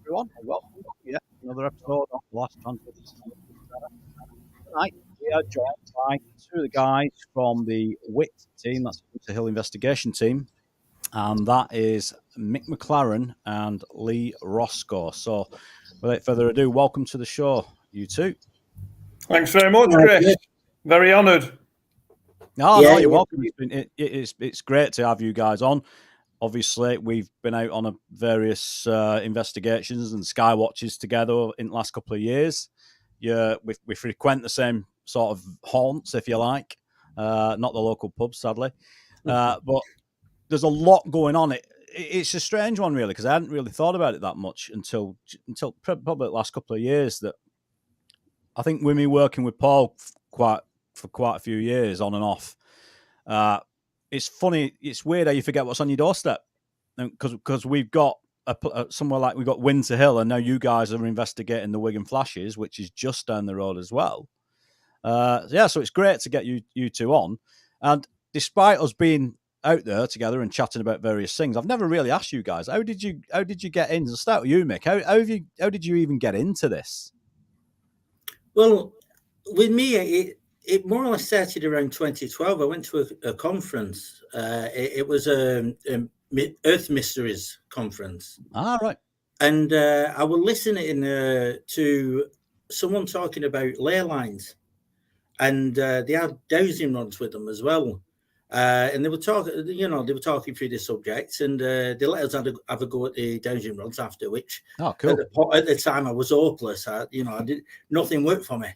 everyone, and welcome to another episode of The Last Transcripts. Tonight, we are joined by two of the guys from the WIT team, that's the Hill Investigation Team, and that is Mick Mclaren and Lee Roscoe. So, without further ado, welcome to the show, you two. Thanks very much, Chris. Very honoured. No, you're welcome. It's great to have you guys on. Obviously, we've been out on various investigations and sky watches together in the last couple of years. We frequent the same sort of haunts, if you like, not the local pubs, sadly. But there's a lot going on. It's a strange one, really, because I hadn't really thought about it that much until probably the last couple of years. That I think with me working with Paul for quite a few years, on and off. It's funny. It's weird how you forget what's on your doorstep, because we've got somewhere like we've got Winter Hill, and now you guys are investigating the Wigan Flashes, which is just down the road as well. So it's great to get you two on. And despite us being out there together and chatting about various things, I've never really asked you guys how did you get in. I'll start with you, Mick. How did you even get into this? Well, with me, it more or less started around 2012. I went to a conference. It was a Earth Mysteries conference. Ah, right. And I was listening to someone talking about ley lines, and they had dowsing rods with them as well. And they were talking through the subjects, and they let us have a go at the dowsing rods after. Which, cool. At the time, I was hopeless. Nothing worked for me.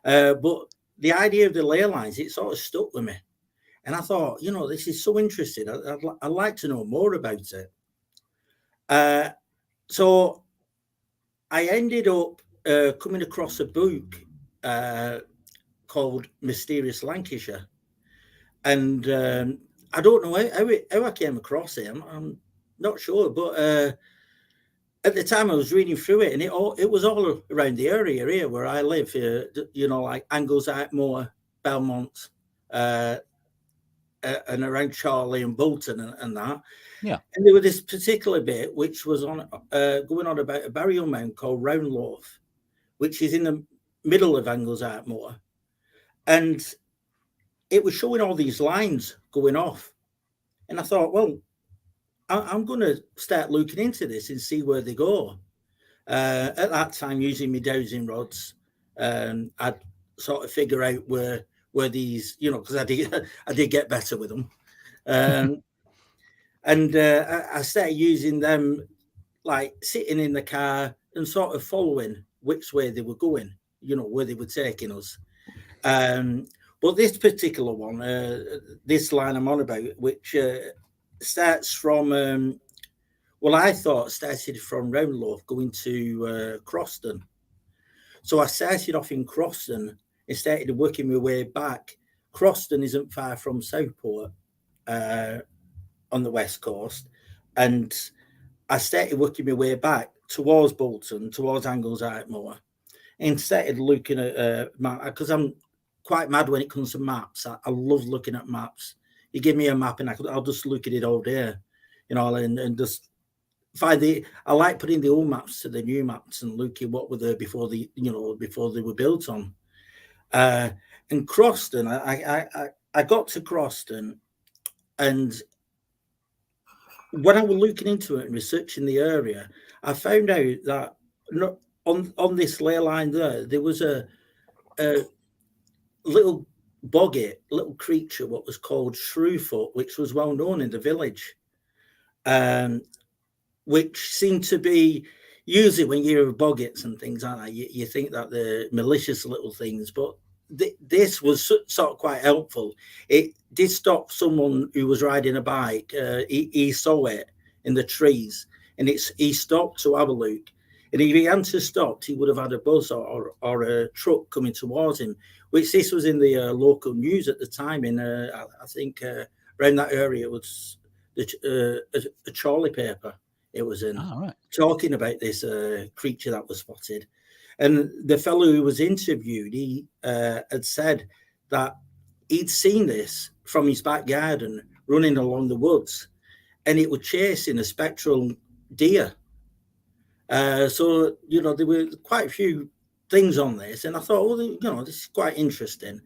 But the idea of the ley lines, it sort of stuck with me. And I thought, this is so interesting. I'd like to know more about it. So I ended up coming across a book called Mysterious Lancashire. And I don't know how I came across it. I'm not sure. But at the time I was reading through it, and it was all around the area here where I live, like Angleside Moor, Belmont, and around Charlie and Bolton and that. Yeah. And there was this particular bit which was on going on about a burial mound called Roundloaf, which is in the middle of Angleside Moor. And it was showing all these lines going off. And I thought, well, I'm going to start looking into this and see where they go. At that time, using my dowsing rods, I'd sort of figure out where these, because I did get better with them. And I started using them, like sitting in the car and sort of following which way they were going, where they were taking us. But this particular one, this line I'm on about, which starts from, I thought started from Roundloaf going to Croston. So I started off in Croston and started working my way back. Croston isn't far from Southport on the west coast. And I started working my way back towards Bolton, towards Angleside Moor, and started looking at because I'm quite mad when it comes to maps. I love looking at maps. You give me a map and I'll just look at it all day, and just find I like putting the old maps to the new maps and looking what were there before they were built on. And Croston, I got to Croston, and when I was looking into it and researching the area, I found out that on this ley line there was a little boggart, little creature, what was called Shrewfoot, which was well known in the village, which seemed to be, usually when you hear of boggarts and things like that, you think that they're malicious little things, but this was sort of quite helpful. It did stop someone who was riding a bike. He saw it in the trees, and he stopped to have a look. And if he hadn't stopped, he would have had a bus or a truck coming towards him, which this was in the local news at the time. In I think around that area, it was a Charlie paper. It was in talking about this creature that was spotted. And the fellow who was interviewed, he had said that he'd seen this from his back garden running along the woods, and it was chasing a spectral deer. So, there were quite a few things on this, and I thought, well, this is quite interesting.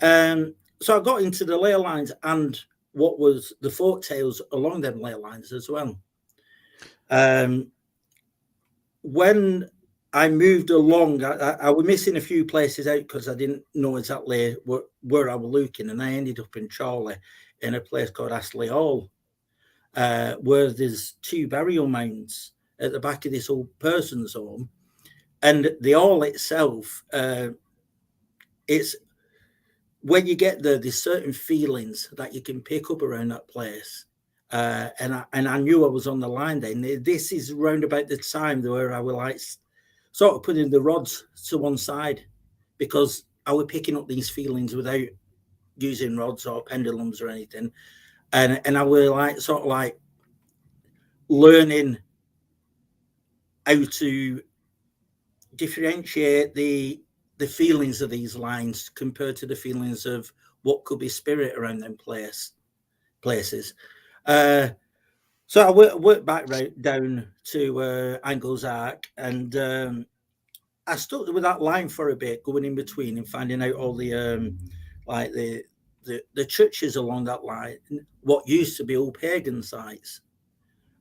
So I got into the ley lines and what was the folk tales along them ley lines as well. When I moved along, I was missing a few places out because I didn't know exactly where I was looking, and I ended up in Chorley in a place called Astley Hall, where there's 2 burial mounds at the back of this old person's home. And the hall itself, it's when you get there, there's certain feelings that you can pick up around that place. And I knew I was on the line then. This is round about the time where I was like sort of putting the rods to one side, because I was picking up these feelings without using rods or pendulums or anything. And I was like sort of like learning how to differentiate the feelings of these lines compared to the feelings of what could be spirit around them places. So I worked back right down to Angles Arc, and I stuck with that line for a bit, going in between and finding out all the like the churches along that line, what used to be all pagan sites,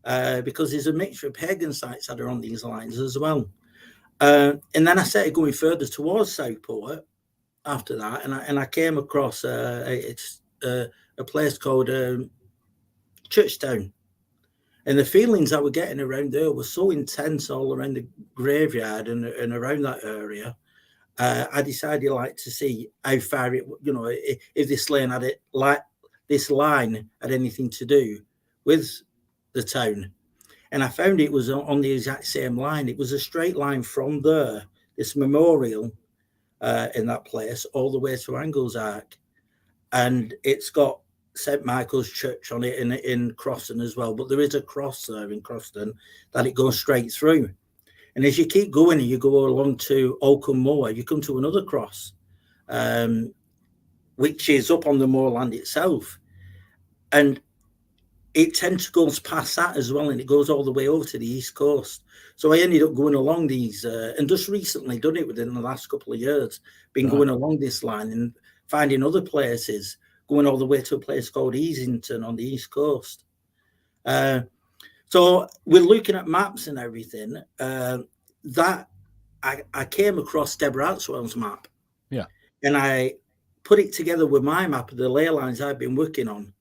because there's a mixture of pagan sites that are on these lines as well. And then I started going further towards Southport after that, and I came across a place called Churchtown. And the feelings I were getting around there were so intense all around the graveyard and around that area. I decided to see how far it, if this line had it, like this line had anything to do with the town. And I found it was on the exact same line. It was a straight line from there, this memorial in that place, all the way to Angles Arc. And it's got St. Michael's Church on it in Croston as well. But there is a cross there in Croston that it goes straight through. And as you keep going and you go along to Oakham Moor, you come to another cross, which is up on the moorland itself. And it tends to go past that as well, and it goes all the way over to the East Coast. So I ended up going along these, and just recently done it within the last couple of years, been going along this line and finding other places, going all the way to a place called Easington on the East Coast. So we're looking at maps and everything. That I came across Deborah Hartswell's map. Yeah. And I put it together with my map of the ley lines I've been working on.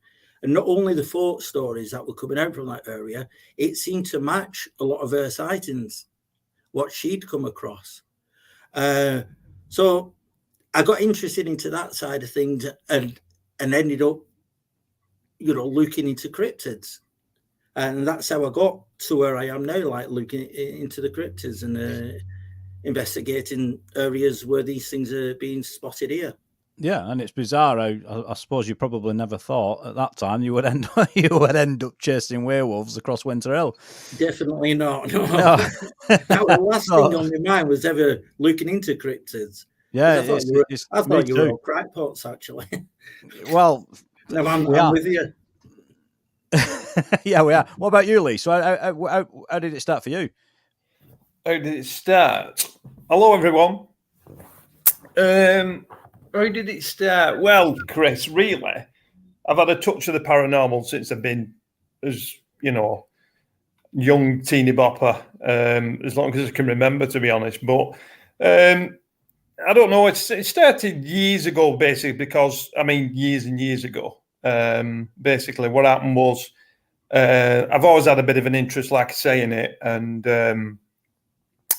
And not only the folk stories that were coming out from that area, it seemed to match a lot of her sightings, what she'd come across. So I got interested into that side of things and ended up, looking into cryptids. And that's how I got to where I am now, like looking into the cryptids and investigating areas where these things are being spotted here. Yeah, and it's bizarre how I suppose you probably never thought at that time you would end up chasing werewolves across Winter Hill. Definitely not. No. The last thing on my mind was ever looking into cryptids. Yeah, I thought you were all crackpots, actually. Well, no, I'm with you. Yeah, we are. What about you, Lee? So how did it start for you? How did it start? Hello, everyone. How did it start? Well, Chris, really, I've had a touch of the paranormal since I've been, as young teeny bopper, as long as I can remember, to be honest. But I don't know. It started years ago, basically, because years and years ago. Basically, what happened was I've always had a bit of an interest, like I say, in it, and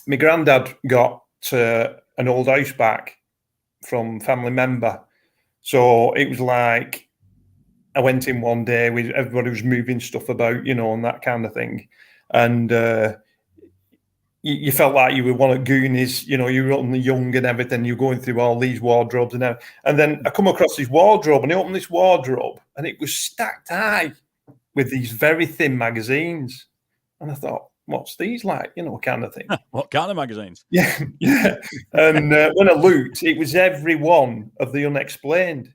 my granddad got an old house back from family member. So it was like I went in one day with everybody was moving stuff about, and that kind of thing. And you felt like you were one of Goonies, you were only young and everything. You're going through all these wardrobes and everything. And then I come across this wardrobe and I opened this wardrobe and it was stacked high with these very thin magazines. And I thought, what's these like, kind of thing. What kind of magazines? Yeah. And when I looked, it was every one of the Unexplained.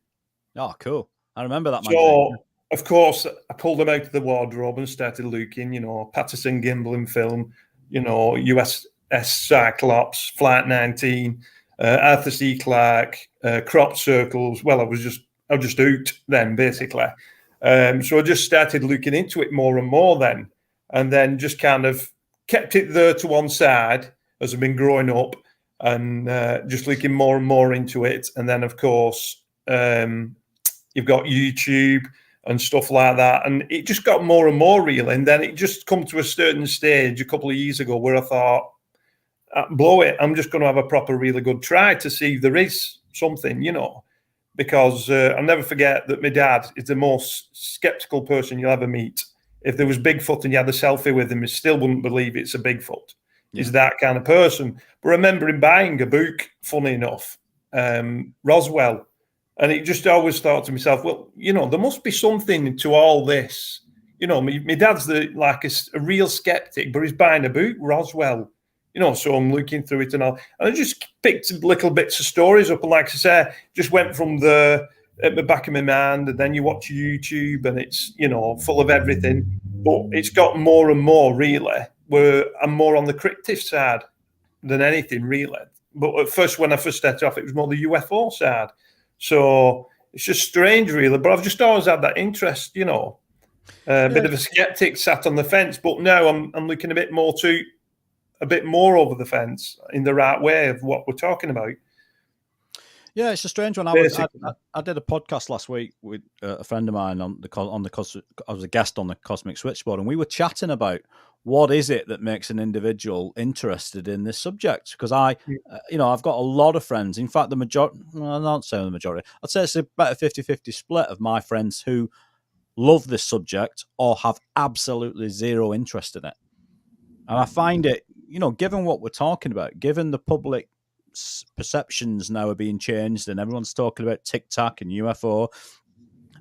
Oh, cool. I remember that magazine. So, of course, I pulled them out of the wardrobe and started looking, Patterson Gimbalin film, USS Cyclops, Flight 19, Arthur C. Clarke, crop circles. Well, I was just out then, basically. So I just started looking into it more and more then, and then just kind of kept it there to one side as I've been growing up, and just looking more and more into it. And then, of course, you've got YouTube and stuff like that, and it just got more and more real. And then it just come to a certain stage a couple of years ago where I thought, blow it, I'm just going to have a proper, really good try to see if there is something, because I'll never forget that my dad is the most skeptical person you'll ever meet. If there was Bigfoot and you had a selfie with him, he still wouldn't believe it's a Bigfoot. Yeah. He's that kind of person. But I remember him buying a book, funny enough, Roswell. And it just always thought to myself, well, there must be something to all this. My dad's a real skeptic, but he's buying a book, Roswell. So I'm looking through it and all. And I just picked little bits of stories up. And like I say, just went from at the back of my mind. And then you watch YouTube and it's, full of everything. But it's got more and more, really, where I'm more on the cryptid side than anything, really. But at first, when I first started off, it was more the UFO side. So it's just strange, really. But I've just always had that interest, bit of a skeptic, sat on the fence. But now I'm looking a bit more over the fence in the right way of what we're talking about. Yeah, it's a strange one. I did a podcast last week with a friend of mine I was a guest on the Cosmic Switchboard, and we were chatting about what is it that makes an individual interested in this subject. Because I've got a lot of friends. In fact, the majority, well, I'm not saying the majority, I'd say it's about a 50-50 split of my friends who love this subject or have absolutely zero interest in it. And I find it, given what we're talking about, given the public perceptions now are being changed and everyone's talking about TikTok and UFO,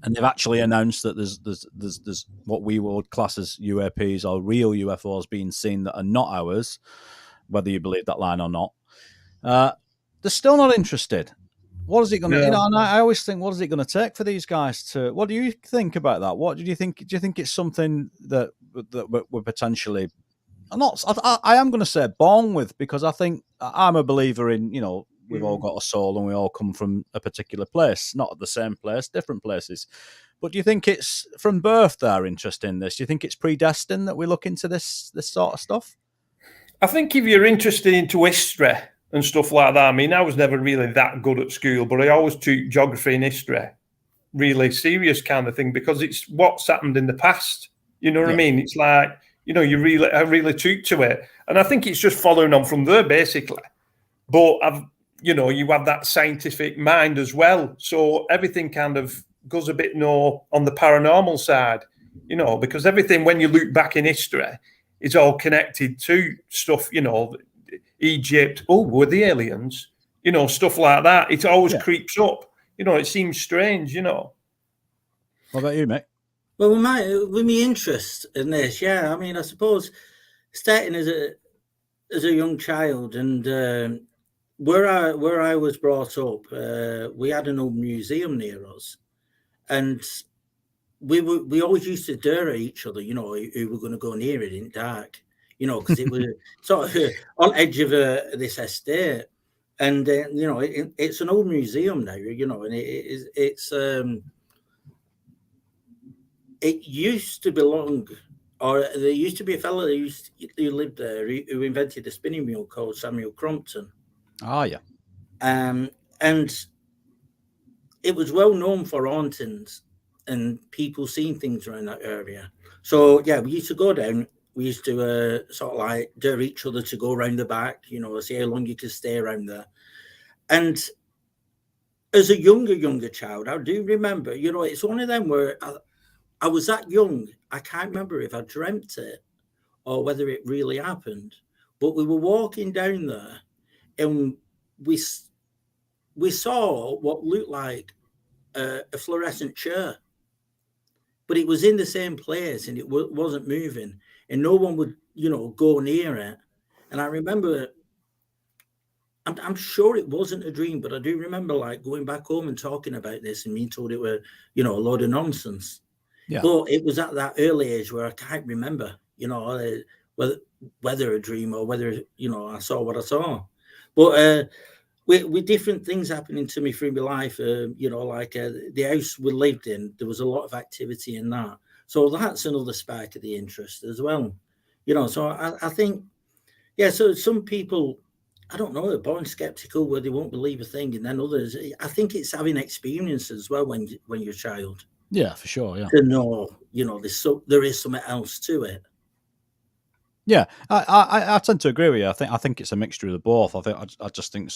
and they've actually announced that there's what we would class as UAPs or real UFOs being seen that are not ours, whether you believe that line or not. They're still not interested. What is it going to, and I always think, what is it going to take for these guys to, what do you think about that? What do you think? Do you think it's something that we're potentially, I am going to say born with, because I think I'm a believer in, we've all got a soul and we all come from a particular place, not the same place, different places. But do you think it's from birth they're interested in this? Do you think it's predestined that we look into this sort of stuff? I think if you're interested into history and stuff like that, I mean, I was never really that good at school, but I always took geography and history, really serious kind of thing, because it's what's happened in the past. You know what I mean? It's like, I really took to it. And I think it's just following on from there, basically. But you have that scientific mind as well. So everything kind of goes a bit more on the paranormal side, because everything, when you look back in history, is all connected to stuff, Egypt, were the aliens, stuff like that. It always creeps up. It seems strange, What about you, Mick? Well, with my interest in this, I mean, I suppose starting as a young child, and where I was brought up, we had an old museum near us, and we always used to dare at each other, who were going to go near it in dark, because it was sort of on edge of this estate, and it's an old museum now, and it used to belong, or there used to be a fellow who lived there who invented a spinning wheel called Samuel Crompton. Oh, yeah. And it was well known for hauntings and people seeing things around that area. So, we used to go down. We used to sort of like dare each other to go around the back, see how long you could stay around there. And as a younger child, I do remember, it's one of them where I was that young, I can't remember if I dreamt it or whether it really happened. But we were walking down there and we saw what looked like a fluorescent chair. But it was in the same place and it wasn't moving. And no one would, go near it. And I remember, I'm sure it wasn't a dream, but I do remember like going back home and talking about this and being told it were, a load of nonsense. Yeah. But it was at that early age where I can't remember, whether a dream or whether, you know, I saw what I saw. But with different things happening to me through my life, you know, like the house we lived in, there was a lot of activity in that. So that's another spark of the interest as well. You know, so I think, yeah, so some people, I don't know, are born skeptical where they won't believe a thing, and then others, I think it's having experiences as well when you're a child. Yeah, for sure. Yeah. To know, you know, there is something else to it. Yeah, I tend to agree with you. I think it's a mixture of the both. I just think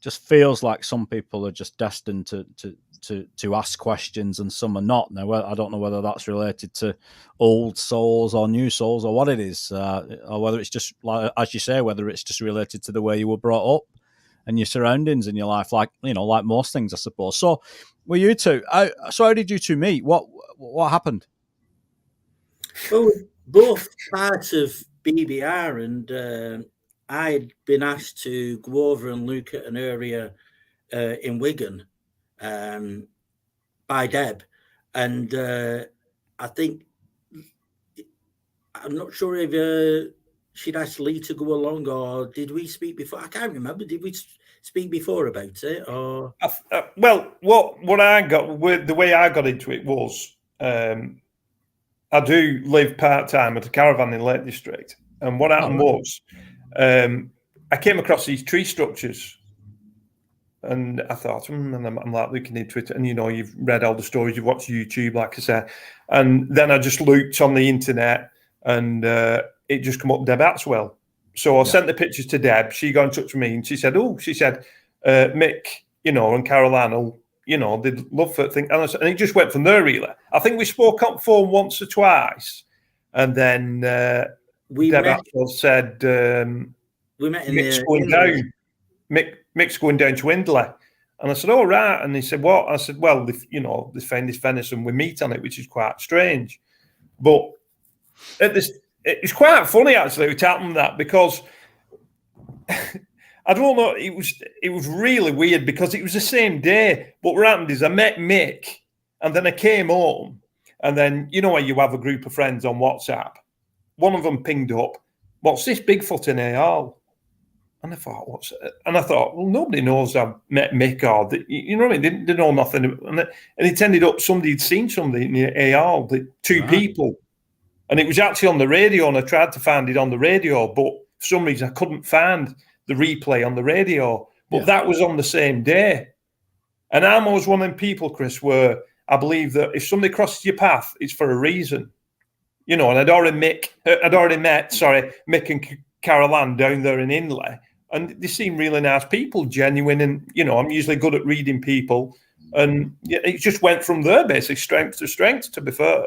just feels like some people are just destined to ask questions and some are not. Now, I don't know whether that's related to old souls or new souls or what it is, or whether it's just, like, as you say, whether it's just related to the way you were brought up and your surroundings in your life, like, you know, like most things, I suppose. So, were you two? So, how did you two meet? What happened? Well, both parts of BBR, and I had been asked to go over and look at an area in Wigan by Deb, and I think, I'm not sure if she'd asked Lee to go along, or did we speak before? I can't remember. Did we speak before about it? Or well, what I got, the way I got into it was, I do live part-time at a caravan in Lake District. And what happened was, I came across these tree structures. And I thought, and I'm like looking into it. And, you know, you've read all the stories, you've watched YouTube, like I said. And then I just looked on the internet, and it just come up Deb Atwell. So I sent the pictures to Deb. She got in touch with me, and she said, Mick, you know, and Carol Ann, you know, they'd love for thing. And it just went from there, really. I think we spoke on phone once or twice. And then Deb Atwell said, we met in Mick's going down. Mick's going down to Hindley. And I said, oh, right. And he said, what? I said, well, you know, they found this venison, we meet on it, which is quite strange. But it's quite funny, actually, what happened that, because I don't know, it was really weird because it was the same day. But what happened is I met Mick, and then I came home, and then, you know, when you have a group of friends on WhatsApp, one of them pinged up, what's this Bigfoot in AR? And I thought, well, nobody knows I've met Mick, or you know what I mean? They know nothing. And it ended up somebody had seen somebody in the AR, two people. And it was actually on the radio, and I tried to find it on the radio, but for some reason I couldn't find the replay on the radio. But that was on the same day. And I'm always one of them people, Chris, where I believe that if somebody crosses your path, it's for a reason. You know, and I'd already met Mick and Carol Ann down there in Hindley. And they seem really nice people, genuine. And, you know, I'm usually good at reading people. And it just went from there, basically, strength to strength, to be fair.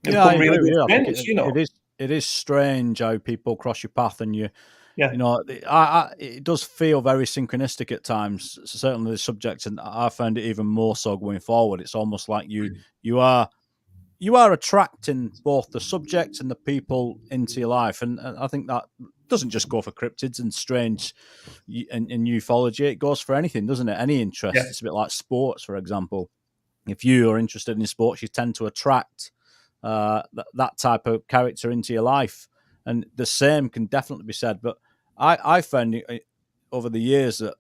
Yeah, I agree with you. I think you know, it is strange how people cross your path, and you know, it does feel very synchronistic at times. Certainly the subject, and I found it even more so going forward. It's almost like you are attracting both the subject and the people into your life, and I think that doesn't just go for cryptids and strange and ufology. It goes for anything, doesn't it? Any interest. Yeah. It's a bit like sports, for example. If you are interested in sports, you tend to attract that type of character into your life, and the same can definitely be said. But I found it over the years that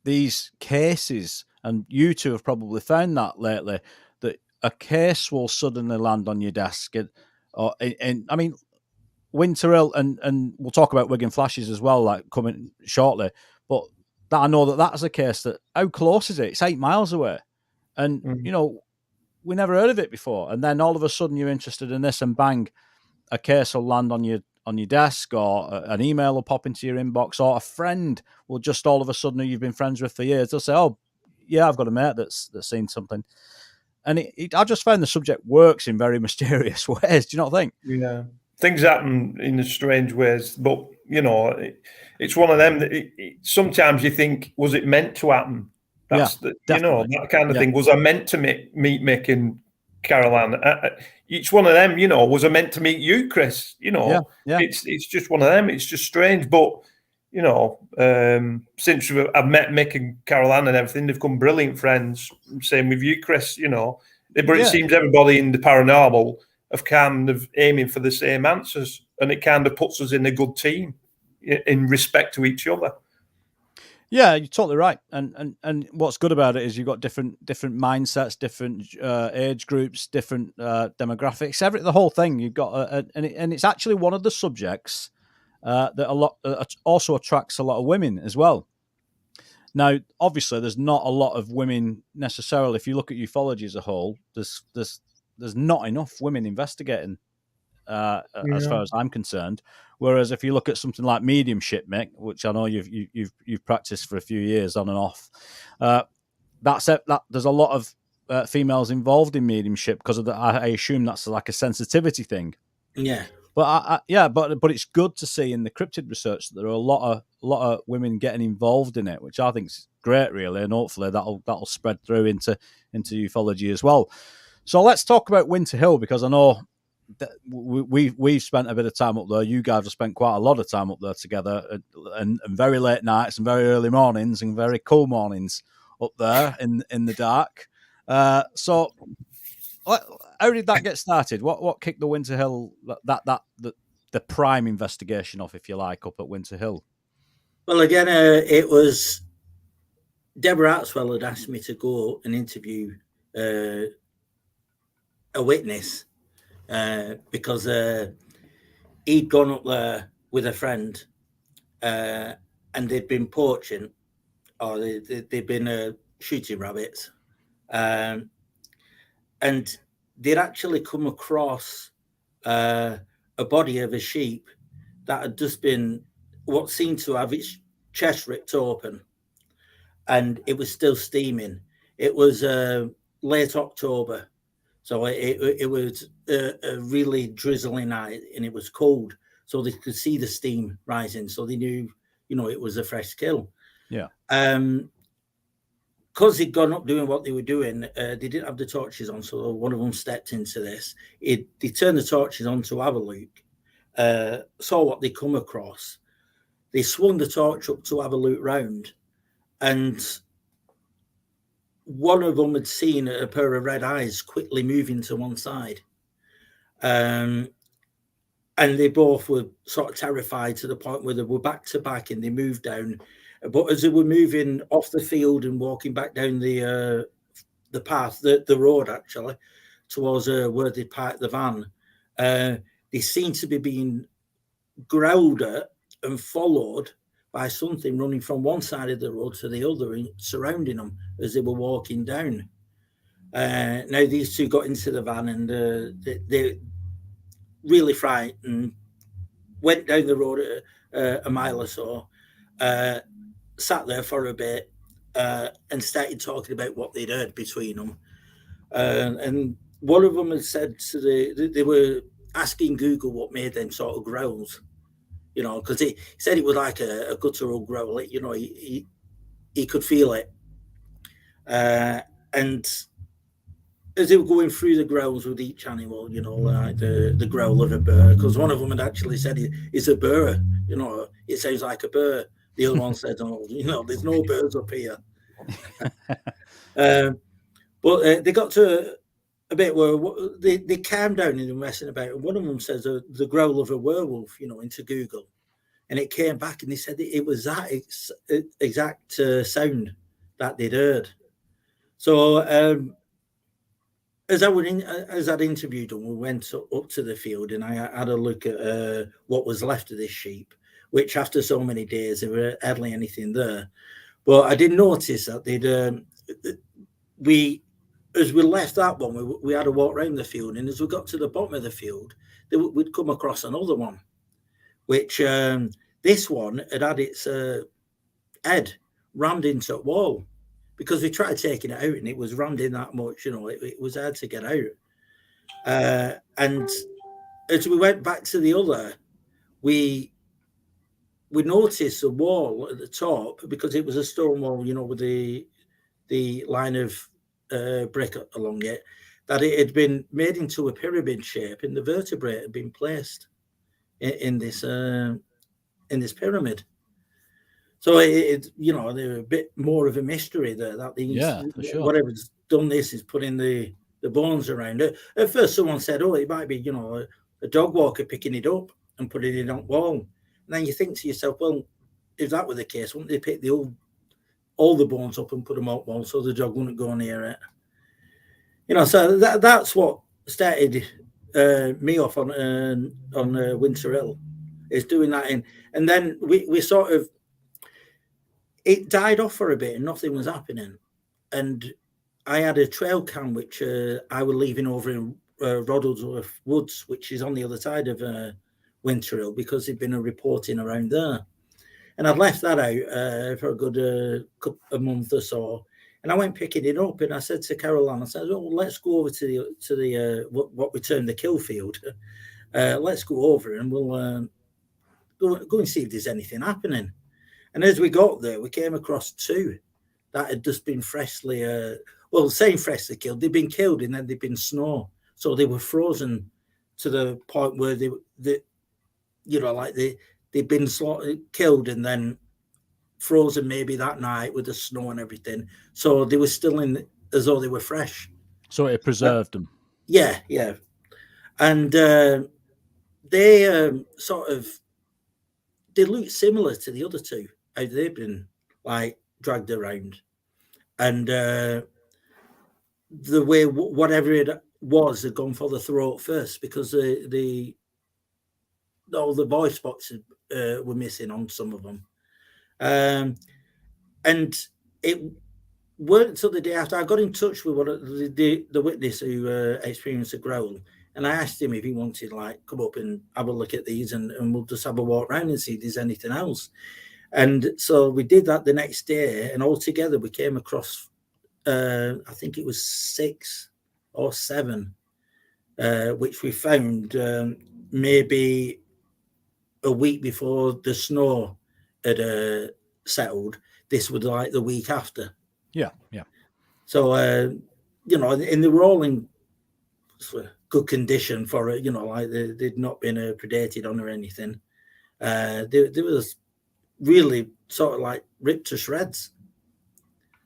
these cases, and you two have probably found that lately, that a case will suddenly land on your desk, and I mean, Winter Hill, and we'll talk about Wigan Flashes as well, like coming shortly. But that I know that's a case that, how close is it? It's 8 miles away, and you know, we never heard of it before. And then all of a sudden you're interested in this, and bang, a case will land on your desk, or an email will pop into your inbox, or a friend will just all of a sudden, who you've been friends with for years, they'll say, oh yeah, I've got a mate that's seen something. And I just found the subject works in very mysterious ways. Do you not think? Yeah. Things happen in strange ways, but, you know, it's one of them that sometimes you think, was it meant to happen? That's you know, that kind of thing. Was I meant to meet Mick and Carol Ann? Each one of them, you know, was I meant to meet you, Chris? You know, it's just one of them. It's just strange, but, you know, since I've met Mick and Carol Ann and everything, they've become brilliant friends. Same with you, Chris. You know, but it seems everybody in the paranormal of kind of aiming for the same answers, and it kind of puts us in a good team in respect to each other. Yeah, you're totally right. And what's good about it is you've got different mindsets, different age groups, different demographics. The whole thing. You've got and it's actually one of the subjects that also attracts a lot of women as well. Now, obviously, there's not a lot of women necessarily. If you look at ufology as a whole, there's not enough women investigating. As far as I'm concerned. Whereas if you look at something like mediumship, Mick, which I know you've practiced for a few years on and off, that's it. That there's a lot of females involved in mediumship because of that. I assume that's like a sensitivity thing. Yeah. But but it's good to see in the cryptid research that there are a lot of women getting involved in it, which I think is great, really, and hopefully that'll spread through into ufology as well. So let's talk about Winter Hill, because I know that we've spent a bit of time up there. You guys have spent quite a lot of time up there together, and very late nights and very early mornings and very cool mornings up there in the dark. So how did that get started? What kicked the Winter Hill the prime investigation off, if you like, up at Winter Hill? Well, again, it was Deborah Hartswell had asked me to go and interview a witness. Because he'd gone up there with a friend and they'd been poaching, or they'd been shooting rabbits, and they'd actually come across a body of a sheep that had just been what seemed to have its chest ripped open, and it was still steaming. It was late October. So it was a really drizzling night, and it was cold. So they could see the steam rising. So they knew, it was a fresh kill. Yeah. Because they'd gone up doing what they were doing, they didn't have the torches on. So one of them stepped into this. They turned the torches on to have a look, saw what they come across. They swung the torch up to have a look round, and one of them had seen a pair of red eyes quickly moving to one side. And they both were sort of terrified to the point where they were back to back and they moved down. But as they were moving off the field and walking back down the path, the road actually, towards where they parked the van, they seemed to be being growled at and followed by something running from one side of the road to the other and surrounding them as they were walking down. Now these two got into the van and they really frightened, went down the road a mile or so, sat there for a bit and started talking about what they'd heard between them. And one of them had said they were asking Google what made them sort of growls. Because he said it was like a guttural growl. He could feel it. And as they were going through the growls with each animal, like the growl of a bear, because one of them had actually said it's a bear. It sounds like a bear. The other one said, there's no birds up here. But they got to a bit where they calmed down and were messing about. And one of them says the growl of a werewolf, into Google. And it came back and they said it was that exact sound that they'd heard. So as I'd interviewed them, we went up to the field and I had a look at what was left of this sheep, which after so many days, there were hardly anything there. But I did notice that as we left that one, we had to walk around the field. And as we got to the bottom of the field, we'd come across another one, which this one had its head rammed into a wall, because we tried taking it out and it was rammed in that much, it was hard to get out. And as we went back to the other, we noticed the wall at the top, because it was a stone wall, with the line of brick along it, that it had been made into a pyramid shape and the vertebrae had been placed in this pyramid. So there's a bit more of a mystery there, that for sure. Whatever's done this is put in the the bones around it. At first, someone said, "Oh, it might be, you know, a dog walker picking it up and putting it on the wall." And then you think to yourself, "Well, if that were the case, wouldn't they pick all the bones up and put them on the wall so the dog wouldn't go near it?" You know, so that's what started me off on Winter Hill, is doing that and then we sort of, it died off for a bit and nothing was happening. And I had a trail cam which I was leaving over in Roddlesworth Woods, which is on the other side of Winter Hill, because there'd been a reporting around there. And I'd left that out for a good a month or so. And I went picking it up, and I said to Caroline, I said, "Oh, let's go over to the what we term the kill field. Let's go over and we'll go and see if there's anything happening." And as we got there, we came across two that had just been freshly, saying freshly killed. They'd been killed and then they'd been snow, so they were frozen to the point where they'd been killed and then frozen maybe that night with the snow and everything. So they were still in as though they were fresh. So it preserved them. Yeah. And they they look similar to the other two, how they've been like dragged around. And the way whatever it was had gone for the throat first, because all the voice box were missing on some of them. And it weren't until the day after I got in touch with the witness who experienced a growl, and I asked him if he wanted like come up and have a look at these, and we'll just have a walk around and see if there's anything else. And so we did that the next day, and all together we came across I think it was 6 or 7, which we found maybe a week before the snow had settled. This was like the week after. Yeah. So and they were all in good condition for it. You know, like they'd not been predated on or anything. They was really sort of like ripped to shreds.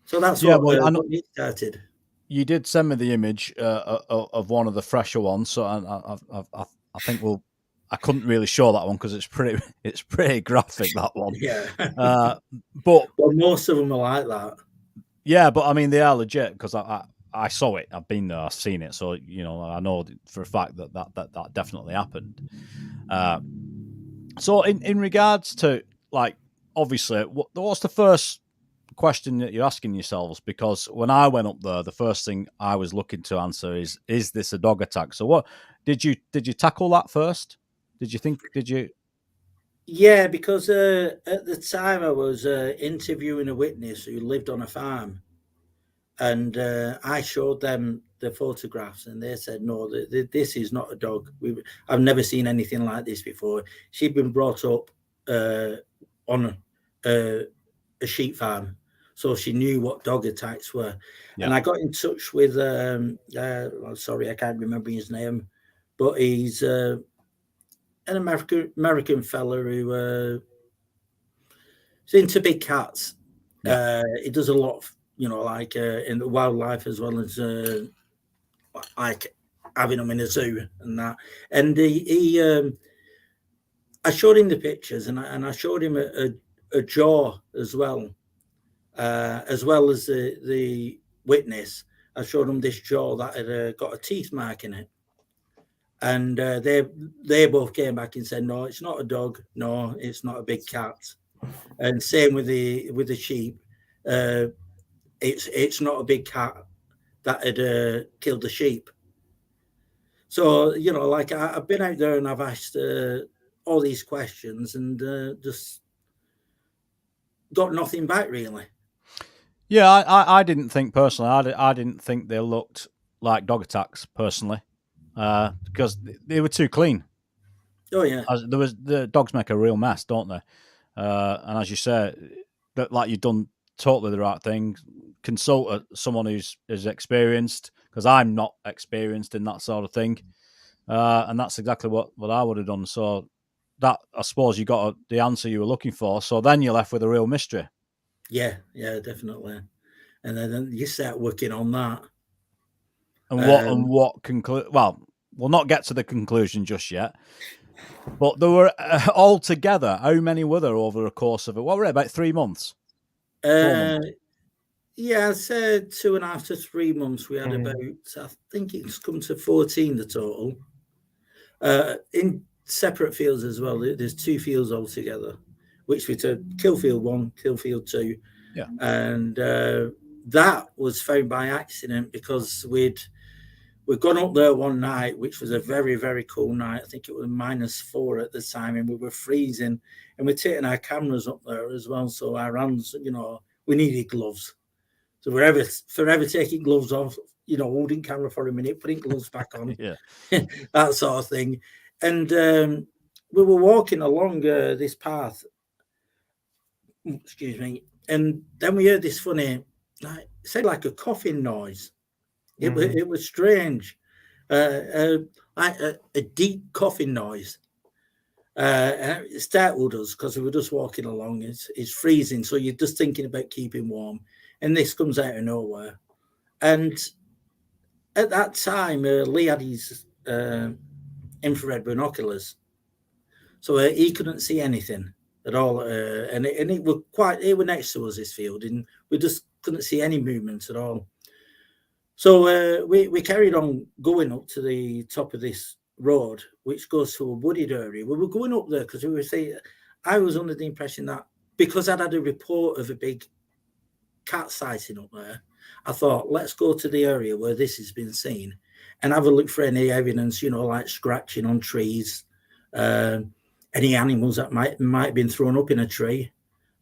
So that's what it started. You did send me the image of one of the fresher ones, so I think I couldn't really show that one because it's pretty graphic, that one. Yeah. But most of them are like that. Yeah, but I mean they are legit, because I saw it. I've been there. I've seen it. So I know for a fact that definitely happened. So in regards to, like, obviously, what's the first question that you're asking yourselves? Because when I went up there, the first thing I was looking to answer is this a dog attack? So what did you tackle that first? Did you? Yeah, because at the time I was interviewing a witness who lived on a farm, and I showed them the photographs, and they said, "No, this is not a dog. I've never seen anything like this before." She'd been brought up on a sheep farm, so she knew what dog attacks were. Yeah. And I got in touch with, sorry, I can't remember his name, but he's an American fella who is into big cats. Yeah. He does a lot of, like in the wildlife, as well as like having them in a zoo and that. And he I showed him the pictures, and I showed him a jaw as well as the witness. I showed him this jaw that had got a teeth mark in it. And they both came back and said, "No, it's not a dog. No, it's not a big cat." And same with the sheep. It's not a big cat that had killed the sheep. So like I've been out there and I've asked all these questions and just got nothing back, really. Yeah, I didn't think personally. I didn't think they looked like dog attacks personally. Because they were too clean. Oh yeah, the dogs make a real mess, don't they? And as you say, that like you've done totally the right thing. Consult someone who's experienced, because I'm not experienced in that sort of thing, and that's exactly what I would have done. So that, I suppose, you got the answer you were looking for. So then you're left with a real mystery. Yeah, definitely. And then you start working on that. And what conclude? Well, we'll not get to the conclusion just yet. But there were altogether, how many were there over a course of it? What were it, about 3 months? 4 months? Yeah, I said 2.5 to 3 months. We had about, I think it's come to 14 the total. In separate fields as well. There's 2 fields altogether, which we took kill field 1, kill field 2. Yeah. And that was found by accident because we'd gone up there one night, which was a very, very cool night. I think it was -4 at the time, and we were freezing. And we're taking our cameras up there as well. So our hands, we needed gloves. So we're forever taking gloves off, holding camera for a minute, putting gloves back on, that sort of thing. And we were walking along this path, excuse me, and then we heard this funny, sounded like a coughing noise. It was strange, like a deep coughing noise. And it startled us because we were just walking along. It's freezing, so you're just thinking about keeping warm. And this comes out of nowhere. And at that time, Lee had his infrared binoculars, so he couldn't see anything at all. And it was next to us, this field, and we just couldn't see any movement at all. So we carried on going up to the top of this road, which goes to a wooded area. We were going up there because we were saying, I was under the impression that because I'd had a report of a big cat sighting up there, I thought, let's go to the area where this has been seen and have a look for any evidence, like scratching on trees, any animals that might have been thrown up in a tree,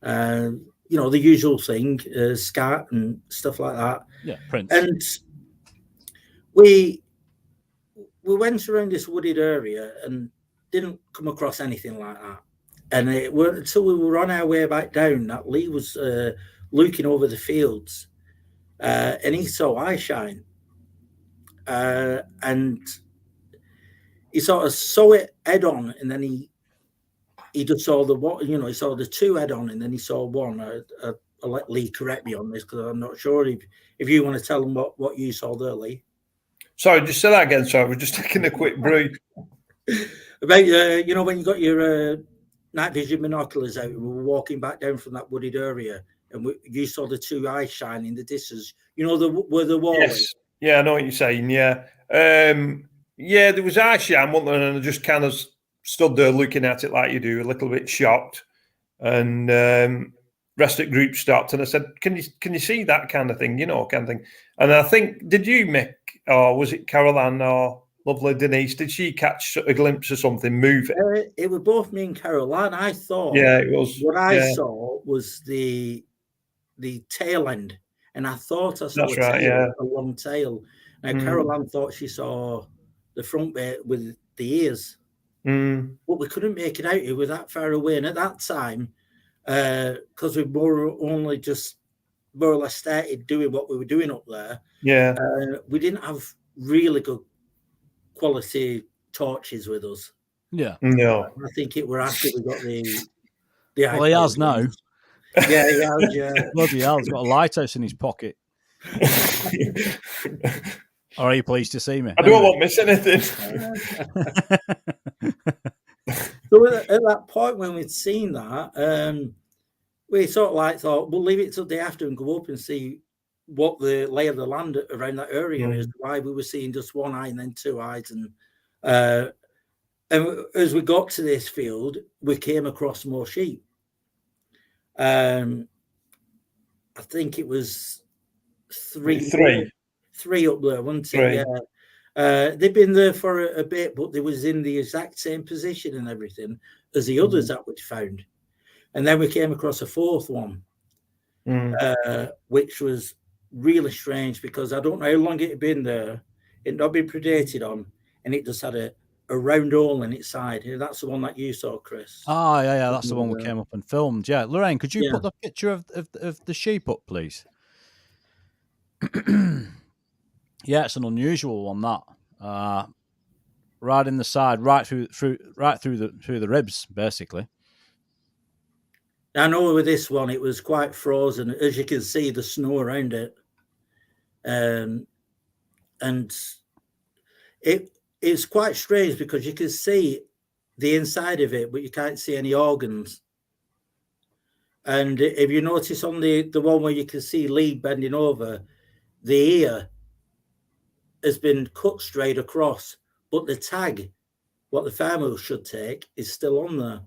the usual thing, scat and stuff like that. Yeah, prints. And we went around this wooded area and didn't come across anything like that. And it weren't until we were on our way back down that Lee was looking over the fields, and he saw eye shine, and he sort of saw it head on, and then he just saw he saw the 2 head on, and then he saw one. I'll let Lee correct me on this because I'm not sure if you want to tell him what you saw there, Lee. Sorry, just say that again. Sorry, we're just taking a quick break. About when you got your night vision binoculars out, and we were walking back down from that wooded area, and you saw the 2 eyes shine in the distance. Where the wall is. Yeah, I know what you're saying. Yeah, there was eye shine, wasn't there? And I just kind of stood there looking at it like you do, a little bit shocked. And rest of group stopped, and I said, "Can you see that kind of thing? Kind of thing." And I think, did you, Mick, or was it Caroline or lovely Denise? Did she catch a glimpse of something moving? It was both me and Caroline. I thought. Yeah, it was. What I saw was the tail end, and I thought I saw a long tail. Now Caroline thought she saw the front bit with the ears, but we couldn't make it out. It was that far away, and at that time, because we only just more or less started doing what we were doing up there. Yeah, we didn't have really good quality torches with us. Yeah, no. I think it were after we got the. Well, he has now. Yeah, he has. Yeah, bloody hell, he's got a lighthouse in his pocket. Or are you pleased to see me? I don't want to miss anything. So at that point when we'd seen that, we sort of thought we'll leave it till the day after and go up and see what the lay of the land around that area is. Why we were seeing just 1 eye and then 2 eyes, and as we got to this field, we came across more sheep. I think it was three up there, wasn't it? Yeah. They'd been there for a bit, but they was in the exact same position and everything as the others that we'd found. And then we came across a 4th one, which was really strange because I don't know how long it had been there. It had not been predated on, and it just had a round hole in its side. That's the one that you saw, Chris. Oh, yeah, that's the one we came up and filmed. Yeah, Lorraine, could you put the picture of the sheep up, please? Yeah, it's an unusual one, that. Right in the side, right through the ribs, basically. I know with this one, it was quite frozen. As you can see, the snow around it. and it's quite strange because you can see the inside of it, but you can't see any organs. And if you notice on the one where you can see Lee bending over, the ear has been cut straight across, but the tag, what the farmer should take, is still on there.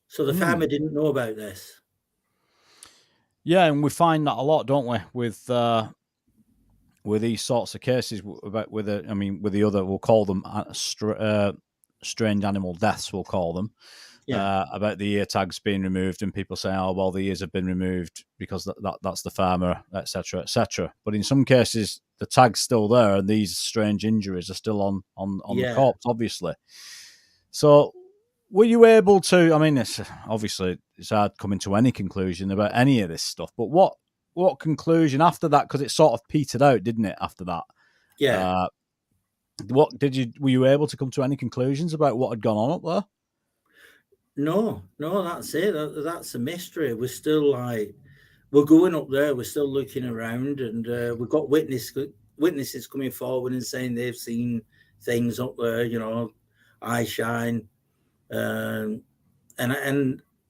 So the farmer didn't know about this. Yeah, and we find that a lot, don't we, with these sorts of cases with the other, we'll call them strange animal deaths, we'll call them. Yeah. About the ear tags being removed, and people saying, "Oh, well, the ears have been removed because that's the farmer, etc., etc." But in some cases, the tag's still there, and these strange injuries are still on the corpse, obviously. So, were you able to? I mean, it's hard coming to any conclusion about any of this stuff. But what conclusion after that? Because it sort of petered out, didn't it? After that, yeah. Were you able to come to any conclusions about what had gone on up there? No, that's it. That's a mystery. We're still we're going up there. We're still looking around, and we've got witnesses coming forward and saying they've seen things up there. You know, eye shine, and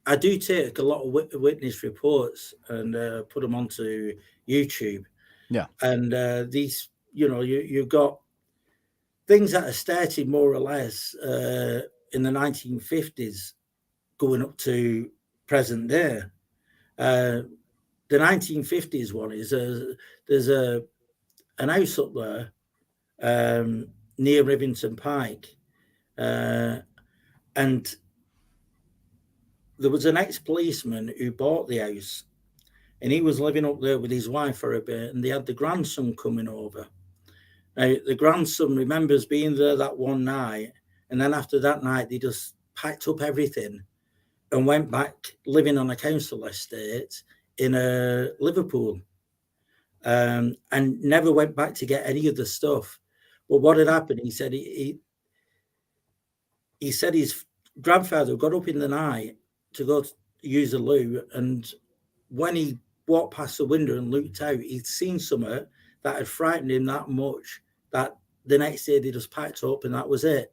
I do take a lot of witness reports and put them onto YouTube. Yeah, and these, you've got things that are started more or less in the 1950s. Going up to present day. The 1950s one is there's an house up there near Rivington Pike, and there was an ex-policeman who bought the house, and he was living up there with his wife for a bit, and they had the grandson coming over. Now, the grandson remembers being there that one night, and then after that night, they just packed up everything and went back living on a council estate in Liverpool, and never went back to get any of the stuff. But what had happened, he said he said his grandfather got up in the night to go to use the loo, and when he walked past the window and looked out, he'd seen something that had frightened him that much that the next day they just packed up and that was it.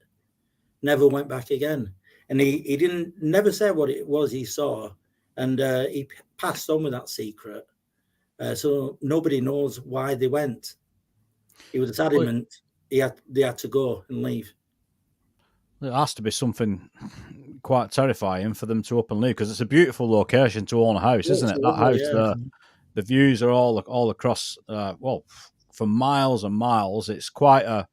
Never went back again. And he never said what it was he saw, and he passed on with that secret. So nobody knows why they went. He was adamant they had to go and leave. It has to be something quite terrifying for them to up and leave, because it's a beautiful location to own a house, isn't it? That house, the views are all across, for miles and miles. It's quite a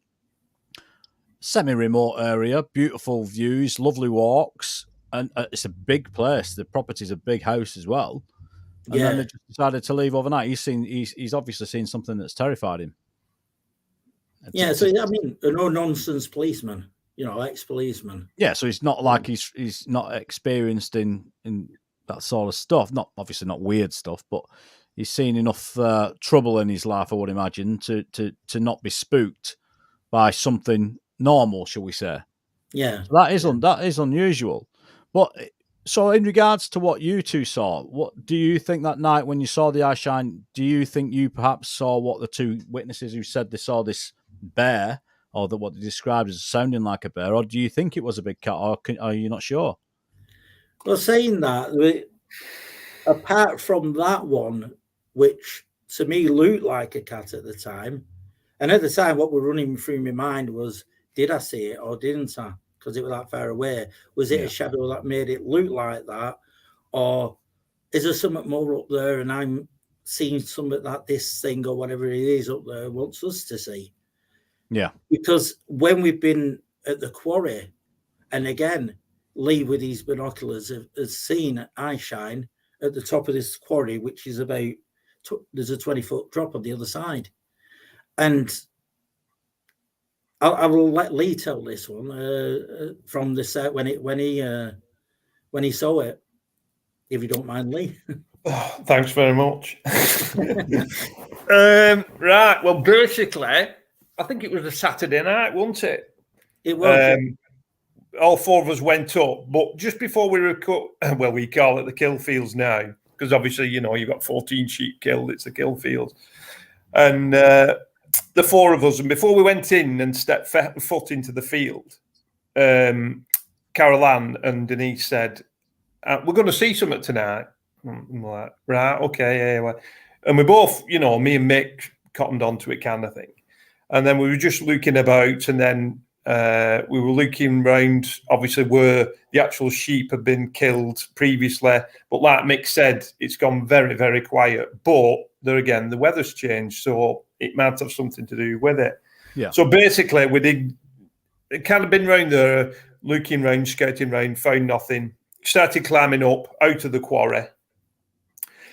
semi-remote area, beautiful views, lovely walks, and it's a big place. The property's a big house as well. And then they just decided to leave overnight. He's obviously seen something that's terrified him. So I mean, a no-nonsense policeman, ex-policeman. Yeah, so he's not like he's not experienced in that sort of stuff. Not obviously not weird stuff, but he's seen enough trouble in his life, I would imagine, to not be spooked by something normal, shall we say? Yeah, so that is unusual. But so, in regards to what you two saw, what do you think that night when you saw the eye shine? Do you think you perhaps saw what the two witnesses who said they saw this bear, or what they described as sounding like a bear, or do you think it was a big cat, or are you not sure? Well, saying that, apart from that one, which to me looked like a cat at the time, and at the time, what was running through my mind was, did I see it or didn't I? Because it was that far away. Was it a shadow that made it look like that? Or is there something more up there and I'm seeing something that this thing or whatever it is up there wants us to see? Yeah. Because when we've been at the quarry, and again, Lee with his binoculars has seen eye shine at the top of this quarry, which is about, there's a 20-foot drop on the other side. And I will let Lee tell this one from the set when he saw it, if you don't mind, Lee. Oh, thanks very much. Right. Well, basically, I think it was a Saturday night, wasn't it? It was. All four of us went up, but just before we call it the kill fields now, because obviously, you've got 14 sheep killed. It's the kill fields. And the four of us, and before we went in and stepped foot into the field, Caroline and Denise said, we're going to see something tonight. I'm like, right, okay, yeah. And we both, you know, me and Mick cottoned onto it kind of thing. And then we were just looking about, and then we were looking round, obviously, where the actual sheep had been killed previously. But like Mick said, it's gone very, very quiet. But there again, the weather's changed, so it might have something to do with it. Yeah. So basically, we did kind of been round there, looking round, scouting round, found nothing. Started climbing up out of the quarry.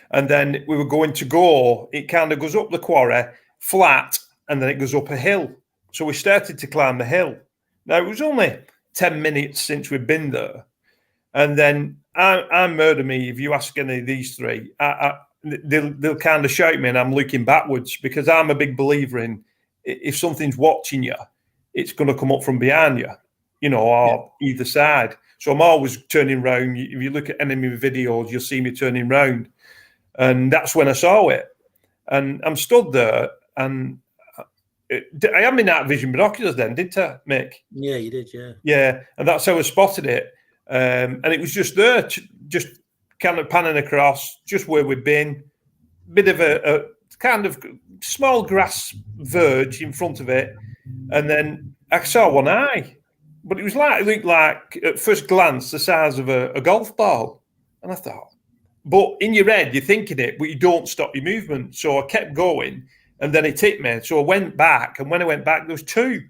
And then we were going to go, it kind of goes up the quarry, flat, and then it goes up a hill. So we started to climb the hill. Now, it was only 10 minutes since we'd been there. And then I murder me, if you ask any of these three, they'll kind of shout me and I'm looking backwards, because I'm a big believer in, if something's watching you, it's going to come up from behind you, you know, or either side. So I'm always turning round. If you look at enemy videos, you'll see me turning round. And that's when I saw it. And I'm stood there, and I had my night vision binoculars then, didn't I, Mick? Yeah, you did, yeah. Yeah, and that's how I spotted it. And it was just there, just kind of panning across, just where we'd been. Bit of a kind of small grass verge in front of it. And then I saw one eye. But it looked like, at first glance, the size of a golf ball. And I thought, but in your head, you're thinking it, but you don't stop your movement. So I kept going, and then it hit me. So I went back, and when I went back, there was two.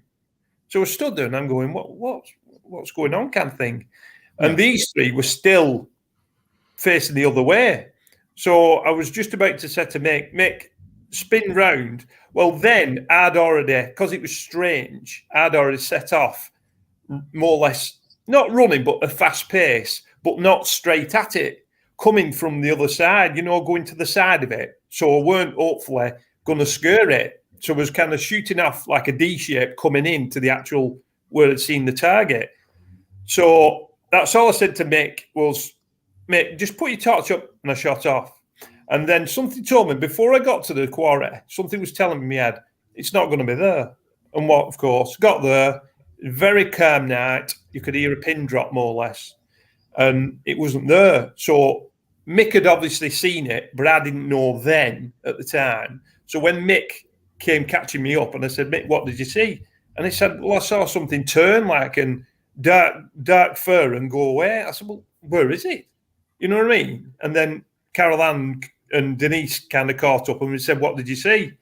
So I stood there, and I'm going, what's going on, kind of thing. And these three were still facing the other way. So I was just about to say to Mick, spin round. Well, then I'd already, because it was strange, I'd already set off, more or less, not running, but a fast pace, but not straight at it, coming from the other side, you know, going to the side of it. So I weren't hopefully going to scare it. So I was kind of shooting off like a D shape, coming into the actual where I'd seen the target. So that's all I said to Mick was, Mick, just put your torch up, and I shot off. And then something told me, before I got to the quarry, something was telling me in my head, it's not going to be there. And what, of course, got there, very calm night. You could hear a pin drop, more or less. And it wasn't there. So Mick had obviously seen it, but I didn't know then at the time. So when Mick came catching me up, and I said, Mick, what did you see? And he said, well, I saw something turn like and dark fur and go away. I said, well, where is it? You know what I mean? And then Caroline and Denise kind of caught up and we said, what did you see?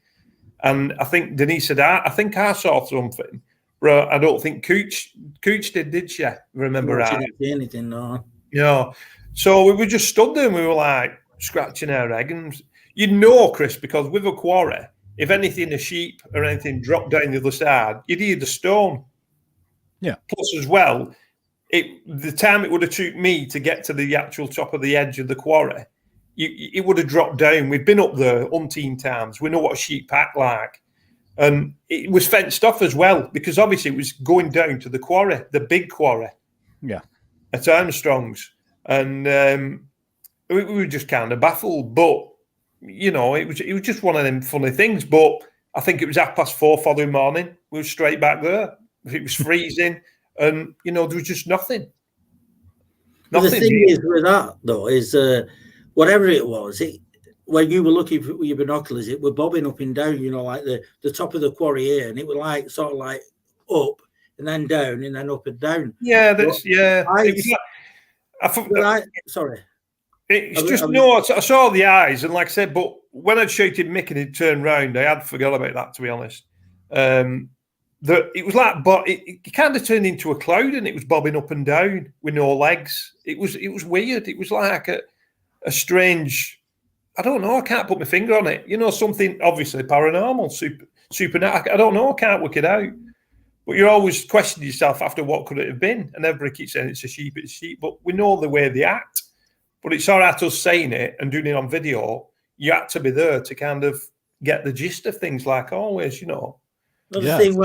And I think Denise said, I think I saw something. But I don't think Cooch did she? Remember right? She didn't see anything, no. Yeah. So we were just stood there and we were like scratching our egg. And you know, Chris, because with a quarry, if anything, a sheep or anything dropped down the other side, you'd hear the stone. Yeah. Plus, as well, the time it would have took me to get to the actual top of the edge of the quarry, it would have dropped down. We've been up there umpteen times. We know what a sheep act like. And it was fenced off as well, because obviously it was going down to the quarry, the big quarry. Yeah. At Armstrong's. And we were just kind of baffled. But, you know, it was just one of them funny things. But I think it was 4:30 following morning. We were straight back there. It was freezing. And, you know, there was just nothing. The thing is with that, though, is whatever it was, when you were looking with your binoculars, it were bobbing up and down, you know, like the top of the quarry here, and it was like sort of like up and then down and then up and down. Yeah, that's sorry. It's just no. I saw the eyes, and like I said, but when I'd shouted Mick and he'd turned round, I had forgot about that, to be honest. It was like, but it kind of turned into a cloud, and it was bobbing up and down with no legs. It was weird. It was like a strange. I don't know. I can't put my finger on it. You know, something obviously paranormal, supernatural. I don't know. I can't work it out. But you're always questioning yourself after what could it have been. And everybody keeps saying it's a sheep. But we know the way they act. But it's all right us saying it and doing it on video. You had to be there to kind of get the gist of things, like always, you know. The thing,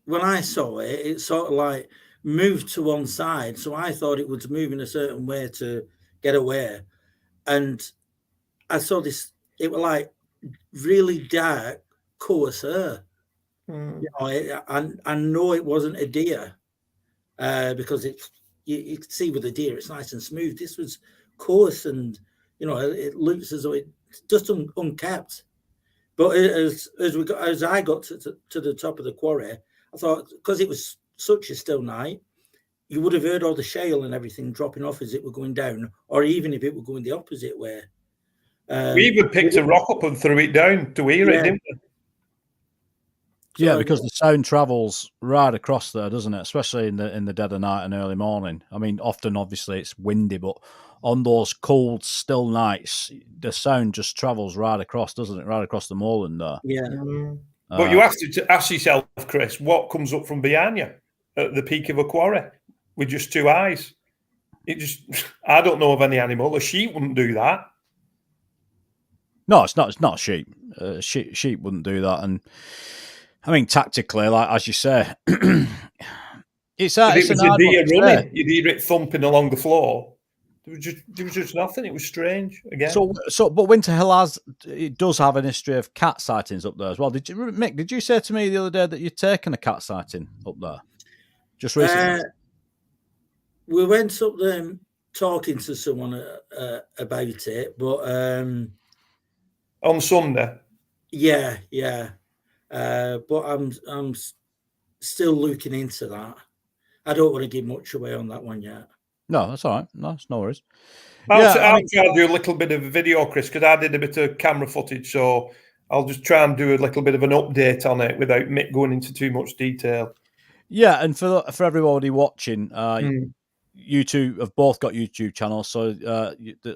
when I saw it, it sort of like moved to one side. So I thought it was moving a certain way to get away. And I saw this, it was like really dark, coarse hair. You know, I know it wasn't a deer because you can see with a deer, it's nice and smooth. This was coarse and, you know, it looks as though it's just unkept. But as I got to the top of the quarry, I thought, because it was such a still night, you would have heard all the shale and everything dropping off as it were going down, or even if it were going the opposite way. We even picked a rock up and threw it down to hear it, didn't we? Yeah, because the sound travels right across there, doesn't it? Especially in the dead of night and early morning. I mean, often, obviously, it's windy, but on those cold, still nights, the sound just travels right across, doesn't it? Right across the moorland there. Yeah. But you have to ask yourself, Chris, what comes up from behind you at the peak of a quarry with just two eyes? I don't know of any animal. A sheep wouldn't do that. No, it's not. It's not sheep. Sheep wouldn't do that. And I mean, tactically, like as you say, it's a deer running. You'd hear it thumping along the floor. There was just nothing. It was strange again. But Winter Hill does have an history of cat sightings up there as well. Mick? Did you say to me the other day that you'd taken a cat sighting up there just recently? We went up there talking to someone about it, but on Sunday. Yeah. But I'm still looking into that. I don't want to give much away on that one yet. No, that's all right. No, it's no worries. I'll try to do a little bit of a video, Chris, because I did a bit of camera footage, so I'll just try and do a little bit of an update on it without Mick going into too much detail. Yeah, and for everybody watching, you two have both got YouTube channels. So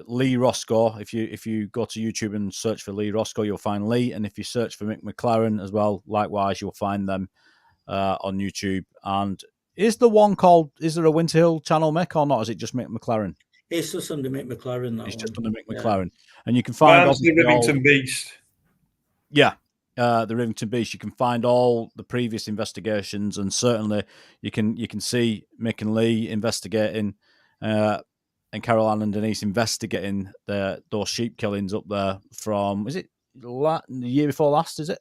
Lee Roscoe, if you go to YouTube and search for Lee Roscoe, you'll find Lee, and if you search for Mick Mclaren as well, likewise, you'll find them on YouTube. And is there a Winter Hill channel, Mick, or not? Is it just Mick Mclaren? It's just under Mick Mclaren. It's just under Mick Mclaren, and you can find the Rivington Beast. Yeah. The Rivington Beast. You can find all the previous investigations, and certainly you can see Mick and Lee investigating, and Carol Ann and Denise investigating those sheep killings up there from, is it the year before last? Is it?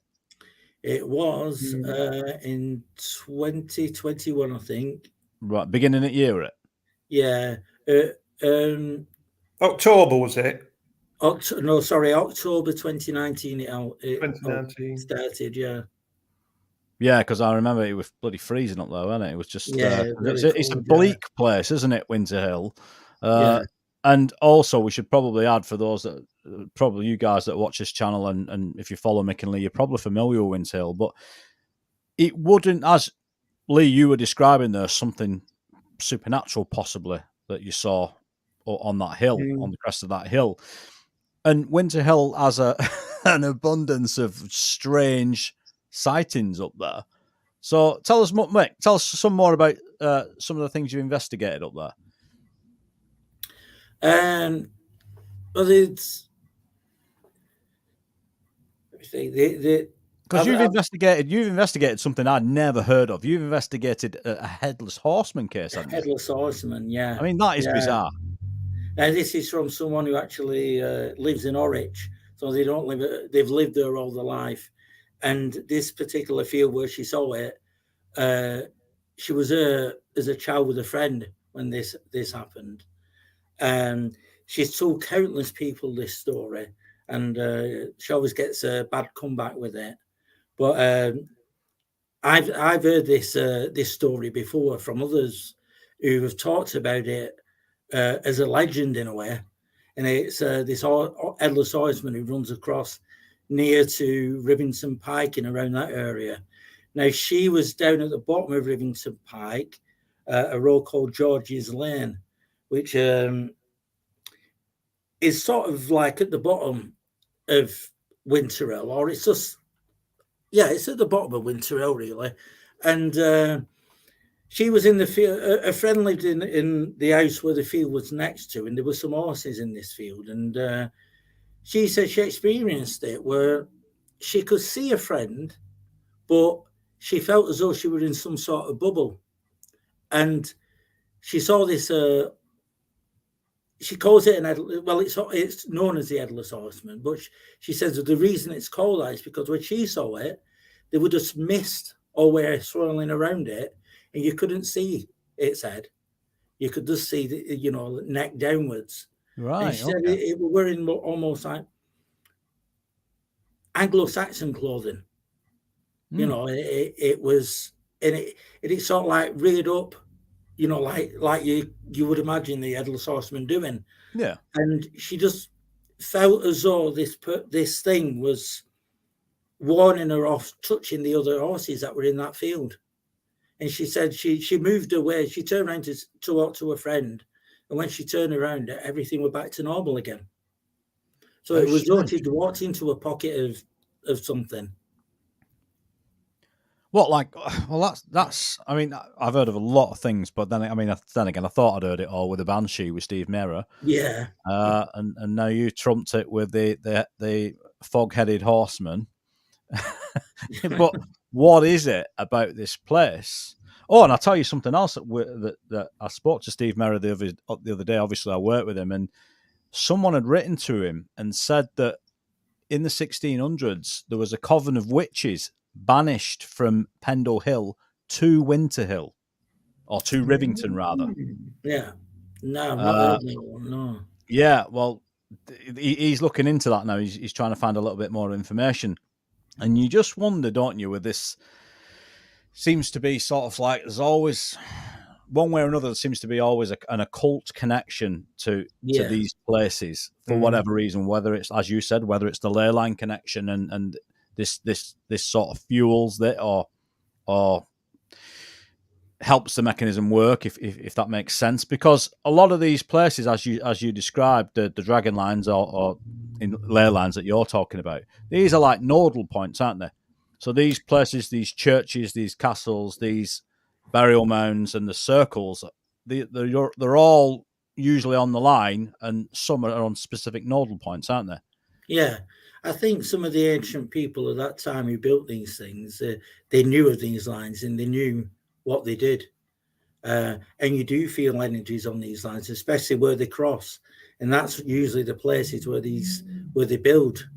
It was in 2021, I think. Right, beginning of the year, it. Yeah. October was it? October 2019. It started, yeah. Yeah, because I remember it was bloody freezing up there, wasn't it? It was just it's a cold, bleak place, isn't it, Winter Hill? And also, we should probably add, for those that probably you guys that watch this channel, and if you follow Mick and Lee, you're probably familiar with Winter Hill, but it wouldn't, as Lee, you were describing there, something supernatural possibly that you saw on that hill, on the crest of that hill. And Winter Hill has an abundance of strange sightings up there. So tell us, Mick, tell us some more about some of the things you investigated up there. Well, it's because you've investigated something I'd never heard of. You've investigated a headless horseman case, haven't you? Headless horseman, yeah. I mean, that is bizarre. And this is from someone who actually lives in Norwich, so they don't live. They've lived there all their life. And this particular field where she saw it, she was as a child with a friend when this happened. She's told countless people this story, and she always gets a bad comeback with it. But I've heard this story before from others who have talked about it as a legend in a way, and it's this headless horseman who runs across near to Rivington Pike and around that area. Now, she was down at the bottom of Rivington Pike, a road called George's Lane, which is sort of like at the bottom of Winter Hill, or it's just, it's at the bottom of Winter Hill, really. And she was in the field. A friend lived in the house where the field was next to, and there were some horses in this field. And she said she experienced it where she could see a friend, but she felt as though she were in some sort of bubble. And she saw this she calls it it's known as the Headless Horseman, but she says that the reason it's called that is because when she saw it, there was just mist always swirling around it, and you couldn't see its head. You could just see the, neck downwards. Right. And she said it were wearing almost like Anglo-Saxon clothing. It was, and it sort of like reared up, like you would imagine the Headless Horseman doing. Yeah. And she just felt as though this thing was warning her off touching the other horses that were in that field. And she said she moved away. She turned around to talk to a friend, and when she turned around, everything went back to normal again. So it was like she'd walked into a pocket of something. What, that's. I mean, I've heard of a lot of things, but then again, I thought I'd heard it all with the Banshee with Steve Mera. Yeah. And now you trumped it with the fog-headed horseman. But what is it about this place? Oh, and I'll tell you something else that I spoke to Steve Mera the other day. Obviously, I worked with him, and someone had written to him and said that in the 1600s there was a coven of witches banished from Pendle Hill to Winter Hill, or to Rivington rather. Yeah. No. Yeah. Well, he's looking into that now. He's trying to find a little bit more information. And you just wonder, don't you, with this, seems to be sort of like there's always, one way or another, there seems to be always an occult connection to these places for whatever reason, whether it's, as you said, whether it's the ley line connection and this sort of fuels that or helps the mechanism work, if that makes sense. Because a lot of these places, as you described, the dragon lines or in ley lines that you're talking about, these are like nodal points, aren't they? So these places, these churches, these castles, these burial mounds, and the circles, they're all usually on the line, and some are on specific nodal points, aren't they? Yeah. I think some of the ancient people at that time who built these things, they knew of these lines and they knew what they did. And you do feel energies on these lines, especially where they cross. And that's usually the places where they build.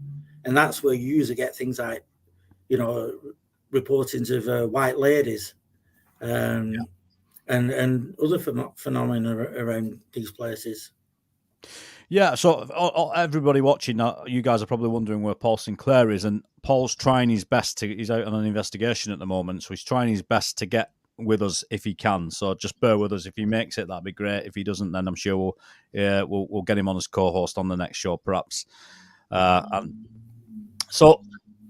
And that's where you usually get things like, reportings of white ladies and other phenomena around these places. Yeah, so everybody watching, you guys are probably wondering where Paul Sinclair is, and Paul's trying his best he's out on an investigation at the moment, so he's trying his best to get with us if he can. So just bear with us. If he makes it, that'd be great. If he doesn't, then I'm sure we'll get him on as co-host on the next show, perhaps. So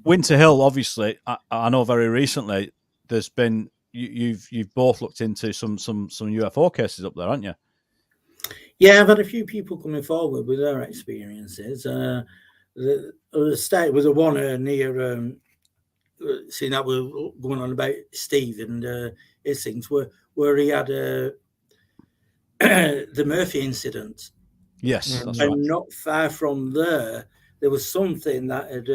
Winter Hill, obviously, I know very recently there's been you've both looked into some UFO cases up there, haven't you? Yeah, I've had a few people coming forward with their experiences. Started with the one near, seeing that we're going on about Steve and his things, where he had the Murphy incident. Yes, that's right. And not far from there was something that had,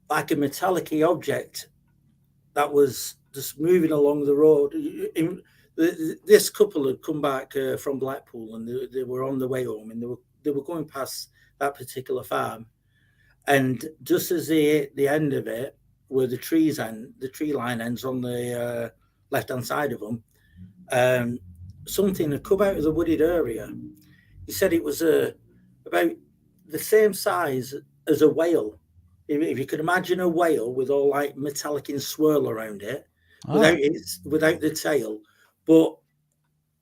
like a metallic object that was just moving along the road. This couple had come back from Blackpool, and they were on the way home, and they were going past that particular farm, and just as they hit the end of it, where the tree line ends on the left hand side of them, something had come out of the wooded area. He said it was about the same size as a whale. If you could imagine a whale with all like metallic and swirl around it, without the tail. But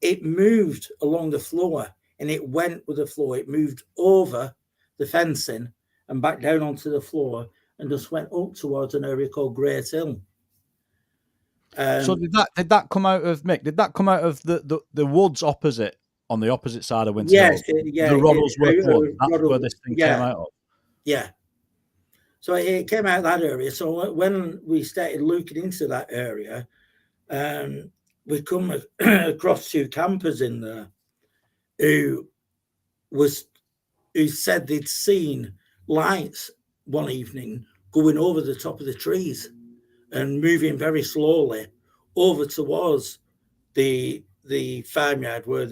it moved along the floor, and it went with the floor. It moved over the fencing and back down onto the floor, and just went up towards an area called Great Hill. So did that come out of Mick? Did that come out of the woods opposite, on the opposite side of Winter Hill? Yeah, the Roddlesworth Wood. That's where this thing came out of. Yeah. So it came out of that area. So when we started looking into that area, we come across two campers in there who said they'd seen lights one evening going over the top of the trees and moving very slowly over towards the farmyard where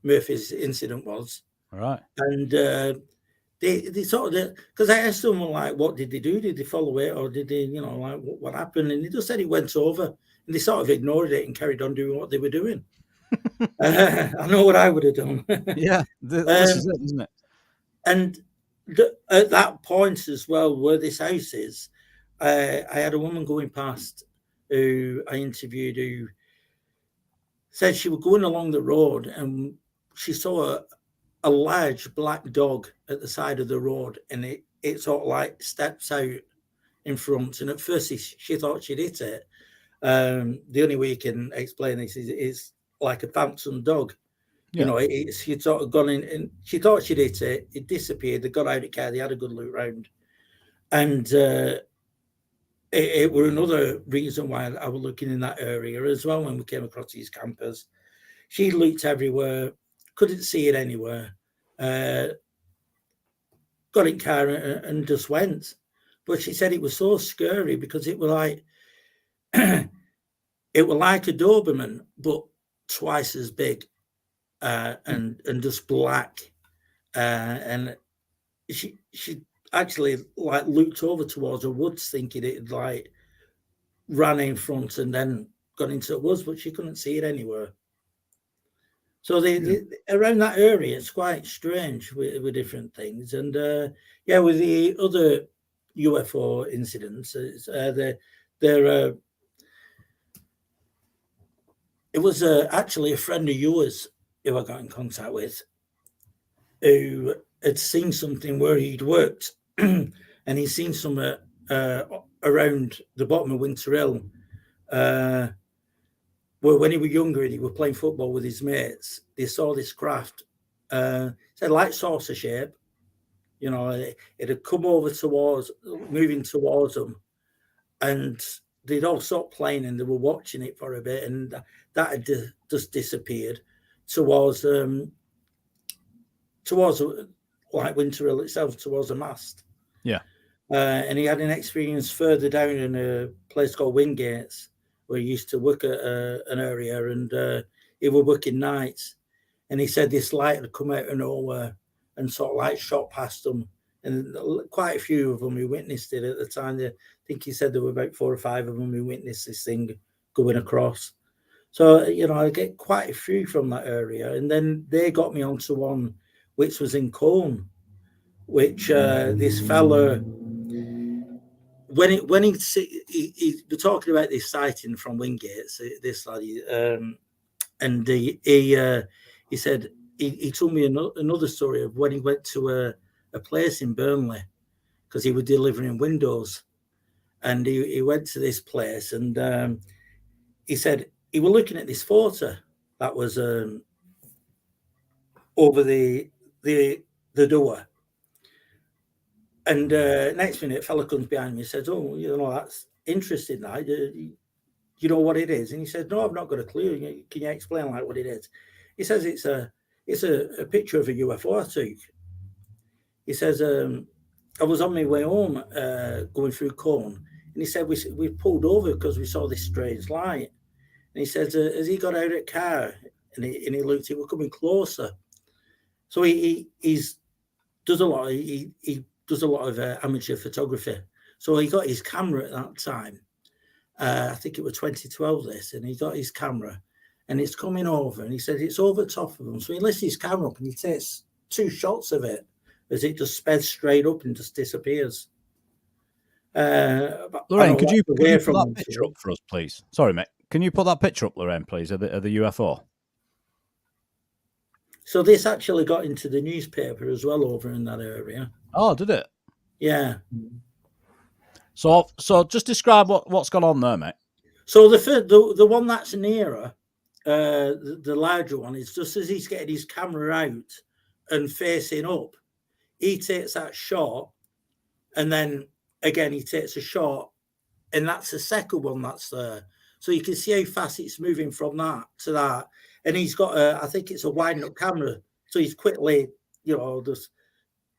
Murphy's incident was. Right. And they sort of, because I asked them, like, what did they do? Did they follow it, or did they, you know, like, what happened? And they just said it went over, and they sort of ignored it and carried on doing what they were doing. I know what I would have done. Yeah, this is it, isn't it? And at that point as well, where this house is, I had a woman going past who I interviewed who said she was going along the road and she saw a large black dog at the side of the road, and it sort of like steps out in front. And at first she thought she'd hit it. The only way you can explain this is it's like a phantom dog. Yeah. You know, she'd sort of gone in and she thought she'd hit it. It disappeared. They got out of the car. They had a good look round. And it were another reason why I was looking in that area as well when we came across these campers. She looked everywhere, couldn't see it anywhere. Got in car and just went. But she said it was so scary because it was like it was like a Doberman, but twice as big. And just black, and she actually like looked over towards the woods, thinking it had like ran in front and then got into the woods, but she couldn't see it anywhere. So they around that area, it's quite strange with different things. And yeah, with the other UFO incidents, it was actually a friend of yours who I got in contact with, who had seen something where he'd worked, and he'd seen some around the bottom of Winter Hill, where when he was younger and he was playing football with his mates, they saw this craft, said like saucer shape, you know, it had come over moving towards them, and they'd all stopped playing and they were watching it for a bit, and that had just disappeared towards like Winter Hill itself, towards the mast. Yeah. And he had an experience further down in a place called Wingates, where he used to work at an area, and he was working nights. And he said this light had come out of nowhere and sort of like shot past them. And quite a few of them who witnessed it at the time. I think he said there were about 4 or 5 of them who witnessed this thing going across. So, you know, I get quite a few from that area. And then they got me onto one which was in Colne, which this fella, when he we're talking about this sighting from Wingates, this lad, and he said, he told me another story of when he went to a place in Burnley, because he was delivering windows, and he went to this place, and he said he was looking at this photo that was over the door, and next minute a fella comes behind me and says, "Oh, you know, that's interesting, that you know what it is?" And he said, "No, I've not got a clue. Can you explain like what it is?" He says it's a picture of a UFO I took. He says, I was on my way home going through Colne, and he said we pulled over because we saw this strange light. And he says, as he got out of the car and he looked, it was coming closer. So he does a lot of amateur photography. So he got his camera at that time. I think it was 2012 this, and he got his camera, and it's coming over, and he said it's over top of him. So he lifts his camera up and he takes 2 shots of it as it just speds straight up and just disappears. Lorraine, could you put that picture up for us, please? Sorry, mate. Can you put that picture up, Lorraine, please, of the UFO? So this actually got into the newspaper as well over in that area. Oh, did it? Yeah. So just describe what's gone on there, mate. So the one that's nearer, the larger one, is just as he's getting his camera out and facing up, he takes that shot, and then again he takes a shot, and that's the second one that's there. So you can see how fast it's moving from that to that. And he's got I think it's a wind up camera. So he's quickly, you know, just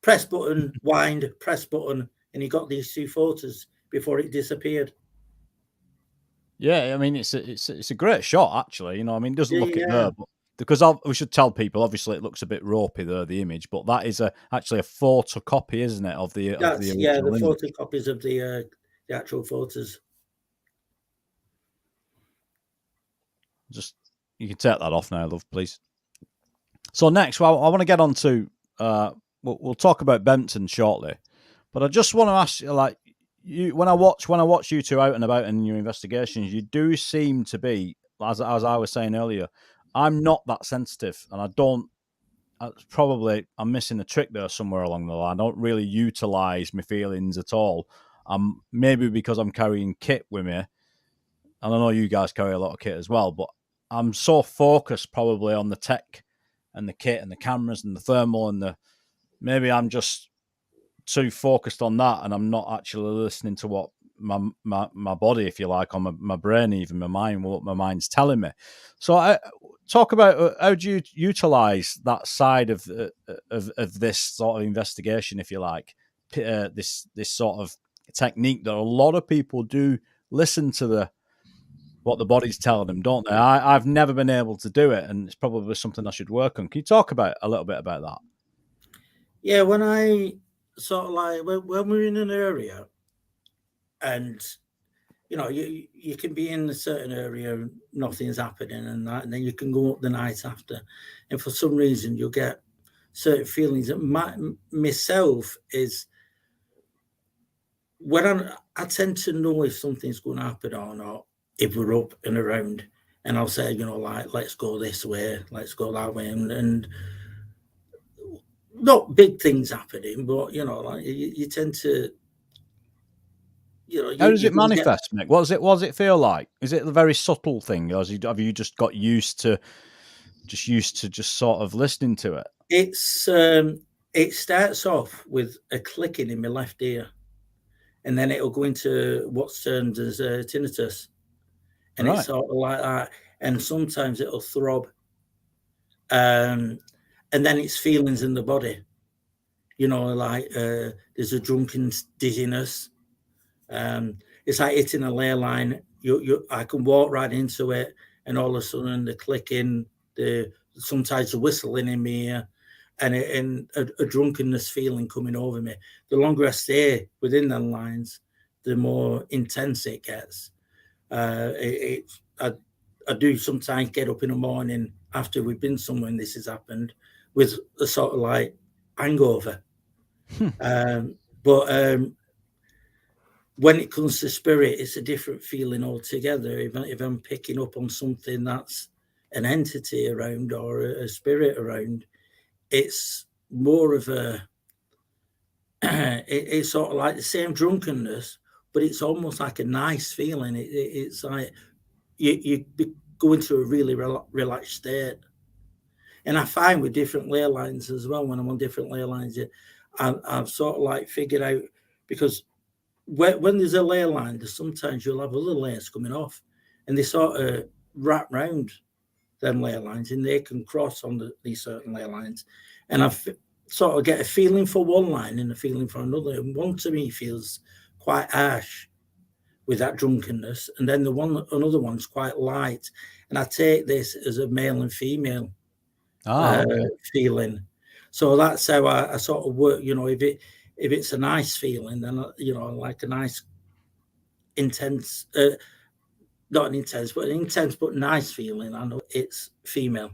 press button, wind, press button, and he got these 2 photos before it disappeared. Yeah, I mean it's a great shot, actually. You know, I mean, it doesn't look it there, but because we should tell people. Obviously, it looks a bit ropey there, the image, but that is actually a photocopy, isn't it, of the original the image? photocopies of the actual photos. Just you can take that off now, love, please. So next, well, I want to get on to we'll talk about Benton shortly, but I just want to ask you, like, you when I watch you two out and about in your investigations, you do seem to be, as I was saying earlier, I'm not that sensitive, and I don't. I'm missing a trick there somewhere along the line. I don't really utilize my feelings at all. Maybe because I'm carrying kit with me, and I know you guys carry a lot of kit as well, but I'm so focused probably on the tech and the kit and the cameras and the thermal and maybe I'm just too focused on that, and I'm not actually listening to what my body, if you like, or my brain, even my mind, what my mind's telling me. So talk about how do you utilize that side of this sort of investigation, if you like, this sort of technique that a lot of people do listen to what the body's telling them, don't they? I've never been able to do it, and it's probably something I should work on. Can you talk about a little bit about that? Yeah, when I sort of like when we're in an area, and you can be in a certain area and nothing's happening, and then you can go up the night after, and for some reason you'll get certain feelings. That myself is when I tend to know if something's going to happen or not, if we're up and around, and I'll say, like, let's go this way, let's go that way, and not big things happening, but like you tend to, how does it manifest, Mick? What does it feel like? Is it a very subtle thing, or have you just got used to just sort of listening to it? It starts off with a clicking in my left ear, and then it'll go into what's termed as tinnitus, and It's sort of like that. And sometimes it'll throb, and then it's feelings in the body. Like there's a drunken dizziness. It's like hitting a ley line. I can walk right into it, and all of a sudden the clicking, sometimes the whistling in my ear, and a drunkenness feeling coming over me. The longer I stay within the lines, the more intense it gets. I do sometimes get up in the morning after we've been somewhere and this has happened with a sort of like hangover. But when it comes to spirit, it's a different feeling altogether. If I'm picking up on something that's an entity around or a spirit around, it's more of a it's sort of like the same drunkenness, but it's almost like a nice feeling. It's like you go into a really relaxed state. And I find with different ley lines as well, when I'm on different ley lines, I've sort of like figured out, because when there's a ley line, sometimes you'll have other layers coming off, and they sort of wrap round them ley lines, and they can cross on these certain ley lines. And I sort of get a feeling for one line and a feeling for another. And one to me feels quite harsh with that drunkenness, and then another one's quite light. And I take this as a male and female feeling. So that's how I sort of work. If it's a nice feeling, then like a nice intense, not an intense, but an intense but nice feeling, I know it's female.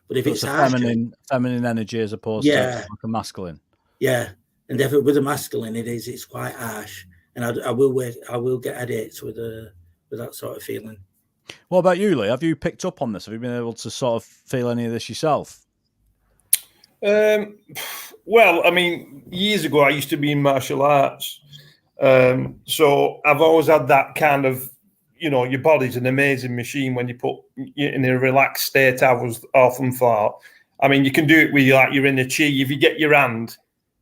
But if it's a feminine energy as opposed to like a masculine. Yeah, and definitely with a masculine, it's quite harsh, and I will get headaches with that sort of feeling. What about you, Lee? Have you picked up on this? Have you been able to sort of feel any of this yourself? Well, I mean, years ago I used to be in martial arts, so I've always had that kind of, your body's an amazing machine when you put in a relaxed state. I was often thought, I mean, you can do it with you're in a chi. If you get your hand,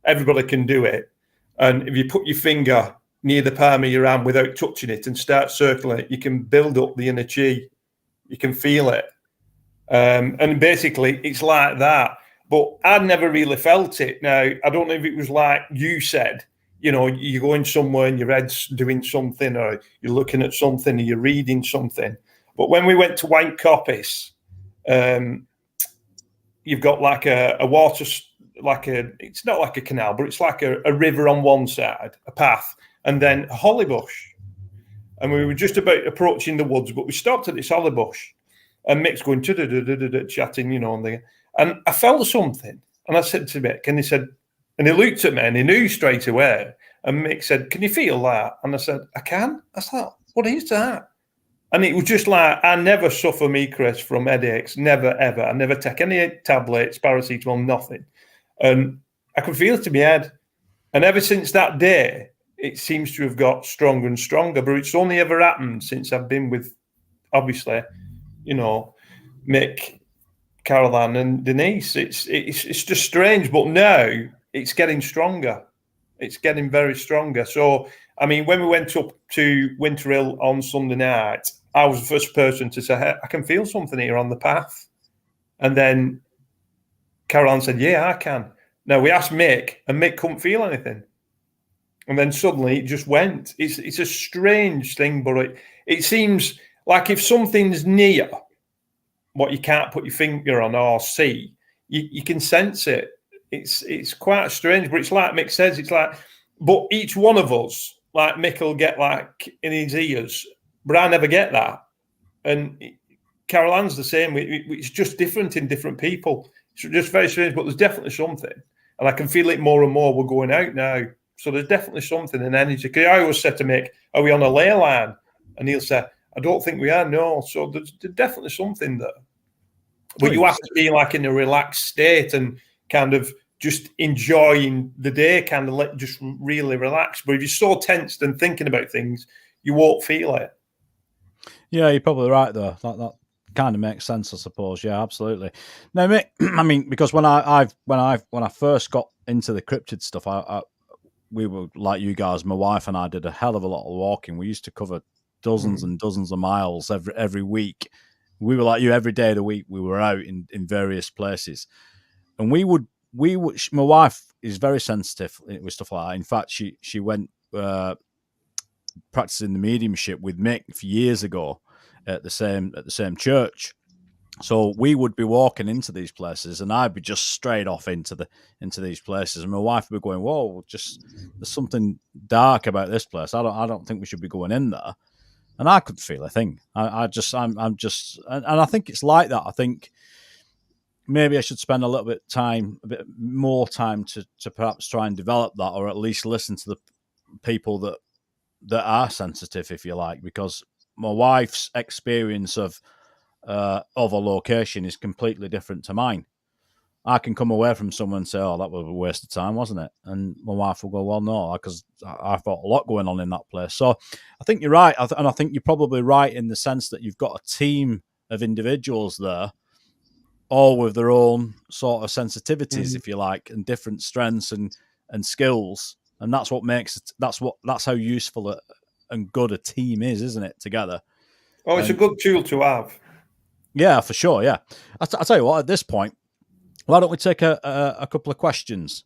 everybody can do it. And if you put your finger near the palm of your hand without touching it and start circling it, you can build up the inner chi. You can feel it. And basically it's like that. But I never really felt it. Now, I don't know if it was like you said, you're going somewhere and your head's doing something, or you're looking at something, or you're reading something. But when we went to White Coppice, you've got like a water, it's not like a canal, but it's like a river on one side, a path, and then a holly bush. And we were just about approaching the woods, but we stopped at this holly bush, and Mick's going chatting, and I felt something, and I said to Mick, and he said, and he looked at me, and he knew straight away. And Mick said, "Can you feel that?" And I said, "I can." I thought, "What is that?" And it was just like, I never suffer me, Chris, from headaches. Never, ever. I never take any tablets, paracetamol, nothing. And I could feel it in my head. And ever since that day, it seems to have got stronger and stronger. But it's only ever happened since I've been with, obviously, Mick, Caroline, and Denise. It's just strange. But now it's getting stronger. It's getting very stronger. So, I mean, when we went up to Winter Hill on Sunday night, I was the first person to say, "Hey, I can feel something here on the path." And then Caroline said, "Yeah, I can." Now, we asked Mick, and Mick couldn't feel anything. And then suddenly it just went. It's a strange thing, but it seems like if something's near, what you can't put your finger on or see, you can sense it. It's quite strange, but it's like Mick says, it's like, but each one of us, like Mick will get like in his ears, but I never get that. And Caroline's the same. It's just different in different people. It's just very strange, but there's definitely something. And I can feel it more and more. We're going out now. So there's definitely something in energy. Because I always said to Mick, "Are we on a ley line?" And he'll say, "I don't think we are, no." So there's definitely something there. But you have to be like in a relaxed state and kind of just enjoying the day, kind of just really relax. But if you're so tensed and thinking about things, you won't feel it. Yeah, you're probably right though. That kind of makes sense, I suppose. Yeah, absolutely. Now, Mick, I mean, because when I first got into the cryptid stuff, we were like you guys. My wife and I did a hell of a lot of walking. We used to cover dozens and dozens of miles every week. We were like you, every day of the week we were out in various places, and we would. My wife is very sensitive with stuff like that. In fact, she went practicing the mediumship with Mick years ago at the same church. So we would be walking into these places, and I'd be just straight off into these places, and my wife would be going, "Whoa, just there's something dark about this place. I don't think we should be going in there." And I couldn't feel a thing. I'm just, and I think it's like that. I think maybe I should spend a bit more time to perhaps try and develop that, or at least listen to the people that are sensitive, if you like, because my wife's experience of a location is completely different to mine. I can come away from someone and say, "Oh, that was a waste of time, wasn't it?" And my wife will go, "Well, no, because I thought a lot going on in that place." So I think you're right. And I think you're probably right in the sense that you've got a team of individuals there, all with their own sort of sensitivities, if you like, and different strengths and skills. And that's what makes it, that's how useful and good a team is, isn't it, together? Oh, it's a good tool to have. Yeah, for sure. Yeah. I'll tell you what, at this point, why don't we take a couple of questions?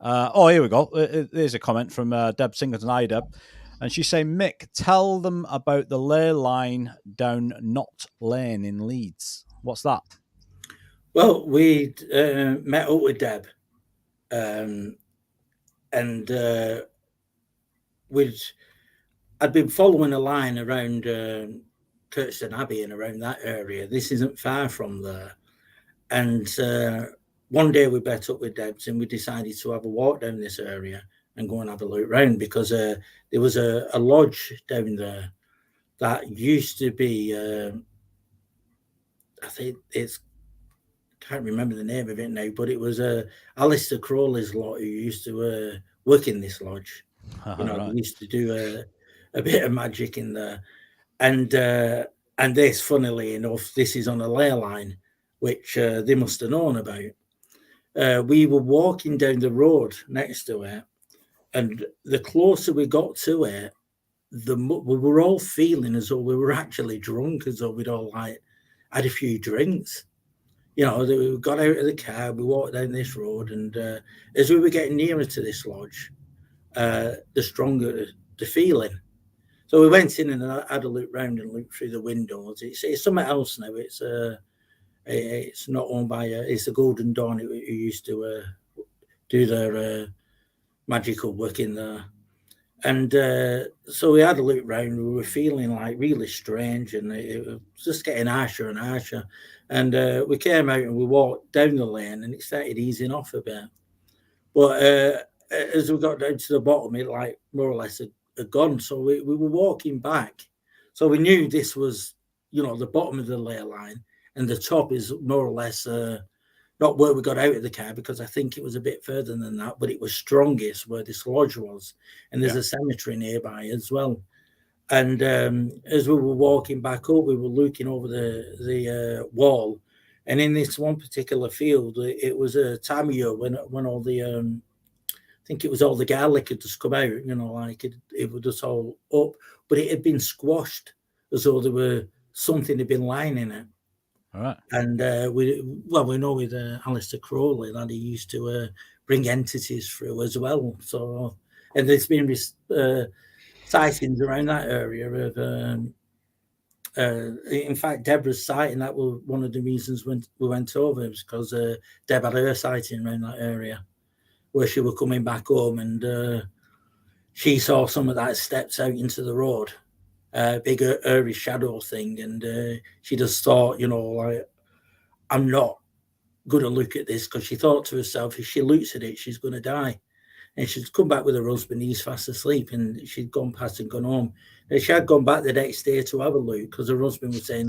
Here we go. There's a comment from Deb Singleton. Hi, Deb. And she's saying, "Mick, tell them about the ley line down Knott Lane in Leeds. What's that?" Well, we met up with Deb, and I'd been following a line around Kirkstone Abbey and around that area. This isn't far from there. And one day we met up with Debs and we decided to have a walk down this area and go and have a look round, because there was a lodge down there that used to be, I think can't remember the name of it now, but it was Alistair Crowley's lot who used to work in this lodge. Right. He used to do a bit of magic in there. And this, funnily enough, this is on a ley line, which they must have known about. We were walking down the road next to it, and the closer we got to it, we were all feeling as though we were actually drunk, as though we'd all had a few drinks. We got out of the car, we walked down this road, and as we were getting nearer to this lodge, the stronger the feeling. So we went in and had a look round and looked through the windows. It's something else now. It's It's not owned by. It's the Golden Dawn who used to do their magical work in there. And so we had a look round. We were feeling like really strange, and it was just getting harsher and harsher. And we came out and we walked down the lane, and it started easing off a bit. But as we got down to the bottom, it like more or less had gone. So we were walking back. So we knew this was, the bottom of the ley line, and the top is more or less not where we got out of the car, because I think it was a bit further than that, but it was strongest where this lodge was. And there's a cemetery nearby as well. And as we were walking back up, we were looking over the wall. And in this one particular field, it was a time of year when all the, I think it was all the garlic had just come out, like it was just all up. But it had been squashed as though there were something had been lying in it. All right. And we know with Alistair Crowley that he used to bring entities through as well. So, and there's been sightings around that area of, in fact, Deborah's sighting, that was one of the reasons when we went over, was because Deb had her sighting around that area where she was coming back home, and she saw some of that steps out into the road. Big airy shadow thing, and she just thought, like, I'm not going to look at this, because she thought to herself, if she looks at it, she's going to die. And she'd come back with her husband, he's fast asleep, and she'd gone past and gone home. And she had gone back the next day to have a look, because her husband was saying,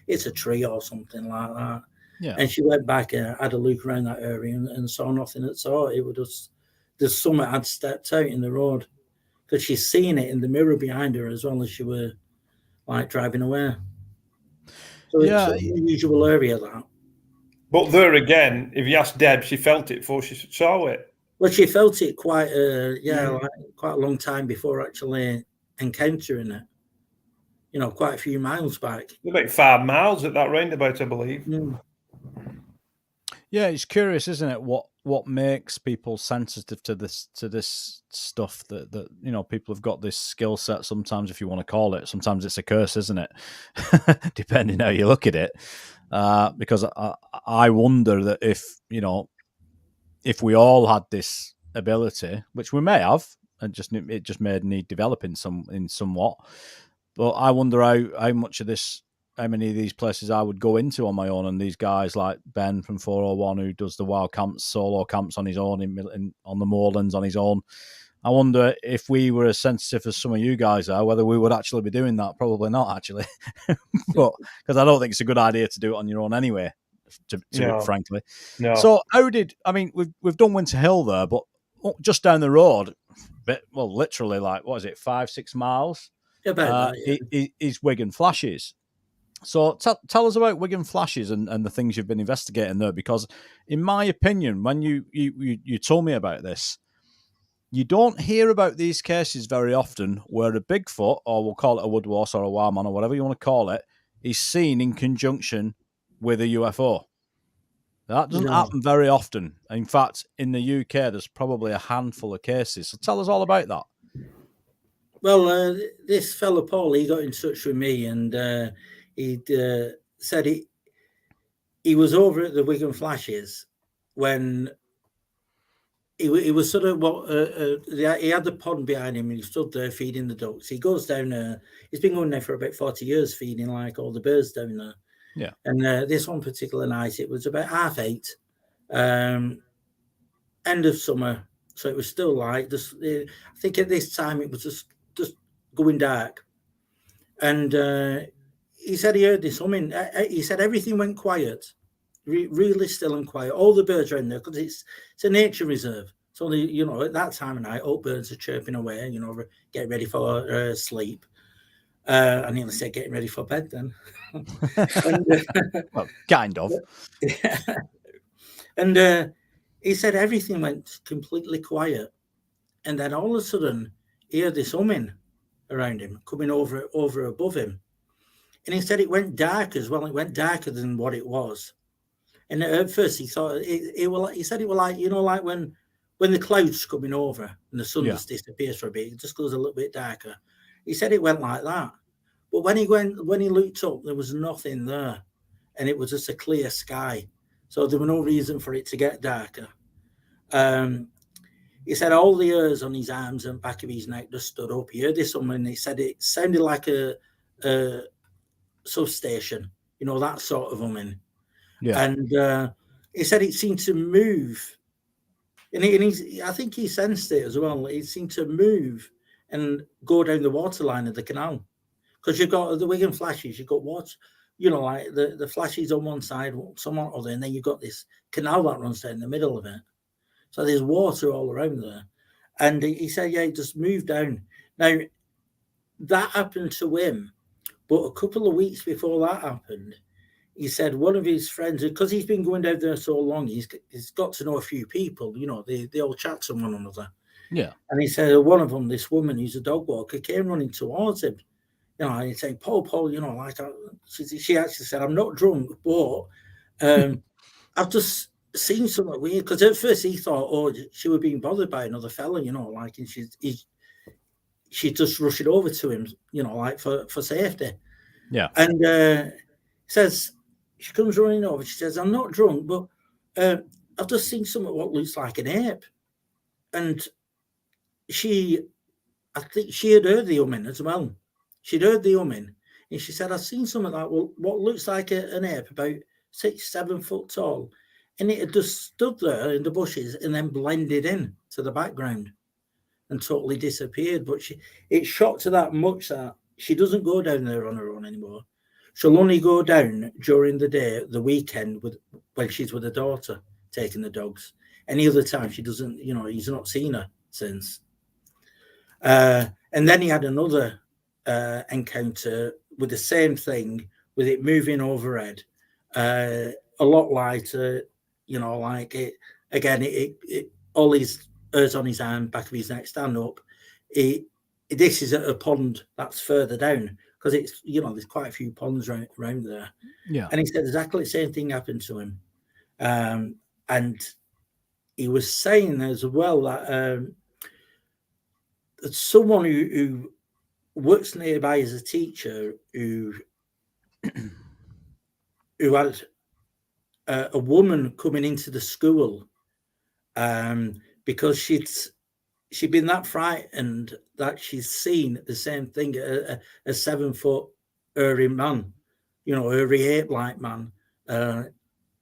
it's a tree or something like that. Yeah. And she went back and had a look around that area and saw nothing at all. It was just, there's something had stepped out in the road, because she's seen it in the mirror behind her as well as she were like driving away. So it's an unusual area, that. But there again, if you ask Deb, she felt it before she saw it. Well, she felt it quite quite a long time before actually encountering it. Quite a few miles back. About 5 miles at that roundabout, I believe. Mm. Yeah, it's curious, isn't it? What makes people sensitive to this stuff that people have got this skill set. Sometimes, if you want to call it, sometimes it's a curse, isn't it? Depending how you look at it. Because I wonder that if we all had this ability, which we may have, and it just may need developing somewhat. But I wonder how much of this. How many of these places I would go into on my own, and these guys like Ben from 401 who does the wild camps, solo camps on his own on the moorlands on his own. I wonder if we were as sensitive as some of you guys are, whether we would actually be doing that. Probably not, actually, but because I don't think it's a good idea to do it on your own anyway. Frankly, no. So we've done Winter Hill there, but just down the road, literally like 5-6 miles. Is Wigan Flashes. So tell us about Wigan Flashes and the things you've been investigating there, because in my opinion, when you told me about this, you don't hear about these cases very often where a Bigfoot, or we'll call it a woodwhorse or a wildman or whatever you want to call it, is seen in conjunction with a UFO. That doesn't happen very often. In fact, in the UK, there's probably a handful of cases. So tell us all about that. Well, this fella, Paul, he got in touch with me, and he said he was over at the Wigan Flashes when he was sort of he had the pond behind him, and he stood there feeding the ducks. He goes down there. He's been going there for about 40 years, feeding like all the birds down there. Yeah. And this one particular night, it was about 8:30, end of summer, so it was still light. I think at this time it was just going dark, and he said he heard this humming. He said everything went quiet, really still and quiet. All the birds are in there because it's a nature reserve. So at that time of night, all birds are chirping away. Getting ready for sleep. I nearly said getting ready for bed then. Well, kind of. Yeah. And he said everything went completely quiet, and then all of a sudden he heard this humming around him coming over above him. And he said it went dark as well. It went darker than what it was. And at first he thought he said it was like, like when the clouds coming over and the sun just disappears for a bit, it just goes a little bit darker. He said it went like that. But when he looked up, there was nothing there. and it was just a clear sky. So there was no reason for it to get darker. He said all the hairs on his arms and back of his neck just stood up. He heard this and he said it sounded like a substation, you know, that sort of humming. Yeah. And he said it seemed to move. And I think he sensed it as well. It seemed to move and go down the waterline of the canal. Because you've got the Wigan Flashes, you've got water, you know, like the Flashes on one side, somewhat other, and then you've got this canal that runs down the middle of it. So there's water all around there. And he said, yeah, it just moved down. Now, that happened to him. But a couple of weeks before that happened, he said one of his friends, because he's been going down there so long, he's got to know a few people, you know, they all chat to one another. Yeah. And he said one of them, this woman who's a dog walker, came running towards him. You know, and he'd say, Paul, you know, like, she actually said, I'm not drunk, but I've just seen something weird. Because at first he thought, oh, she was being bothered by another fella, you know, like, and she's just rushing over to him, you know, like for safety. Yeah. And says, she comes running over, she says, I'm not drunk, but I've just seen something what looks like an ape. And I think she had heard the humming as well. She'd heard the humming, and she said, I've seen something like what looks like an ape, about 6-7 foot tall. And it had just stood there in the bushes and then blended in to the background and totally disappeared. But it shocked her that much that she doesn't go down there on her own anymore. She'll only go down during the day, the weekend, when she's with her daughter, taking the dogs. Any other time she doesn't, you know, he's not seen her since. And then he had another encounter with the same thing, with it moving overhead, a lot lighter, you know, like it again, it all his hairs on his arm, back of his neck stand up. This is at a pond that's further down, because it's, you know, there's quite a few ponds around there. Yeah. And he said exactly the same thing happened to him. And he was saying as well that someone who works nearby as a teacher who had a woman coming into the school because she'd been that frightened that she's seen the same thing, a 7-foot hairy man, you know, hairy ape-like man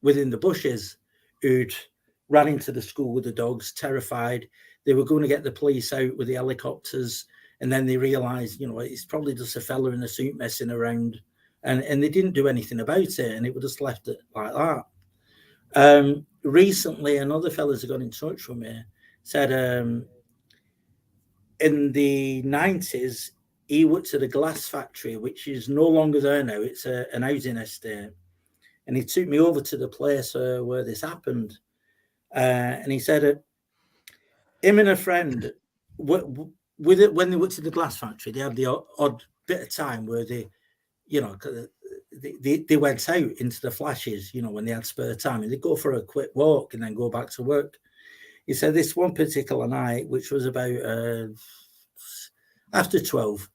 within the bushes, who'd ran into the school with the dogs, terrified. They were going to get the police out with the helicopters, and then they realised, you know, it's probably just a fella in a suit messing around, and they didn't do anything about it, and it was just left it like that. Recently, another fella's got in touch with me, said in the 90s, he worked at a glass factory, which is no longer there now. It's an housing estate. And he took me over to the place where this happened. And he said, him and a friend, with it, when they worked at the glass factory, they had the odd bit of time where they, you know, they went out into the flashes, you know, when they had spare time, and they'd go for a quick walk and then go back to work. He said this one particular night, which was about after 12,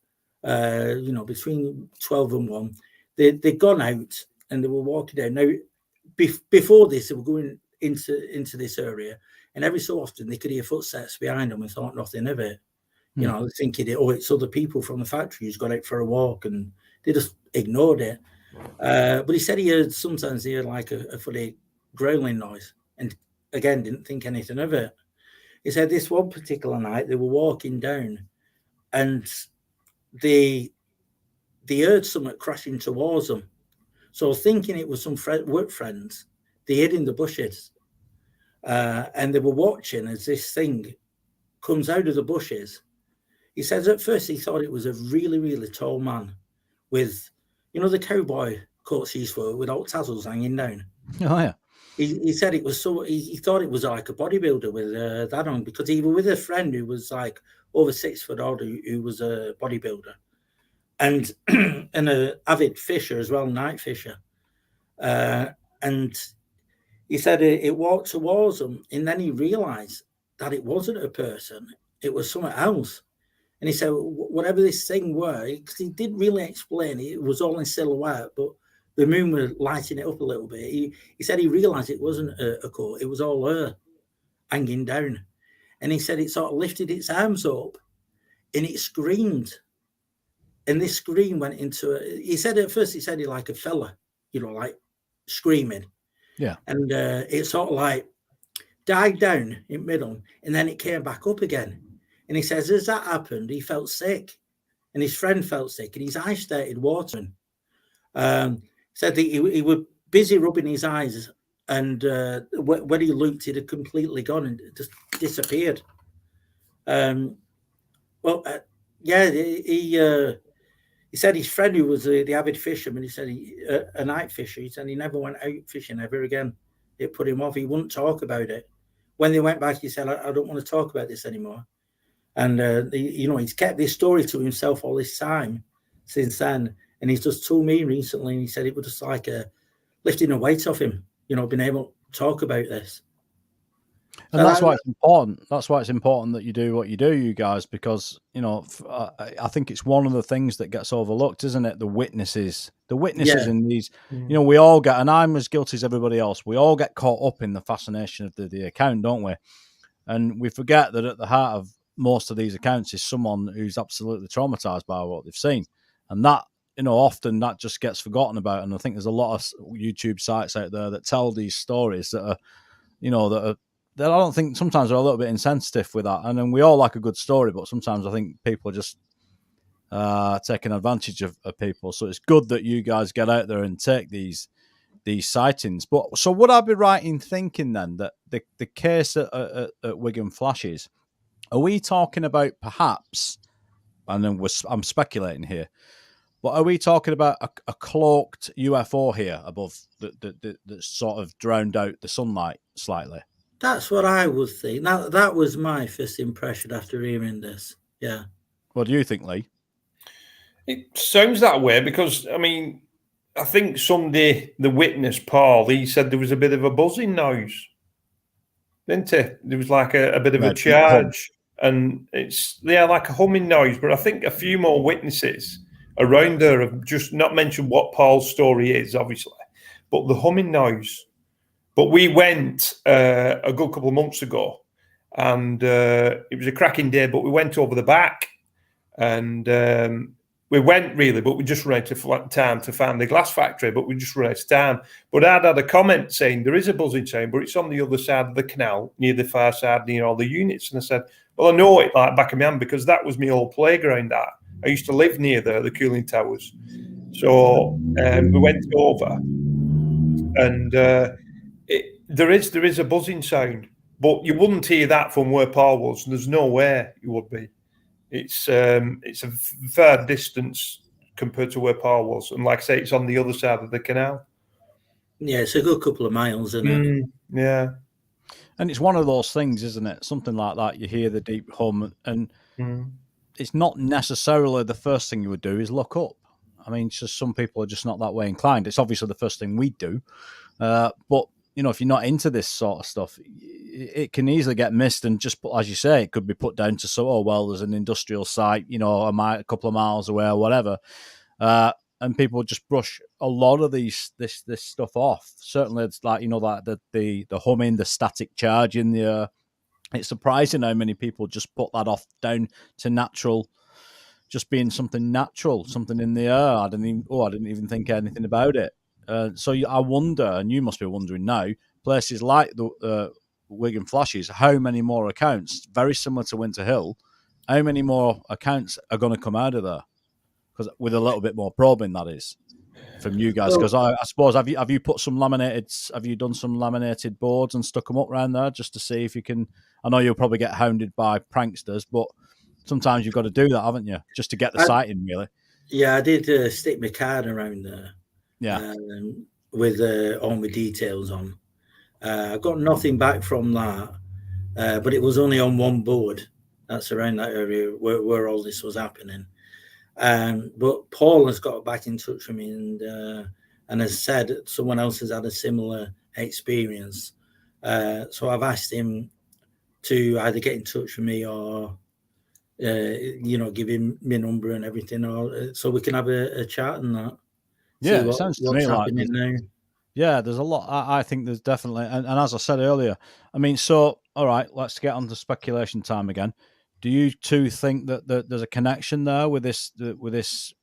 you know, between 12 and 1, they'd gone out and they were walking down. Now, before this, they were going into this area, and every so often they could hear footsteps behind them and thought nothing of it. You know, thinking, oh, it's other people from the factory who's gone out for a walk, and they just ignored it. But he said sometimes he heard like a funny growling noise, and again, didn't think anything of it. He said this one particular night they were walking down, and they heard something crashing towards them. So thinking it was some work friends, they hid in the bushes, and they were watching as this thing comes out of the bushes. He says at first he thought it was a really, really tall man with, you know, the cowboy coats he's wear with all tassels hanging down. Oh, yeah. He said it was so, he thought it was like a bodybuilder with that on, because he was with a friend who was like over 6 foot old, who was a bodybuilder and an avid fisher as well, night fisher. And he said it walked towards him, and then he realized that it wasn't a person, it was something else. And he said, whatever this thing were, because he didn't really explain it, it was all in silhouette, but the moon was lighting it up a little bit. He said he realised it wasn't a coat; it was all her hanging down. And he said it sort of lifted its arms up, and it screamed. And this scream went into he said at first, he said it like a fella, like screaming. Yeah. And it sort of like died down in middle, and then it came back up again. And he says, as that happened, he felt sick, and his friend felt sick, and his eyes started watering. Said that he was busy rubbing his eyes, and when he looked, it had completely gone and just disappeared. He said his friend, who was the avid fisherman, he said a night fisher, he said he never went out fishing ever again. It put him off. He wouldn't talk about it. When they went back, he said, I don't want to talk about this anymore. And, he's kept this story to himself all this time since then. And he's just told me recently, and he said it was just like lifting a weight off him, being able to talk about this. And that's why it's important. That's why it's important that you do what you do, you guys, because, I think it's one of the things that gets overlooked, isn't it? The witnesses in these, we all get, and I'm as guilty as everybody else, we all get caught up in the fascination of the account, don't we? And we forget that at the heart of most of these accounts is someone who's absolutely traumatized by what they've seen. And that, often that just gets forgotten about. And I think there's a lot of YouTube sites out there that tell these stories that are, that I don't think sometimes are a little bit insensitive with that. And then we all like a good story, but sometimes I think people are just taking advantage of people. So it's good that you guys get out there and take these sightings. But so would I be right in thinking then that the case at Wigan Flashes, are we talking about perhaps, and then I'm speculating here, but are we talking about a cloaked UFO here above that sort of drowned out the sunlight slightly? That's what I would think. Now, that was my first impression after hearing this. Yeah. What do you think, Lee? It sounds that way because, I think someday the witness, Paul, he said there was a bit of a buzzing noise, didn't he? There was like a bit of a charge, and it's like a humming noise. But I think a few more witnesses around there have just not mentioned what Paul's story is, obviously, but the humming noise. But we went a good couple of months ago, and it was a cracking day, but we went over the back, and we went really, but we just ran out of time to find the glass factory, but we just ran out of time. But I'd had a comment saying there is a buzzing sound, but it's on the other side of the canal, near the far side, near all the units. And I said, well, I know it like back of my hand because that was my old playground. I used to live near the cooling towers. So we went over, and there is a buzzing sound, but you wouldn't hear that from where Paul was. There's no way you would be. It's a fair distance compared to where Paul was, and like I say, it's on the other side of the canal. Yeah, it's a good couple of miles, isn't it? Yeah, and it's one of those things, isn't it? Something like that, you hear the deep hum, and it's not necessarily the first thing you would do is look up. It's just some people are just not that way inclined. It's obviously the first thing we do, but if you're not into this sort of stuff, it can easily get missed. And just, as you say, it could be put down to, there's an industrial site, a couple of miles away or whatever. And people just brush a lot of this stuff off. Certainly it's like, the humming, the static charge in the air. It's surprising how many people just put that off down to natural, just being something natural, something in the air. I didn't even think anything about it. So I wonder, and you must be wondering now, places like the Wigan Flashes, how many more accounts, very similar to Winter Hill, how many more accounts are going to come out of there? Because with a little bit more probing, that is, from you guys. Because I suppose, have you put some have you done some laminated boards and stuck them up around there just to see if you can? I know you'll probably get hounded by pranksters, but sometimes you've got to do that, haven't you, just to get the sighting, really? Yeah, I did stick my card around there. Yeah, with all my details on. I got nothing back from that, but it was only on one board. That's around that area where all this was happening. But Paul has got back in touch with me and has said someone else has had a similar experience. So I've asked him to either get in touch with me or give him my number and everything, or so we can have a chat and that. Yeah, it sounds to me like happening now. Yeah, there's a lot. I think there's definitely, and as I said earlier, I mean, so all right, let's get on to speculation time again. Do you two think that there's a connection there with this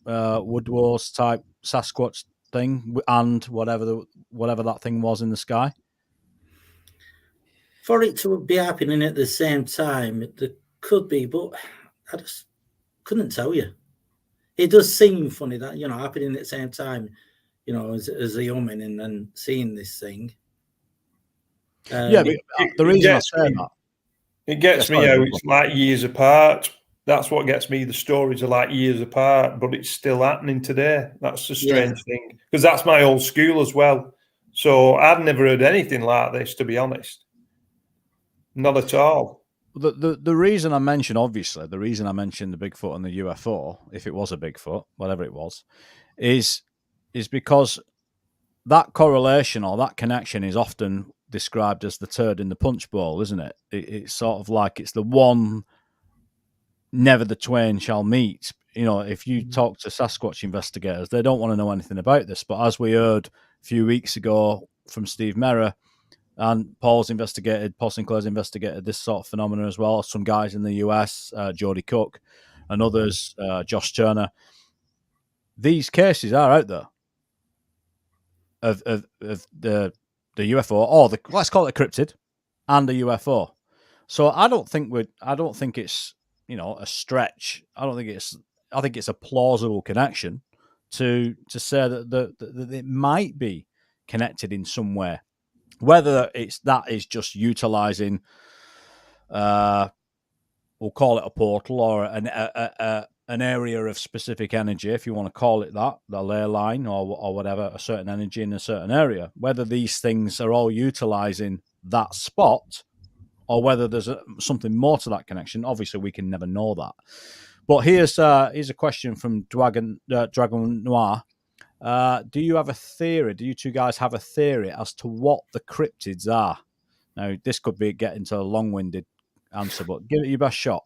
Wood Wars type Sasquatch thing and whatever that thing was in the sky? For it to be happening at the same time, there could be, but I just couldn't tell you. It does seem funny that, you know, happening at the same time, you know, as a human and then seeing this thing. Yeah, but the reason I say that, it gets me how it's like years apart. That's what gets me. The stories are like years apart, but it's still happening today. That's the strange thing, because that's my old school as well. So I've never heard anything like this, to be honest. Not at all. The reason I mentioned, obviously, the reason I mentioned the Bigfoot and the UFO, if it was a Bigfoot, whatever it was, is because that correlation or that connection is often described as the turd in the punch bowl, isn't it? It's sort of like it's the one never the twain shall meet. You know, if you talk to Sasquatch investigators, they don't want to know anything about this. But as we heard a few weeks ago from Steve Merrer, and Paul Sinclair's investigated this sort of phenomenon as well. Some guys in the US, Jody Cook, and others, Josh Turner. These cases are out there of the UFO, or let's call it a cryptid, and a UFO. So I don't think it's, you know, a stretch. I think it's a plausible connection to say that it might be connected in some way. Whether that is just utilizing, we'll call it a portal or an area of specific energy, if you want to call it that, the ley line or whatever, a certain energy in a certain area. Whether these things are all utilizing that spot, or whether there's something more to that connection, obviously we can never know that. But here's a question from Dragon Noir. Do you have a theory? Do you two guys have a theory as to what the cryptids are? Now, this could be getting to a long-winded answer, but give it your best shot.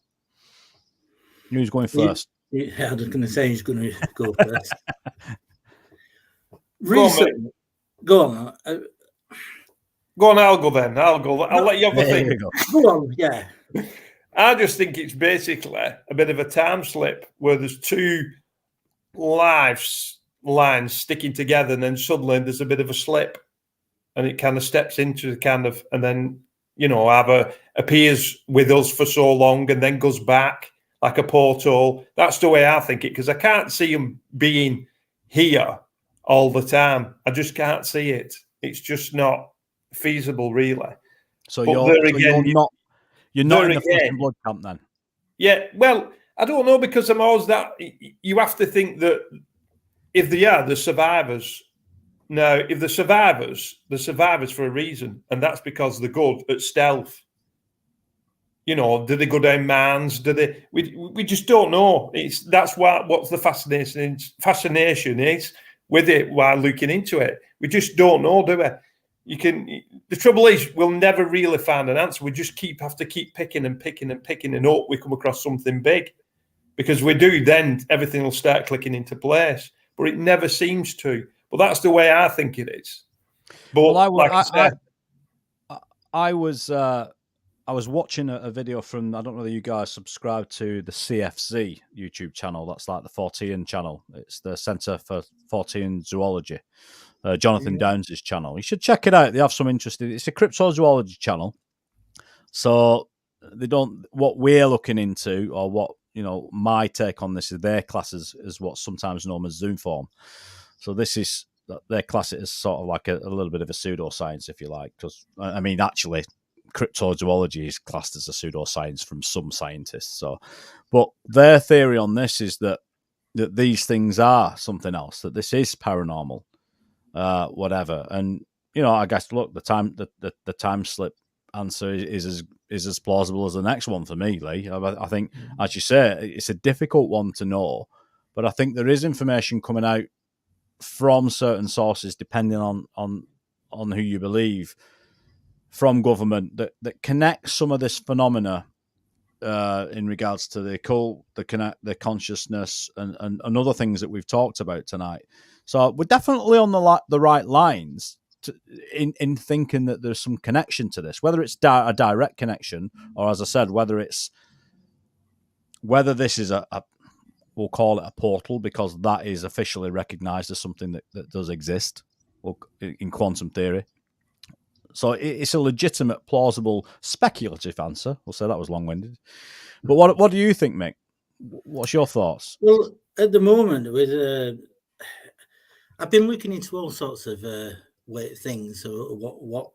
Who's going first? Yeah, I was going to say who's going to go first. Go on. Go on, I'll go then. I'll let you have a think. Go on, yeah. I just think it's basically a bit of a time slip where there's two lines sticking together, and then suddenly there's a bit of a slip, and it kind of steps into and then, you know, appears with us for so long and then goes back like a portal. That's the way I think it, because I can't see them being here all the time. I just can't see it. It's just not feasible, really. So you're not in the flesh and blood camp then? Yeah, well, I don't know, because I'm always that. You have to think that if they are the survivors. Now, if the survivors for a reason, and that's because they're good at stealth. You know, do they go down mines? Do they? We just don't know. That's what's the fascination is with it while looking into it. We just don't know, do we? The trouble is, we'll never really find an answer. We just have to keep picking and hope we come across something big, because we do, then everything will start clicking into place. But it never seems to. But that's the way I think it is. But I was watching a video from, I don't know whether you guys subscribe to the CFZ YouTube channel. That's like the Fortean channel. It's the Centre for Fortean Zoology. Jonathan Downs' channel. You should check it out. They have some interesting. It's a cryptozoology channel. So they don't, what we're looking into, or what, you know, my take on this is their classes is what's sometimes known as Zoom form. So this is, their class is sort of like a little bit of a pseudoscience, if you like. Because, I mean, actually, cryptozoology is classed as a pseudoscience from some scientists. So, but their theory on this is that these things are something else, that this is paranormal. Whatever, and you know, I guess look, the time slip answer is as plausible as the next one for me, Lee. I think, as you say, it's a difficult one to know, but I think there is information coming out from certain sources, depending on who you believe, from government that connects some of this phenomena in regards to the occult, the consciousness, and other things that we've talked about tonight, So we're definitely on the right lines in thinking that there's some connection to this, whether it's a direct connection or, as I said, whether this is we'll call it a portal, because that is officially recognized as something that does exist in quantum theory. So it's a legitimate, plausible, speculative answer. We'll say that was long-winded. But what do you think, Mick? What's your thoughts? Well, at the moment, I've been looking into all sorts of things, or what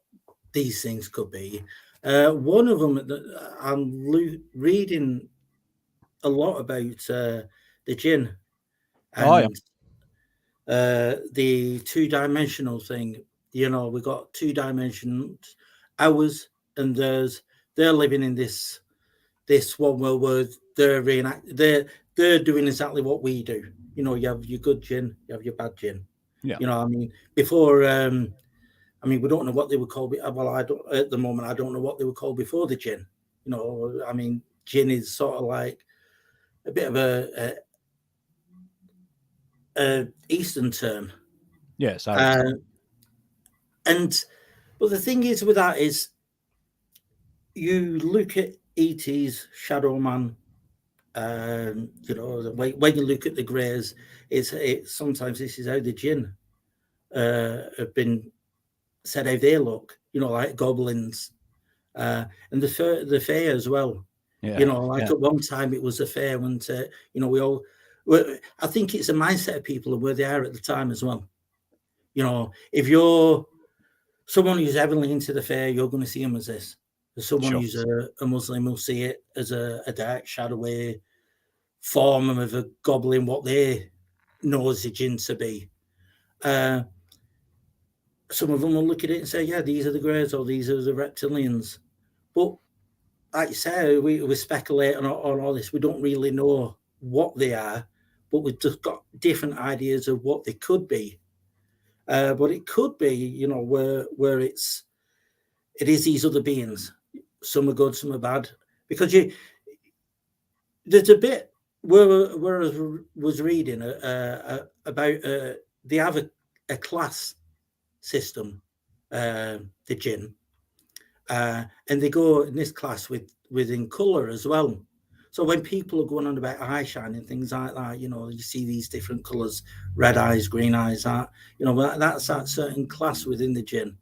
these things could be. One of them that I'm reading a lot about the jinn and the two-dimensional thing. You know, we got 2 dimensions, ours and theirs. They're living in this one world where they're doing exactly what we do. You know, you have your good jinn, you have your bad jinn. Yeah. You know, I mean, before, I mean, we don't know what they were called. Well, I don't at the moment. I don't know what they were called before the jinn. You know, I mean, jinn is sort of like a bit of a Eastern term. Yes. But the thing is with that is, you look at E.T.'s Shadow Man. You know, when you look at the Greys, it's sometimes this is how the jinn have been said how they look. You know, like goblins, and the fae as well. Yeah, you know, like at one time it was a fair, and you know, I think it's a mindset of people and where they are at the time as well. You know, if you're someone who's heavily into the fair, you're going to see them as this. As someone who's a Muslim will see it as a dark, shadowy form of a goblin, what they know as a jinn to be. Some of them will look at it and say, yeah, these are the Greys or these are the reptilians. But like you say, we speculate on all this. We don't really know what they are, but we've just got different ideas of what they could be. But it could be, you know, where it is these other beings. Some are good, some are bad. Because there's a bit where I was reading about they have a class system, the jinn, and they go in this class within colour as well. So when people are going on about eye shine and things like that, you know, you see these different colours, red eyes, green eyes, that, you know, that's that certain class within the jinn.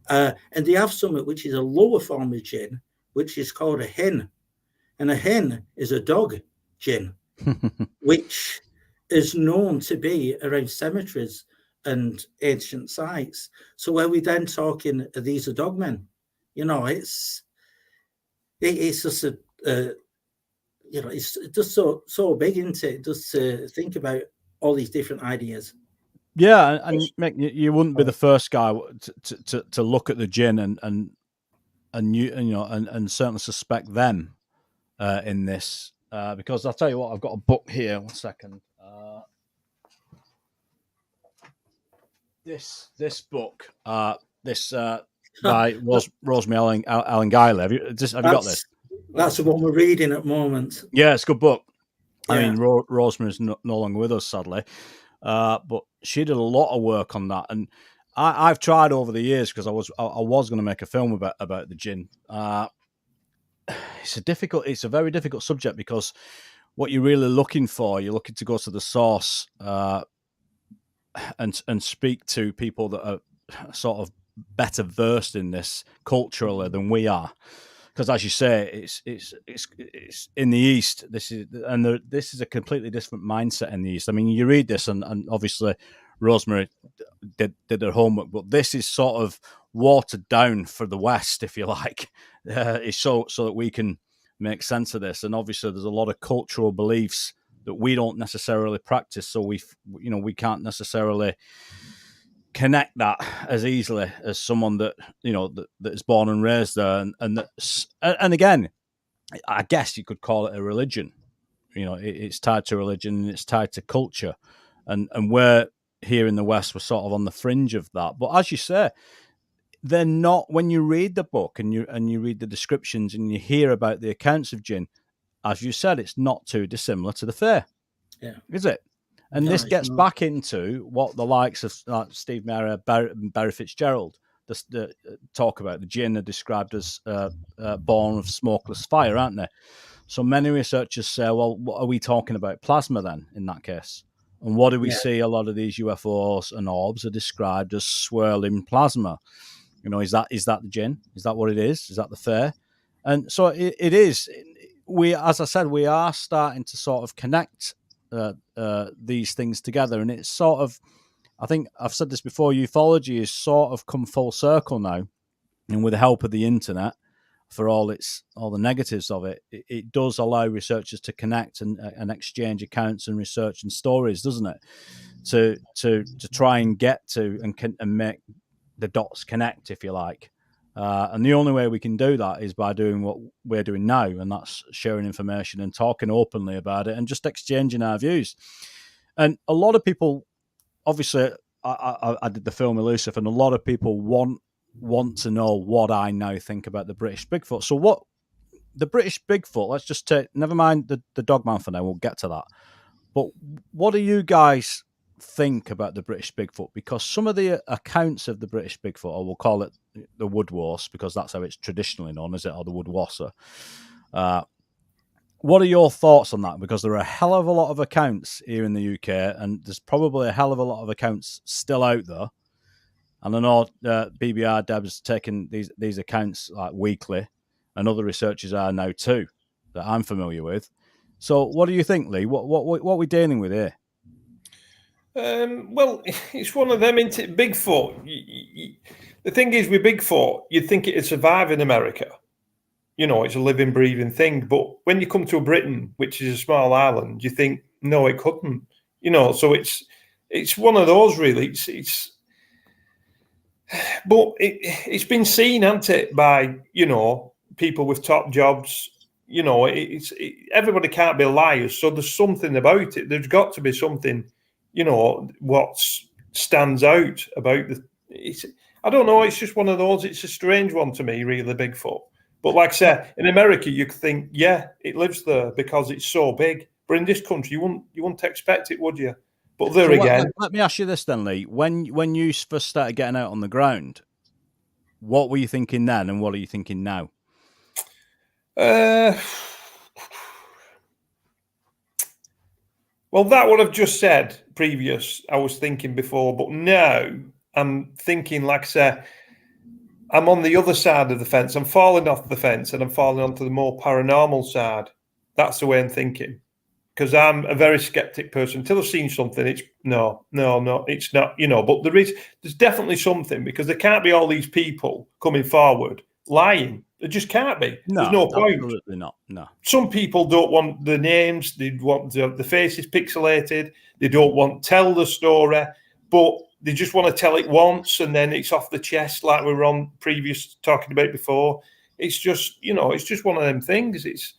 And they have something which is a lower form of jinn, which is called a hen. And a hen is a dog jinn, which is known to be around cemeteries and ancient sites. So are we then talking, these are dogmen? You know, it's just you know, it's just so big, isn't it? Just to think about all these different ideas. Yeah, and Mick, you wouldn't be the first guy to look at the jinn and you know and certainly suspect them in this because I'll tell you what, I've got a book here. 1 second. This book, by Rosemary Ellen Guiley. Have you got this? That's the one we're reading at the moment. Yeah, it's a good book. Yeah. I mean, Rosemary's no longer with us, sadly, but she did a lot of work on that, and I've tried over the years because I was going to make a film about the jinn. It's a very difficult subject because what you're really looking for, you're looking to go to the source and speak to people that are sort of better versed in this culturally than we are. Because, as you say, it's in the East. This is a completely different mindset in the East. I mean, you read this, and obviously Rosemary did her homework, but this is sort of watered down for the West, if you like. It's so that we can make sense of this. And obviously, there's a lot of cultural beliefs that we don't necessarily practice, so we can't necessarily connect that as easily as someone that that is born and raised there, and again, I guess you could call it a religion. You know, it's tied to religion and it's tied to culture, and we're here in the West, we're sort of on the fringe of that. But as you say, they're not. When you read the book and you read the descriptions and you hear about the accounts of jinn, as you said, it's not too dissimilar to the fae, is it? And this gets back into what the likes of Steve Mera, Barry Fitzgerald talk about. The jinn are described as born of smokeless fire, aren't they? So many researchers say, well, what are we talking about? Plasma then, in that case. And what do we see? A lot of these UFOs and orbs are described as swirling plasma. Is that the jinn? Is that what it is? Is that the fair? And so it is. As I said, we are starting to sort of connect these things together, and it's sort of, I think I've said this before, ufology is sort of come full circle now, and with the help of the internet, for all the negatives of it, it does allow researchers to connect and exchange accounts and research and stories, doesn't it? To try and get to and make the dots connect, if you like. And the only way we can do that is by doing what we're doing now, and that's sharing information and talking openly about it and just exchanging our views. And a lot of people, obviously, I did the film Elusive, and a lot of people want to know what I now think about the British Bigfoot. So what the British Bigfoot, let's just take, never mind the Dogman for now, we'll get to that. But what do you guys think about the British Bigfoot? Because some of the accounts of the British Bigfoot, or we'll call it the Woodwose, because that's how it's traditionally known, is it? Or the Woodwasser. What are your thoughts on that? Because there are a hell of a lot of accounts here in the UK, and there's probably a hell of a lot of accounts still out there. And I know BBR Deb's taking these accounts like weekly, and other researchers are now too, that I'm familiar with. So what do you think, Lee? What are we dealing with here? Well, it's one of them, isn't it? Bigfoot. The thing is with Bigfoot, you'd think it'd survive in America. It's a living, breathing thing. But when you come to Britain, which is a small island, you think, no, it couldn't. So it's one of those, really. But it's been seen, hasn't it, by, people with top jobs. Everybody can't be liars. So there's something about it. There's got to be something, what stands out about I don't know. It's just one of those. It's a strange one to me, really, Bigfoot. But like I said, in America, you could think, yeah, it lives there because it's so big. But in this country, you wouldn't expect it, would you? But there again, let me ask you this then, Lee. When you first started getting out on the ground, what were you thinking then, and what are you thinking now? Well, that what I've just said previous, I was thinking before, but now I'm thinking, like I said, I'm on the other side of the fence. I'm falling off the fence, and I'm falling onto the more paranormal side. That's the way I'm thinking. Because I'm a very skeptic person. Until I've seen something, it's no, it's not, but there's definitely something, because there can't be all these people coming forward lying. There just can't be. No, there's no point. Absolutely not. No. Some people don't want the names, they want the faces pixelated, they don't want to tell the story, but they just want to tell it once and then it's off the chest, like we were on previous talking about before. It's just, it's just one of them things.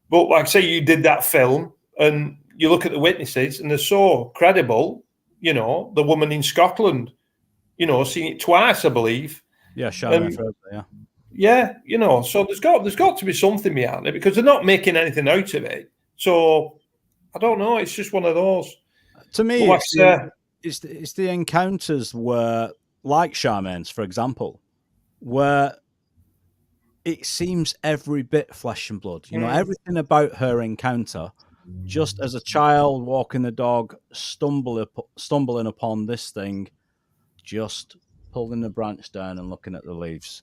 But like I say, you did that film and you look at the witnesses and they're so credible, the woman in Scotland, seen it twice, I believe. Yeah, Charmaine Fraser, yeah. Yeah, so there's got to be something behind it, because they're not making anything out of it. So I don't know. It's just one of those. To me, it's the encounters where, like Charmaine's, for example, where it seems every bit flesh and blood. Everything about her encounter, just as a child walking the dog, stumbling upon this thing, just pulling the branch down and looking at the leaves.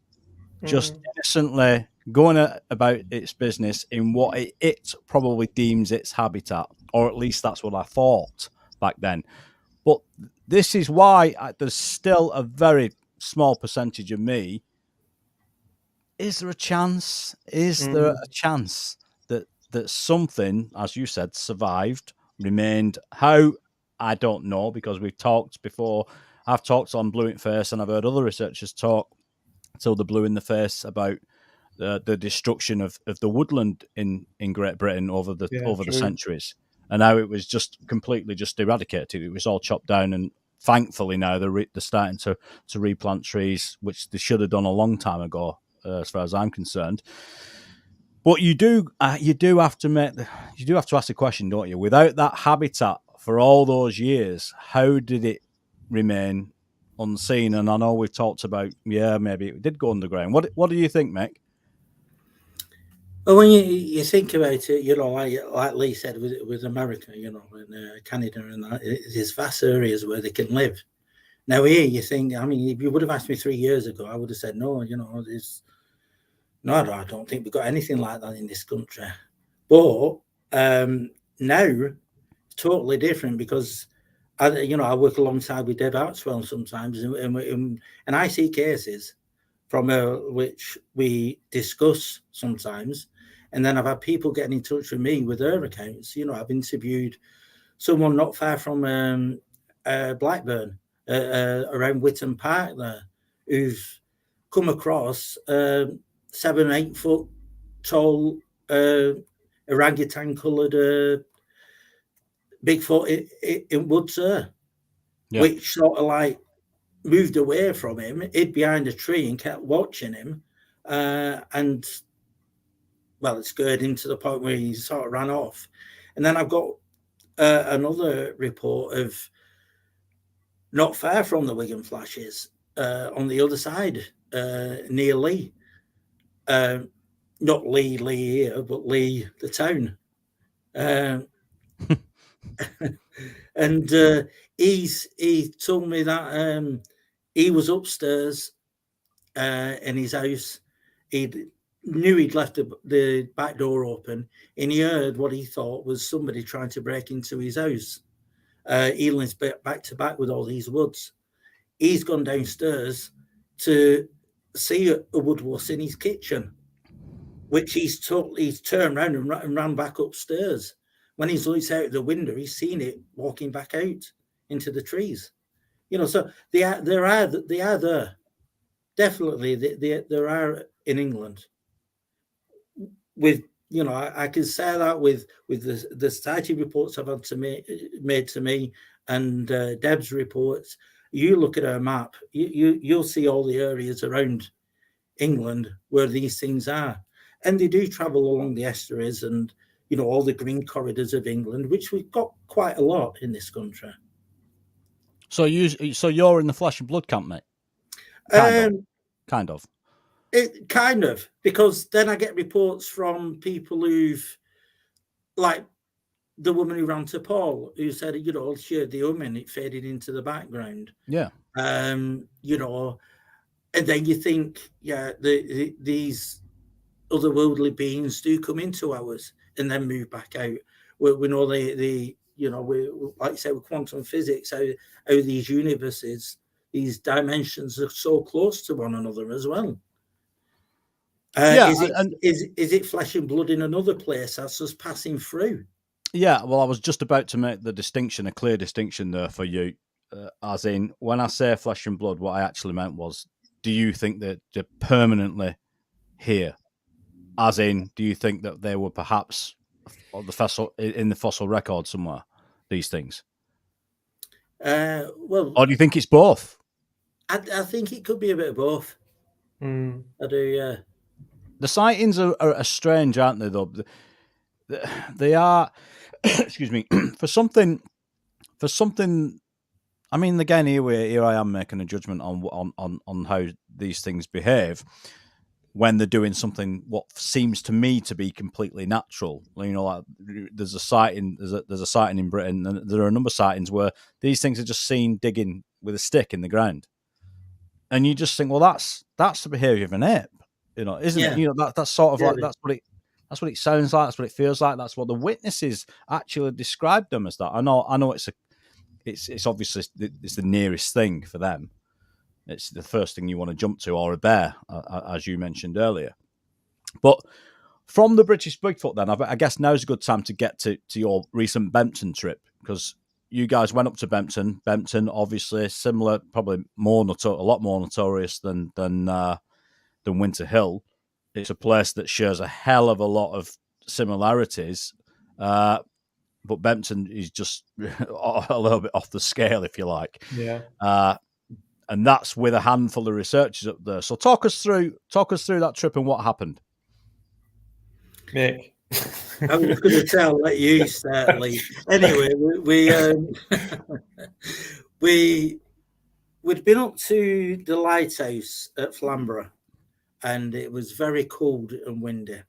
Just innocently going about its business in what it probably deems its habitat, or at least that's what I thought back then. But this is why there's still a very small percentage of me. Is there a chance? Is there a chance that something, as you said, survived, remained? How? I don't know, because we've talked before. I've talked on Blue in Face, and I've heard other researchers talk till the blue in the face about the destruction of the woodland in Great Britain over the centuries, and how it was just completely just eradicated. It was all chopped down, and thankfully now they're starting to replant trees, which they should have done a long time ago, as far as I'm concerned. But you do have to ask the question, don't you? Without that habitat for all those years, how did it remain unseen? And I know we've talked about, maybe it did go underground. What do you think, Mick? Well, when you think about it, like Lee said with America, and Canada and that, there's vast areas where they can live. Now here, you think, if you would have asked me 3 years ago, I would have said no. I don't think we've got anything like that in this country. But now, totally different, because I work alongside with Deb Hartswell sometimes, and I see cases from which we discuss sometimes, and then I've had people getting in touch with me with their accounts. I've interviewed someone not far from Blackburn, around Whitton Park there, who's come across 7-8 foot tall orangutan coloured Bigfoot in woods there, which sort of like moved away from him, hid behind a tree and kept watching him, and it scared him to the point where he sort of ran off. And then I've got another report of not far from the Wigan Flashes, on the other side, near Lee. Not Lee here, but Lee, the town. And he told me that he was upstairs in his house. He knew he'd left the back door open, and he heard what he thought was somebody trying to break into his house. He lives back to back with all these woods. He's gone downstairs to see a woodwuss in his kitchen, which he's turned around and ran back upstairs. When he's looked out the window, he's seen it walking back out into the trees. So they are there. Definitely, there are in England. With I can say that with the society reports I've had made to me, and Deb's reports. You look at our map, you'll see all the areas around England where these things are, and they do travel along the estuaries and all the green corridors of England, which we've got quite a lot in this country. So you're in the flesh and blood camp, mate? Kind of. Kind of, because then I get reports from people who've, like the woman who ran to Paul, who said, she heard the humming, it faded into the background. Yeah. And then you think, these otherworldly beings do come into ours and then move back out. We know we like you say with quantum physics, how these universes, these dimensions are so close to one another as well. Is it flesh and blood in another place that's us passing through? Yeah, well, I was just about to make a clear distinction there for you, as in, when I say flesh and blood, what I actually meant was, do you think that they're permanently here? As in, do you think that they were perhaps in the fossil record somewhere, these things? Well, or do you think it's both? I think it could be a bit of both. I do, yeah. The sightings are strange, aren't they, though? They are, excuse me, for something. I mean, again, here I am making a judgment on how these things behave when they're doing something what seems to me to be completely natural. Like there's a sighting in Britain, and there are a number of sightings where these things are just seen digging with a stick in the ground, and you just think, well, that's the behaviour of an ape. Isn't it? That's sort of like that's what it sounds like. That's what it feels like. That's what the witnesses actually described them as. That I know it's obviously it's the nearest thing for them. It's the first thing you want to jump to, or a bear, as you mentioned earlier. But from the British Bigfoot, then I guess now's a good time to get to your recent Benton trip, because you guys went up to Benton. Benton, obviously similar, probably a lot more notorious than Winter Hill. It's a place that shares a hell of a lot of similarities, but Benton is just a little bit off the scale, if you like. Yeah. And that's with a handful of researchers up there. So talk us through that trip and what happened. Mick. I was going to tell, let you start, Lee. Anyway, we'd been up to the lighthouse at Flamborough, and it was very cold and windy.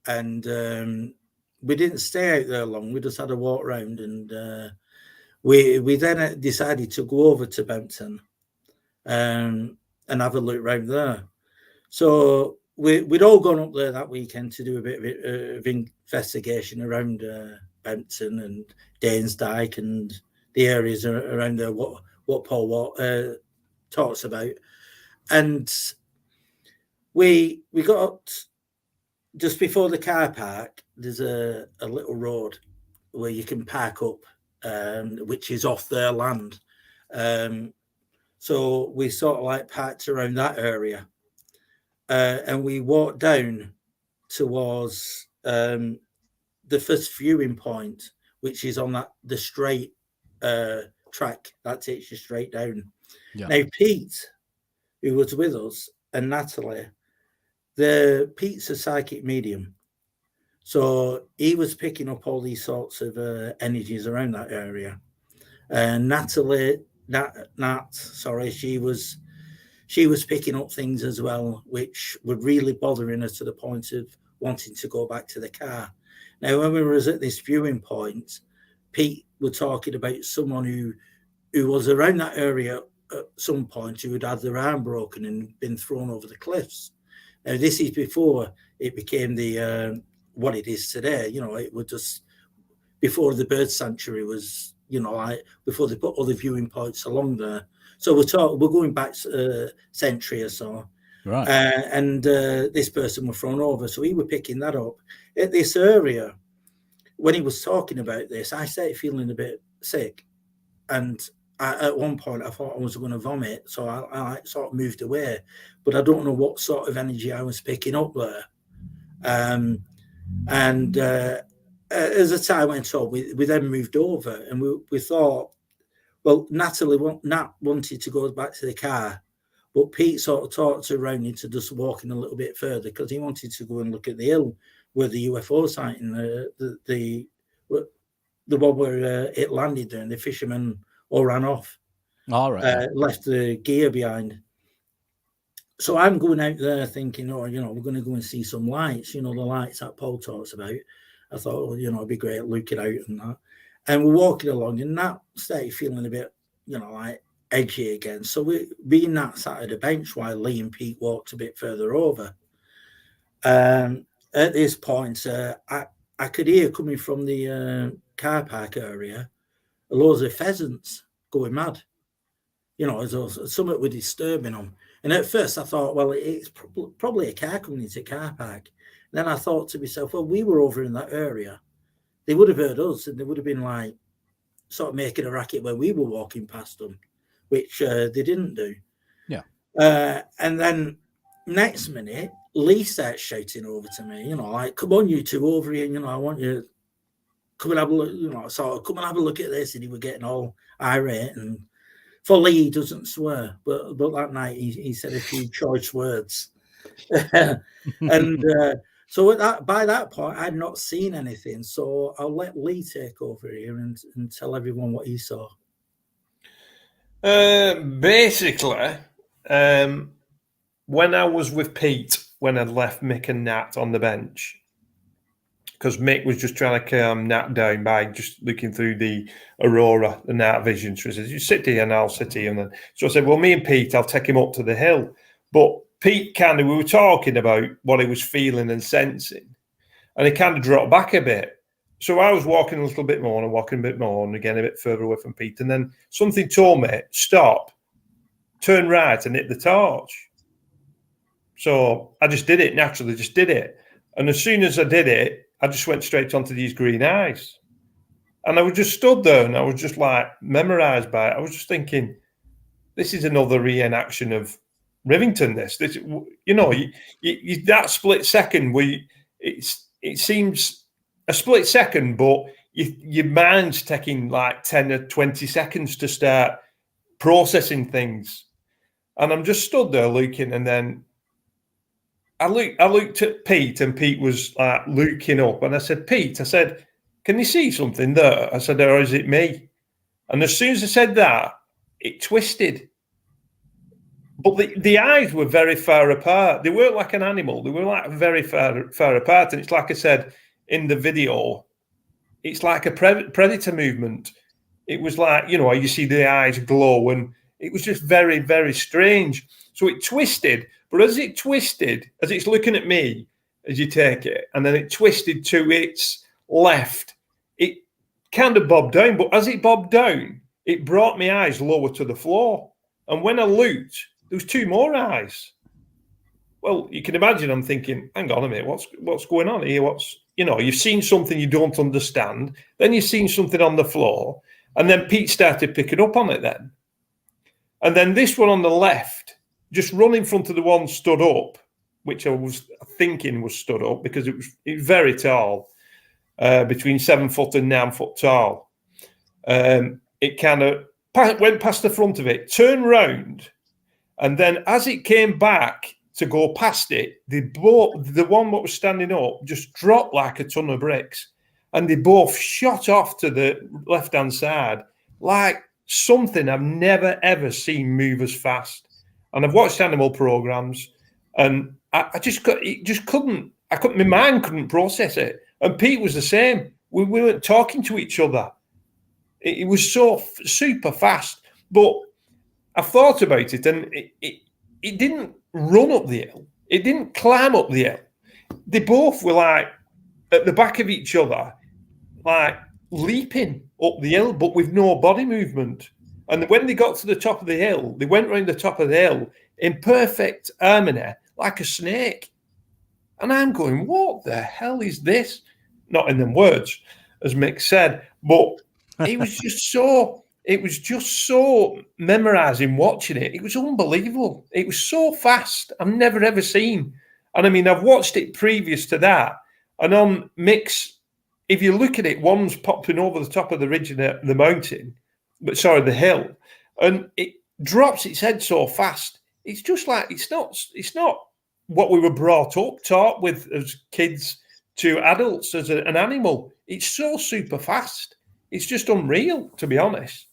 And we didn't stay out there long. We just had a walk around, and we then decided to go over to Benton and have a look around there. So we'd all gone up there that weekend to do a bit of investigation around Benton and Danesdyke and the areas around there, what Paul talks about. And we got just before the car park, there's a little road where you can park up, which is off their land. So we sort of like parked around that area. And we walked down towards the first viewing point, which is on the straight track that takes you straight down. Yeah. Now, Pete, who was with us, and Natalie, Pete's a psychic medium. So he was picking up all these sorts of energies around that area. And Natalie, she was picking up things as well, which were really bothering her to the point of wanting to go back to the car. Now, when we were at this viewing point, Pete was talking about someone who was around that area at some point who had had their arm broken and been thrown over the cliffs. Now, this is before it became the what it is today. You know, it was just before the bird sanctuary was, you know, like before they put other viewing points along there. So we're going back a century or so. Right. And this person was thrown over. So he was picking that up. At this area, when he was talking about this, I started feeling a bit sick. And at one point, I thought I was going to vomit. So I sort of moved away. But I don't know what sort of energy I was picking up there. As the time went on, we then moved over. And we thought, well, Nat wanted to go back to the car, but Pete sort of talked her around into just walking a little bit further because he wanted to go and look at the hill where the UFO sighting, the one where it landed there and the fishermen all ran off. All right. Left the gear behind. So I'm going out there thinking, oh, you know, we're going to go and see some lights, you know, the lights that Paul talks about. I thought, well, you know, it'd be great looking out and that. And we're walking along, and Nat started feeling a bit, you know, like edgy again. So being Nat sat at a bench while Lee and Pete walked a bit further over. At this point, I could hear coming from the car park area, loads of pheasants going mad. You know, as something was disturbing them. And at first I thought, well, it's probably a car coming into the car park. And then I thought to myself, well, we were over in that area. They would have heard us and they would have been like sort of making a racket when we were walking past them, which they didn't do. Yeah. And then next minute, Lee starts shouting over to me, you know, like, come on, you two over here. You know, I want you to come and have a look, you know, sort of come and have a look at this. And he was getting all irate. And for Lee, he doesn't swear. But that night, he said a few choice words. And so by that point, I'd not seen anything. So I'll let Lee take over here and tell everyone what he saw. Basically, when I was with Pete, when I'd left Mick and Nat on the bench, because Mick was just trying to calm Nat down by just looking through the aurora, the night vision. So he says, you sit here and I'll sit here. And then, so I said, well, me and Pete, I'll take him up to the hill. But Pete we were talking about what he was feeling and sensing, and he kind of dropped back a bit. So I was walking a little bit more and walking a bit more and again a bit further away from Pete. And then something told me, stop, turn right and hit the torch. So I just did it, naturally just did it. And as soon as I did it, I just went straight onto these green eyes. And I was just stood there and I was just like memorized by it. I was just thinking, this is another reenaction of Rivington, this you know, you that split second where it seems a split second, but your mind's taking like 10 or 20 seconds to start processing things. And I'm just stood there looking, and then I looked at Pete, and Pete was like looking up, and I said, Pete, I said, can you see something there? I said, or is it me? And as soon as I said that, it twisted. But the eyes were very far apart. They weren't like an animal. They were like very far apart. And it's like I said in the video, it's like a predator movement. It was like, you see the eyes glow, and it was just very, very strange. So it twisted. But as it twisted, as it's looking at me, as you take it, and then it twisted to its left, it kind of bobbed down. But as it bobbed down, it brought my eyes lower to the floor. And when I looked, there was two more eyes. Well, you can imagine I'm thinking, hang on a minute, what's going on here? You've seen something you don't understand, then you've seen something on the floor, and then Pete started picking up on it then. And then this one on the left, just run in front of the one stood up, which I was thinking was stood up because it was very tall, between 7 foot and 9 foot tall. It kind of went past the front of it, turned round, and then as it came back to go past it, the one that was standing up just dropped like a ton of bricks, and they both shot off to the left-hand side like something I've never, ever seen move as fast. And I've watched animal programs, and my mind couldn't process it. And Pete was the same. We weren't talking to each other. It was so super fast. But I thought about it, and it didn't run up the hill. It didn't climb up the hill. They both were like at the back of each other, like leaping up the hill, but with no body movement. And when they got to the top of the hill, they went around the top of the hill in perfect harmony, like a snake. And I'm going, what the hell is this? Not in them words, as Mick said, but it was just so memorizing watching it. It was unbelievable. It was so fast. I've never ever seen. And I mean, I've watched it previous to that. And on Mick's, if you look at it, one's popping over the top of the ridge of the mountain, the hill, and it drops its head so fast. It's just like it's not what we were taught with as kids to adults as an animal. It's so super fast. It's just unreal, to be honest.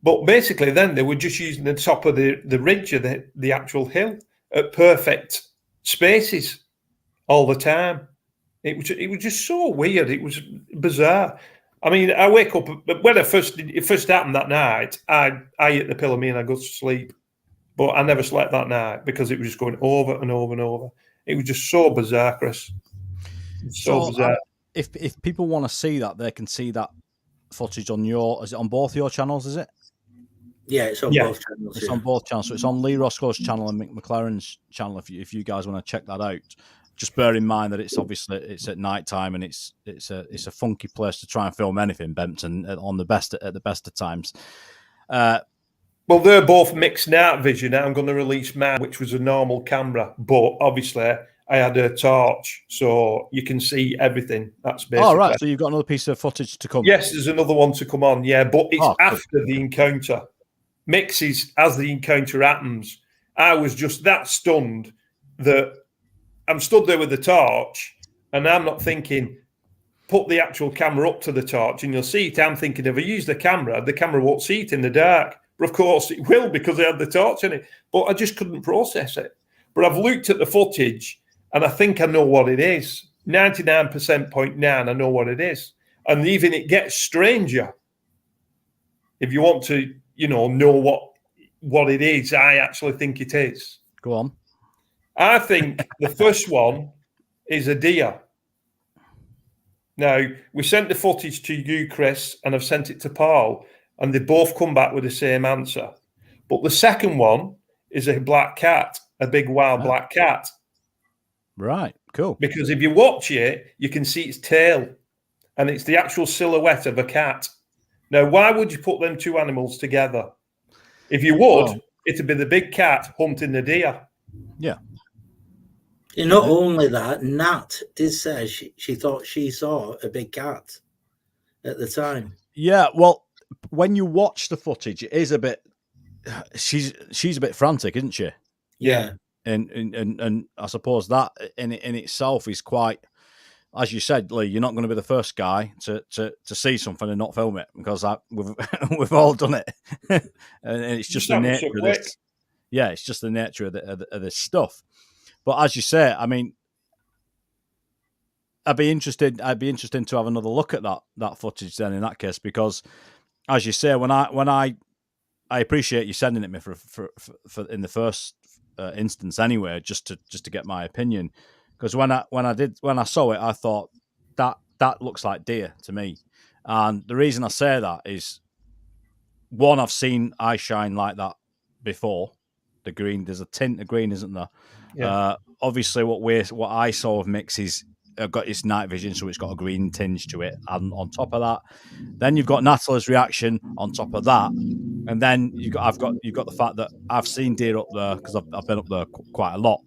But basically, then they were just using the top of the ridge of the actual hill at perfect spaces all the time. It was just so weird. It was bizarre. I mean, I wake up when it first happened that night. I hit the pillow, and I go to sleep, but I never slept that night because it was just going over and over and over. It was just so bizarre, Chris. So bizarre. If people want to see that, they can see that footage on is it on both your channels? Is it? Yeah, it's on both channels. It's on both channels. So it's on Lee Roscoe's channel and Mick Mclaren's channel. If you guys want to check that out. Just bear in mind that it's at night time, and it's a funky place to try and film anything, Benton, at the best of times. Well, they're both mixed night vision. I'm going to release mine, which was a normal camera, but obviously I had a torch, so you can see everything. That's basically. Oh, right. So you've got another piece of footage to come. Yes, there's another one to come on. Yeah, but it's after the encounter. Mixes as the encounter happens. I was just that stunned that I'm stood there with the torch, and I'm not thinking, put the actual camera up to the torch and you'll see it. I'm thinking, if I use the camera won't see it in the dark. But of course it will, because I had the torch in it. But I just couldn't process it. But I've looked at the footage, and I think I know what it is. 99.9, I know what it is. And even it gets stranger. If you want to, know what it is, I actually think it is. Go on. I think the first one is a deer. Now, we sent the footage to you, Chris, and I've sent it to Paul, and they both come back with the same answer. But the second one is a black cat, a big wild black cat. Right, cool. Because if you watch it, you can see its tail, and it's the actual silhouette of a cat. Now, why would you put them two animals together? If you would, it'd be the big cat hunting the deer. Yeah. Not only that, Nat did say she thought she saw a big cat at the time. Yeah, well, when you watch the footage, it is a bit. She's a bit frantic, isn't she? Yeah. and I suppose that in itself is quite, as you said, Lee, you're not going to be the first guy to see something and not film it, because we've all done it, and it's just the nature of this. Yeah, it's just the nature of this stuff. But as you say, I mean, I'd be interested to have another look at that footage then in that case, because as you say, when I appreciate you sending it me for in the first instance anyway, just to get my opinion, because when I saw it, I thought that looks like deer to me, and the reason I say that is, one, I've seen eye shine like that before. The green, there's a tint of green, isn't there? Yeah. Obviously, what I saw of Mick's is got its night vision, so it's got a green tinge to it. And on top of that, then you've got Natalie's reaction on top of that, and then you've got the fact that I've seen deer up there because I've been up there quite a lot.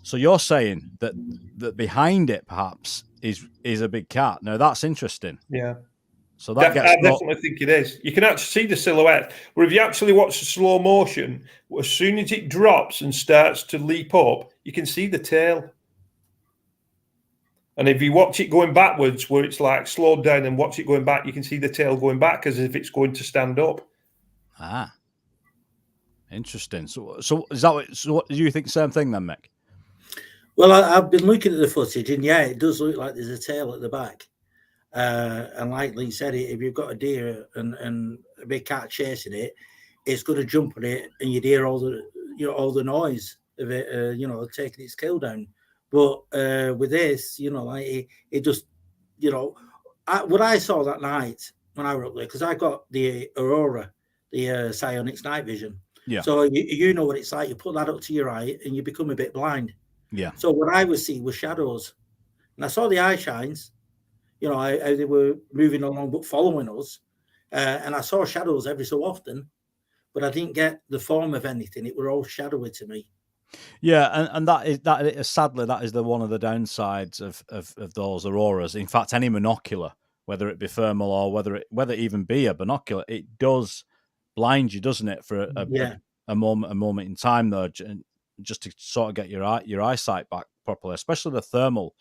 So you're saying that behind it perhaps is a big cat. Now that's interesting. Yeah. So that I definitely think it is. You can actually see the silhouette. Where if you actually watch the slow motion, as soon as it drops and starts to leap up, you can see the tail. And if you watch it going backwards, where it's like slowed down and watch it going back, you can see the tail going back as if it's going to stand up. Ah, interesting. So is that what do you think? Same thing then, Mick? Well, I've been looking at the footage, and yeah, it does look like there's a tail at the back. And like Lee said, if you've got a deer and a big cat chasing it, it's going to jump on it, and you'd hear all the noise of it, taking its kill down. But with this, like it just, what I saw that night when I were up there, because I got the Aurora, the Psionics night vision. Yeah. So you know what it's like. You put that up to your eye, and you become a bit blind. Yeah. So what I was seeing was shadows, and I saw the eye shines. How they were moving along but following us, and I saw shadows every so often, but I didn't get the form of anything. It were all shadowy to me. Yeah, and that is sadly that is one of the downsides of those auroras. In fact, any monocular, whether it be thermal or whether it even be a binocular, it does blind you, doesn't it, for a moment in time though, just to sort of get your eyesight back properly, especially the thermal.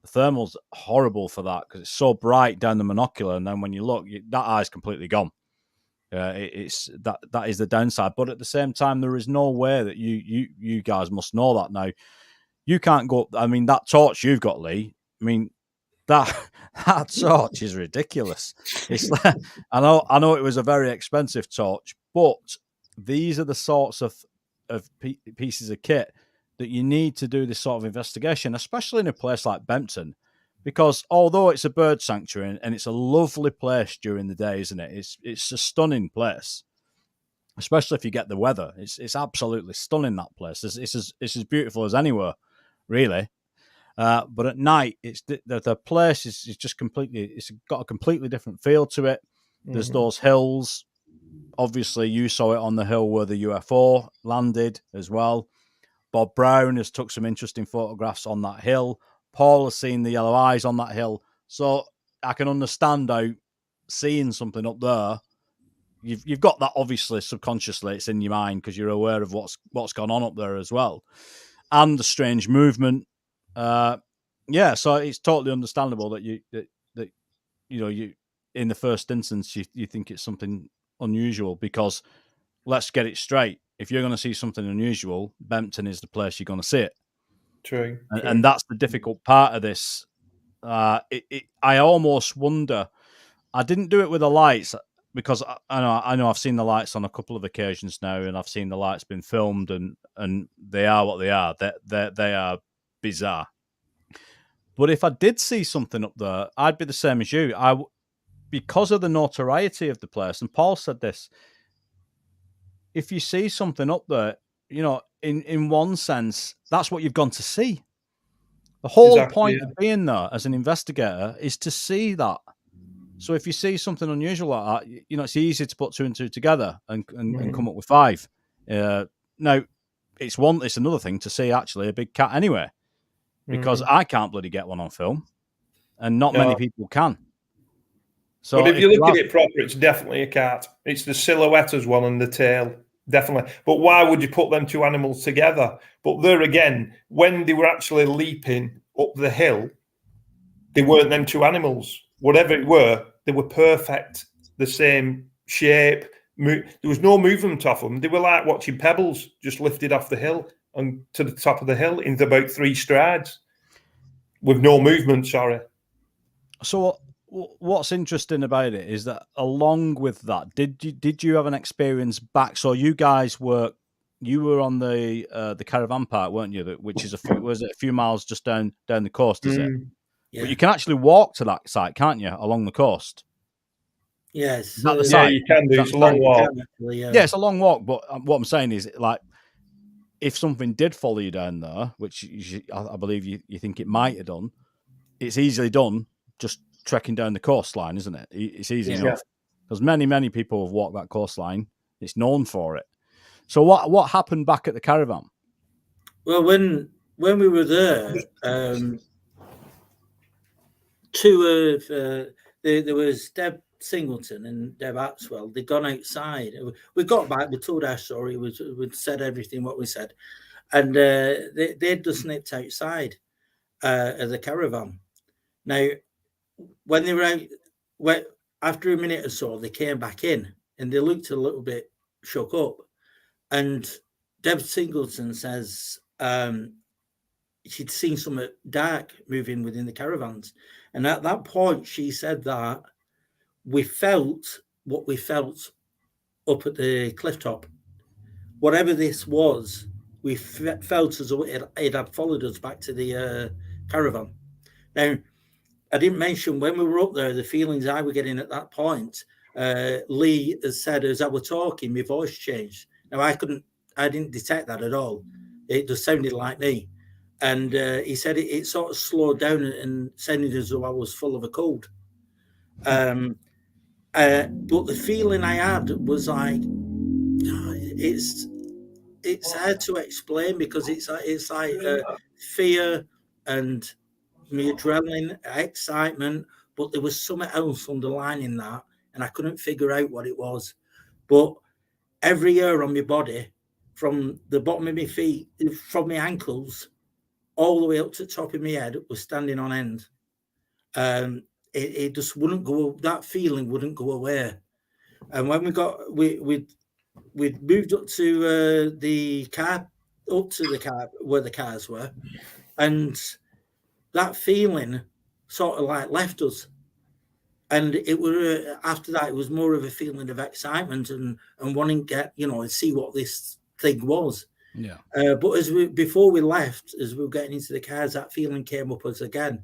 The thermal's horrible for that because it's so bright down the monocular, and then when you look, that eye's completely gone. It's that is the downside. But at the same time, there is no way that you guys must know that now. You can't go. I mean, that torch you've got, Lee. I mean, that torch is ridiculous. It's like, I know it was a very expensive torch, but these are the sorts of pieces of kit that you need to do this sort of investigation, especially in a place like Benton, because although it's a bird sanctuary and it's a lovely place during the day, isn't it? It's a stunning place, especially if you get the weather. It's absolutely stunning, that place. It's as beautiful as anywhere, really. But at night, it's the place is just completely. It's got a completely different feel to it. There's those hills. Obviously, you saw it on the hill where the UFO landed as well. Bob Brown has took some interesting photographs on that hill. Paul has seen the yellow eyes on that hill. So I can understand how seeing something up there, you've got that obviously subconsciously, it's in your mind because you're aware of what's gone on up there as well. And the strange movement. So it's totally understandable that you in the first instance you think it's something unusual, because let's get it straight. If you're going to see something unusual, Benton is the place you're going to see it. True. And that's the difficult part of this. I almost wonder. I didn't do it with the lights because I know I've seen the lights on a couple of occasions now, and I've seen the lights been filmed, and they are what they are. They are bizarre. But if I did see something up there, I'd be the same as you. Because of the notoriety of the place, and Paul said this. If you see something up there, in one sense, that's what you've gone to see. The whole point of being there as an investigator is to see that. So if you see something unusual like that, it's easy to put two and two together and come up with five. Now, it's another thing to see actually a big cat anyway, because I can't bloody get one on film, and not many people can. So but if you look at it proper, it's definitely a cat. It's the silhouette as well and the tail. definitely. But why would you put them two animals together? But there again, when they were actually leaping up the hill, they weren't them two animals. Whatever it were, they were perfect, the same shape. There was no movement off them. They were like watching pebbles just lifted off the hill and to the top of the hill into about 3 strides with no movement, sorry. So what's interesting about it is that along with that, did you have an experience back? So you guys were on the caravan park, weren't you? Which is a few miles just down the coast, is it? Yeah. But you can actually walk to that site, can't you, along the coast? Yes. Is that the Yeah, site? you can do. It's a long walk. Yeah, it's a long walk. But what I'm saying is, like, if something did follow you down there, which I believe you think it might have done, it's easily done just trekking down the coastline, isn't it? It's easy enough because many people have walked that coastline. It's known for it. So what happened back at the caravan? Well, when we were there, two of there was Deb Singleton and Deb Axwell. They'd gone outside. We got back. We told our story. We'd said everything what we said, and they'd just snipped outside of the caravan. Now, when they were out, after a minute or so, they came back in and they looked a little bit shook up. And Deb Singleton says she'd seen something dark moving within the caravans. And at that point, she said that we felt what we felt up at the cliff top. Whatever this was, we felt as though it had followed us back to the caravan. Now, I didn't mention when we were up there, the feelings I were getting at that point. Lee has said as I was talking, my voice changed. Now, I didn't detect that at all. It just sounded like me. And he said it sort of slowed down and sounded as though I was full of a cold. But the feeling I had was like, it's hard to explain because it's like fear and me adrenaline, excitement, but there was something else underlining that, and I couldn't figure out what it was. But every hair on my body, from the bottom of my feet, from my ankles, all the way up to the top of my head, was standing on end. It just wouldn't go. That feeling wouldn't go away. And when we'd moved up to the car where the cars were, and that feeling sort of like left us. And it was after that, it was more of a feeling of excitement and wanting to get, and see what this thing was. Yeah. But before we left, as we were getting into the cars, that feeling came up us again.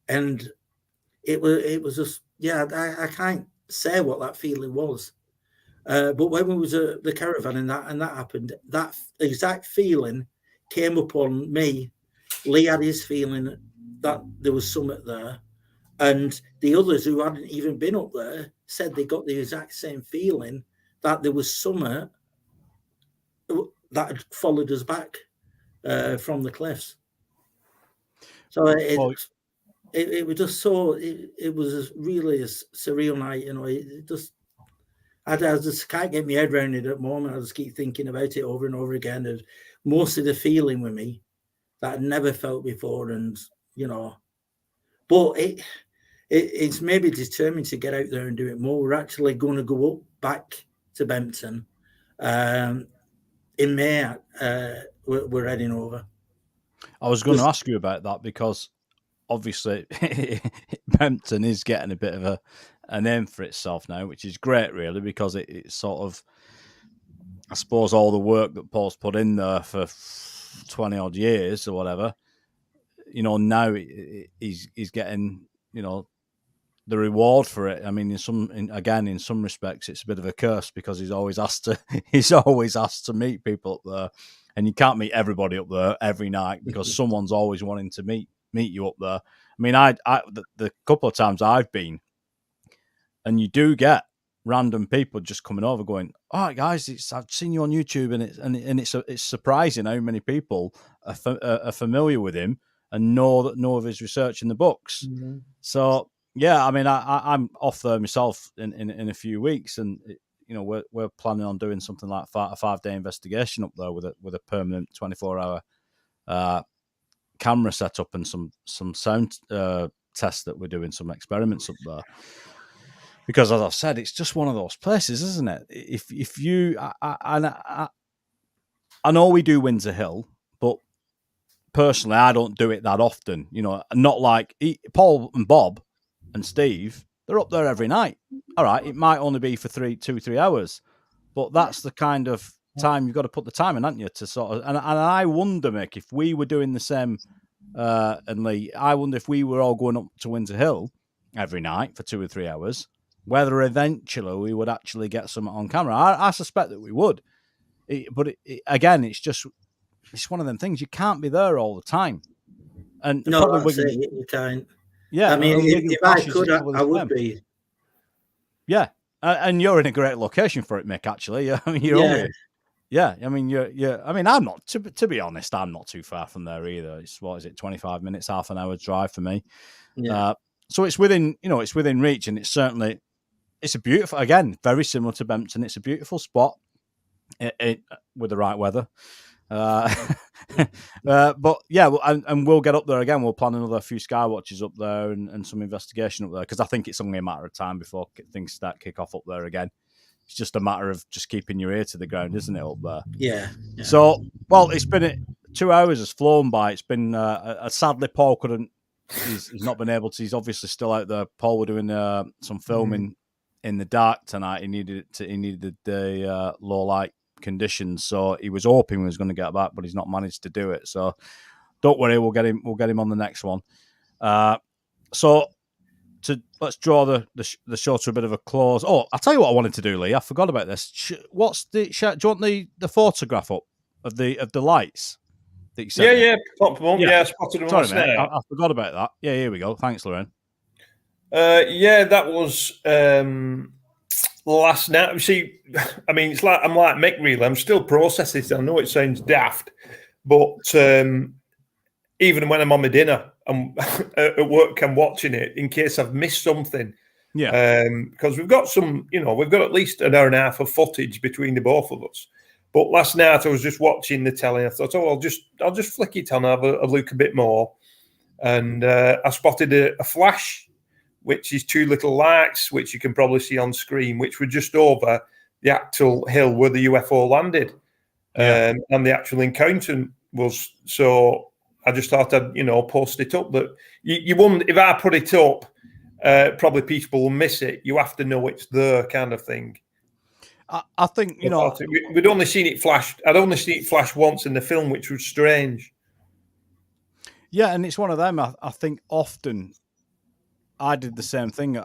And it was just, I can't say what that feeling was. But when we was at the caravan and that happened, that exact feeling came upon me. Lee had his feeling that there was something there. And the others who hadn't even been up there said they got the exact same feeling that there was something that had followed us back from the cliffs. So it was just so, it was really a surreal night, it just, I just can't get my head around it at the moment. I just keep thinking about it over and over again. There's most of the feeling with me that I'd never felt before. And, but it's maybe determined to get out there and do it more. We're actually going to go up back to Benton in May. We're heading over. I was going to ask you about that because obviously Benton is getting a bit of a name for itself now, which is great, really, because it's sort of, I suppose, all the work that Paul's put in there for 20 odd years or whatever. Now he's getting, the reward for it. I mean, in some respects, it's a bit of a curse because he's always asked to meet people up there, and you can't meet everybody up there every night because someone's always wanting to meet you up there. I mean, the couple of times I've been, and you do get random people just coming over going, "All right, guys, I've seen you on YouTube," and it's surprising how many people are familiar with him and know of his research in the books. Mm-hmm. So. Yeah, I mean, I'm off there myself in a few weeks, and we're planning on doing something like a 5-day investigation up there with a permanent 24-hour camera setup and some sound tests that we're doing, some experiments up there. Because as I've said, it's just one of those places, isn't it? If you, I know we do Windsor Hill, but personally, I don't do it that often. Not like Paul and Bob and Steve. They're up there every night. All right, it might only be for 2-3 hours, but that's the kind of time you've got to put the time in, haven't you? To sort of, and I wonder, Mick, if we were doing the same, and Lee, I wonder if we were all going up to Windsor Hill every night for 2 or 3 hours, whether eventually we would actually get something on camera. I suspect that we would. But again, it's one of them things. You can't be there all the time. And no, probably you can't. Yeah, I mean, if I could, I would be. Yeah, and you're in a great location for it, Mick. Actually, I mean, you're only. Yeah, I mean, you're. I mean, I'm not. To be honest, I'm not too far from there either. It's 25 minutes, half an hour drive for me. Yeah. So it's within, it's within reach, and it's a beautiful. Again, very similar to Benton. It's a beautiful spot. With the right weather. But yeah, and we'll get up there again. We'll plan another few sky watches up there and some investigation up there, because I think it's only a matter of time before things kick off up there again. It's just a matter of just keeping your ear to the ground, isn't it, up there? Yeah. So, well, it's been 2 hours has flown by. It's been sadly Paul couldn't. He's not been able to. He's obviously still out there. Paul were doing some filming in the dark tonight. He needed the low light conditions, so he was hoping he was going to get back, but he's not managed to do it. So don't worry, we'll get him on the next one. So let's draw the show to a bit of a close. Oh, I'll tell you what I wanted to do, Lee. I forgot about this. Do you want the photograph up of the lights that you sent? Yeah, pop them up. Yeah, I spotted them. Sorry, mate, I forgot about that. Yeah, here we go. Thanks, Lorraine. Yeah, that was last night. See, I mean, I'm like Mick, really. I'm still processing this. I know it sounds daft, but even when I'm on my dinner, I'm at work, I'm watching it in case I've missed something. Yeah. Because we've got we've got at least an hour and a half of footage between the both of us. But last night I was just watching the telly. I thought, I'll just flick it on, have a look a bit more, and I spotted a flash, which is 2 little lights, which you can probably see on screen, which were just over the actual hill where the UFO landed, and the actual encounter was. So I just thought I'd post it up. But you wouldn't, if I put it up, probably people will miss it. You have to know it's there, kind of thing. I think we'd only seen it flash. I'd only seen it flash once in the film, which was strange. Yeah, and it's one of them. I think often I did the same thing.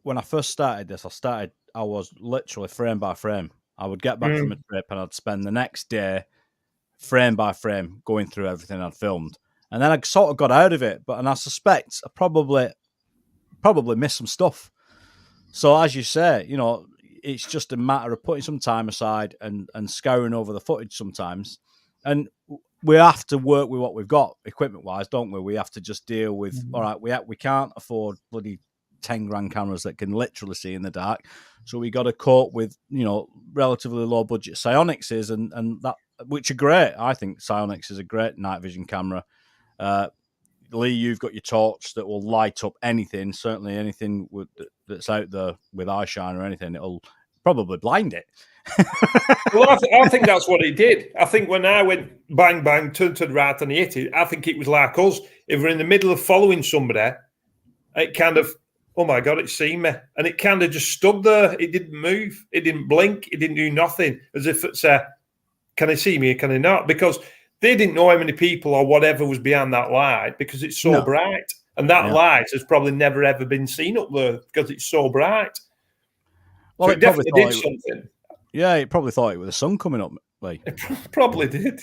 When I first started this, I was literally frame by frame. I would get back from a trip and I'd spend the next day frame by frame going through everything I'd filmed. And then I sort of got out of it, and I suspect I probably missed some stuff. So as you say, it's just a matter of putting some time aside and scouring over the footage sometimes. And we have to work with what we've got equipment-wise, don't we? We have to just deal with, all right, we can't afford bloody 10 grand cameras that can literally see in the dark. So we got to cope with, relatively low budget psionics and that, which are great. I think psionics is a great night vision camera. Lee, you've got your torch that will light up anything, certainly anything that's out there with eyeshine or anything. It'll probably blind it. Well, I think that's what it did. I think when I went bang, bang, turn to the right and hit it, I think it was like us. If we're in the middle of following somebody, it kind of, oh my God, it's seen me. And it kind of just stood there. It didn't move. It didn't blink. It didn't do nothing. As if it's can they see me or can they not? Because they didn't know how many people or whatever was behind that light because it's so bright. And that light has probably never, ever been seen up there because it's so bright. Well, so it definitely did something. Yeah, it probably thought it was the sun coming up. Lee. It probably did.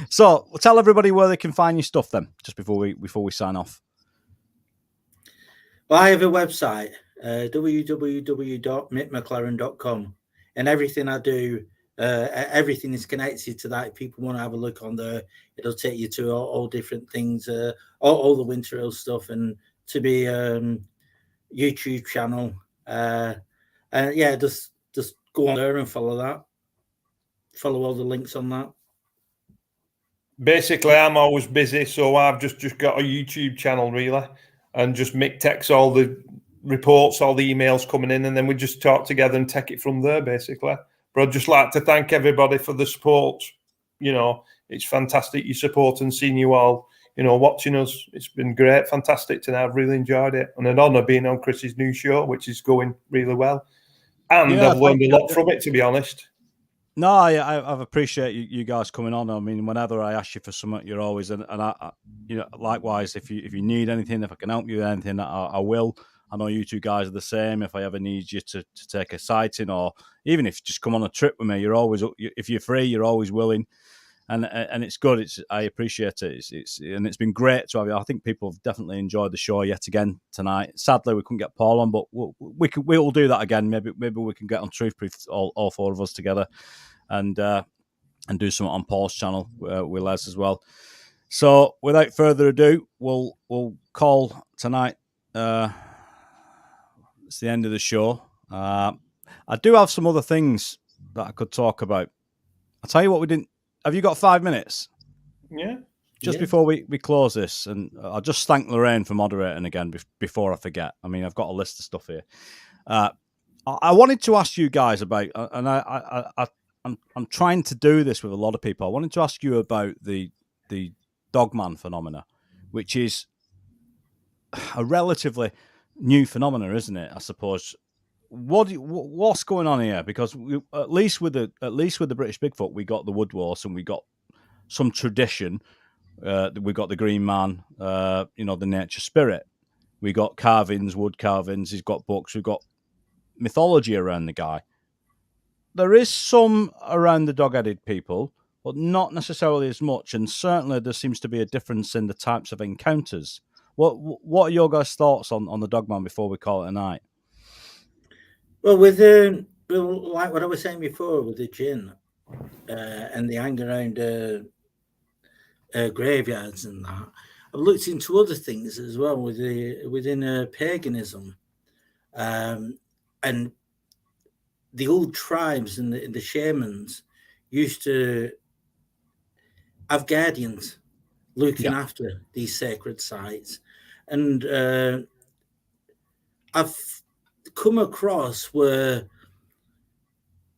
So, tell everybody where they can find your stuff then, just before we sign off. Well, I have a website, www.mickmclaren.com, and everything I do, everything is connected to that. If people want to have a look on there, it'll take you to all different things, all the Winter Hill stuff, and to be YouTube channel. Yeah, just go on there and follow that. Follow all the links on that. Basically, I'm always busy, so I've just got a YouTube channel, really, and just Mick texts all the reports, all the emails coming in, and then we just talk together and take it from there, basically. But I'd just like to thank everybody for the support. You know, it's fantastic, your support, and seeing you all, you know, watching us. It's been great, fantastic tonight. I've really enjoyed it, and an honour being on Chris's new show, which is going really well. And yeah, I've learned a lot from it, to be honest. No, I've appreciated you guys coming on. I mean, whenever I ask you for something, you're always, and I, you know, likewise, if you need anything, if I can help you with anything, I will. I know you two guys are the same. If I ever need you to take a sighting, or even if you just come on a trip with me, you're always, if you're free, you're always willing. And it's good. I appreciate it. And it's been great to have you. I think people have definitely enjoyed the show yet again tonight. Sadly, we couldn't get Paul on, but we'll do that again. Maybe we can get on Truth Proof, all four of us together, and do something on Paul's channel with Les as well. So without further ado, we'll call tonight. It's the end of the show. I do have some other things that I could talk about. I'll tell you what we didn't. Have you got 5 minutes? Yeah. Just before we close this, and I'll just thank Lorraine for moderating again before I forget. I mean, I've got a list of stuff here. I wanted to ask you guys about, and I'm trying to do this with a lot of people. I wanted to ask you about the Dogman phenomena, which is a relatively new phenomena, isn't it? I suppose. What's going on here? Because at least with the British Bigfoot, we got the wood horse and we got some tradition. We got the Green Man, the nature spirit. We got carvings, wood carvings. He's got books. We've got mythology around the guy. There is some around the dog-headed people, but not necessarily as much. And certainly there seems to be a difference in the types of encounters. What are your guys' thoughts on the Dogman before we call it a night? Well, like what I was saying before with the gin and the hang around graveyards and that, I've looked into other things as well within paganism, and the old tribes and the shamans used to have guardians looking after these sacred sites, and I've come across where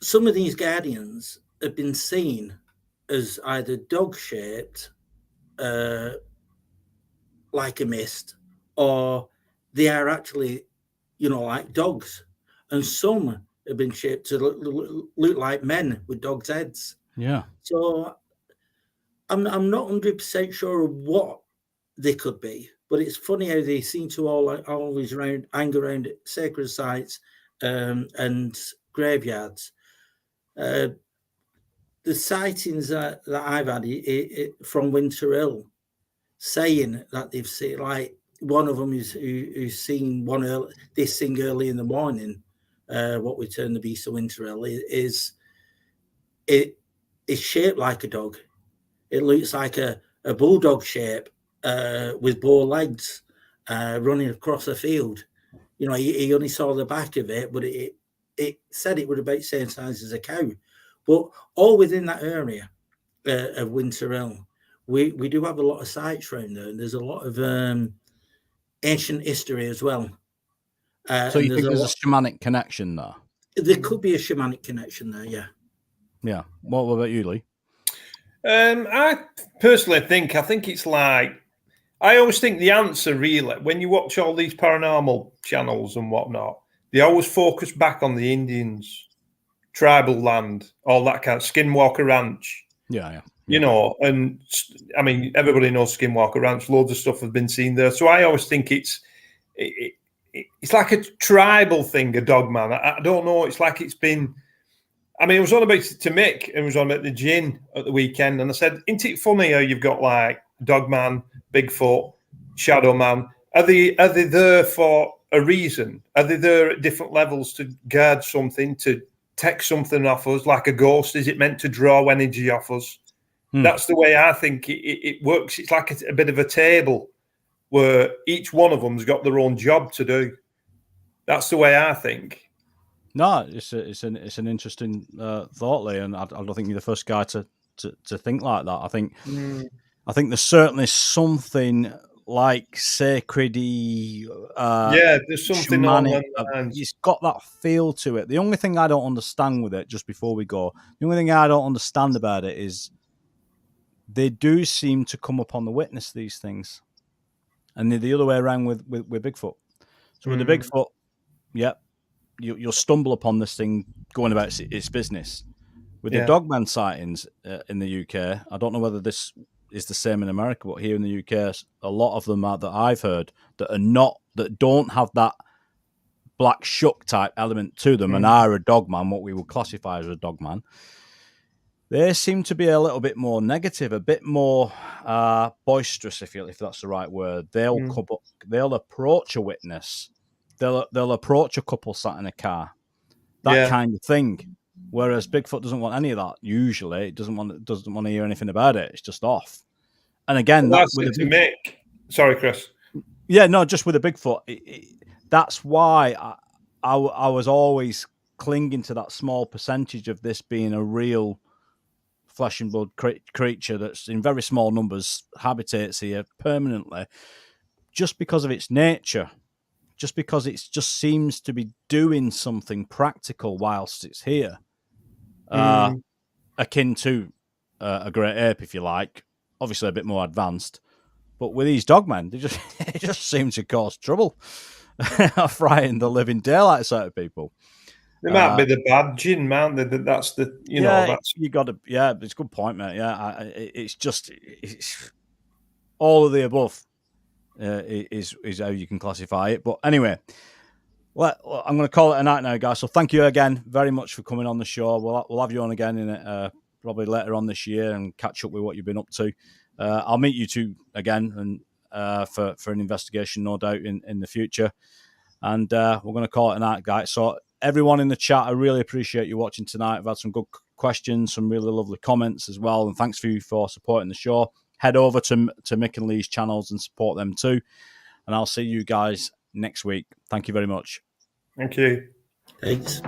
some of these guardians have been seen as either dog-shaped, like a mist, or they are actually, like dogs, and some have been shaped to look like men with dogs' heads. Yeah. So I'm not 100% sure what they could be, but it's funny how they seem to always hang around sacred sites and graveyards. The sightings that I've had from Winter Hill, saying that they've seen, like one of them who's seen this thing early in the morning, what we term the beast of Winter Hill, is shaped like a dog. It looks like a bulldog shape with bow legs running across a field. He only saw the back of it, but it said it was about the same size as a cow. But all within that area of Winter Hill, we do have a lot of sites around there, and there's a lot of ancient history as well. So you think there's a shamanic connection there? There could be a shamanic connection there, yeah. Yeah. What about you, Lee? I personally think it's like, I always think the answer really, when you watch all these paranormal channels and whatnot, they always focus back on the Indians, tribal land, all that kind of Skinwalker Ranch. Yeah. And I mean, everybody knows Skinwalker Ranch. Loads of stuff has been seen there. So I always think it's like a tribal thing, a Dogman. I don't know. It's like it's been. I mean, it was on about to Mick, and it was on about the gin at the weekend, and I said, "Isn't it funny how you've got like Dogman, Bigfoot, Shadow Man? Are they there for a reason? Are they there at different levels to guard something, to take something off us, like a ghost? Is it meant to draw energy off us?" That's the way I think it works. It's like a bit of a table where each one of them's got their own job to do. That's the way I think. No, it's an interesting thought, Lee, and I don't think you're the first guy to think like that. I think there's certainly something like sacred-y, there's something shamanic. on them lines. It's got that feel to it. The only thing I don't understand with it, just before we go, the only thing I don't understand about it is they do seem to come upon the witness these things, and they're the other way around with Bigfoot. So with the Bigfoot, yep. You'll stumble upon this thing going about its business. With the Dogman sightings in the UK, I don't know whether this is the same in America, but here in the UK, a lot of them that I've heard that don't have that black shuck type element to them and are a dogman, what we would classify as a dogman. They seem to be a little bit more negative, a bit more boisterous, if that's the right word. They'll approach a witness. They'll approach a couple sat in a car, that kind of thing. Whereas Bigfoot doesn't want any of that. Usually, it doesn't want to hear anything about it. It's just off. And again, that's with it to Mick. Sorry, Chris. Yeah, no, just with a Bigfoot. That's why I was always clinging to that small percentage of this being a real flesh and blood creature that's in very small numbers, habitates here permanently, just because of its nature. Just because it just seems to be doing something practical whilst it's here. Akin to a great ape, if you like. Obviously a bit more advanced. But with these dogmen, they just seem to cause trouble. Frighten the living daylights out of people. They might be the badging, man. That's the, that's... You got to, it's a good point, mate. Yeah, it's all of the above. Is how you can classify it. But anyway, I'm going to call it a night now, guys. So thank you again very much for coming on the show. We'll have you on again in probably later on this year and catch up with what you've been up to. I'll meet you two again and for an investigation, no doubt, in the future. And we're going to call it a night, guys. So everyone in the chat, I really appreciate you watching tonight. I've had some good questions, some really lovely comments as well. And thanks for supporting the show. Head over to Mick and Lee's channels and support them too. And I'll see you guys next week. Thank you very much. Thank you. Thanks.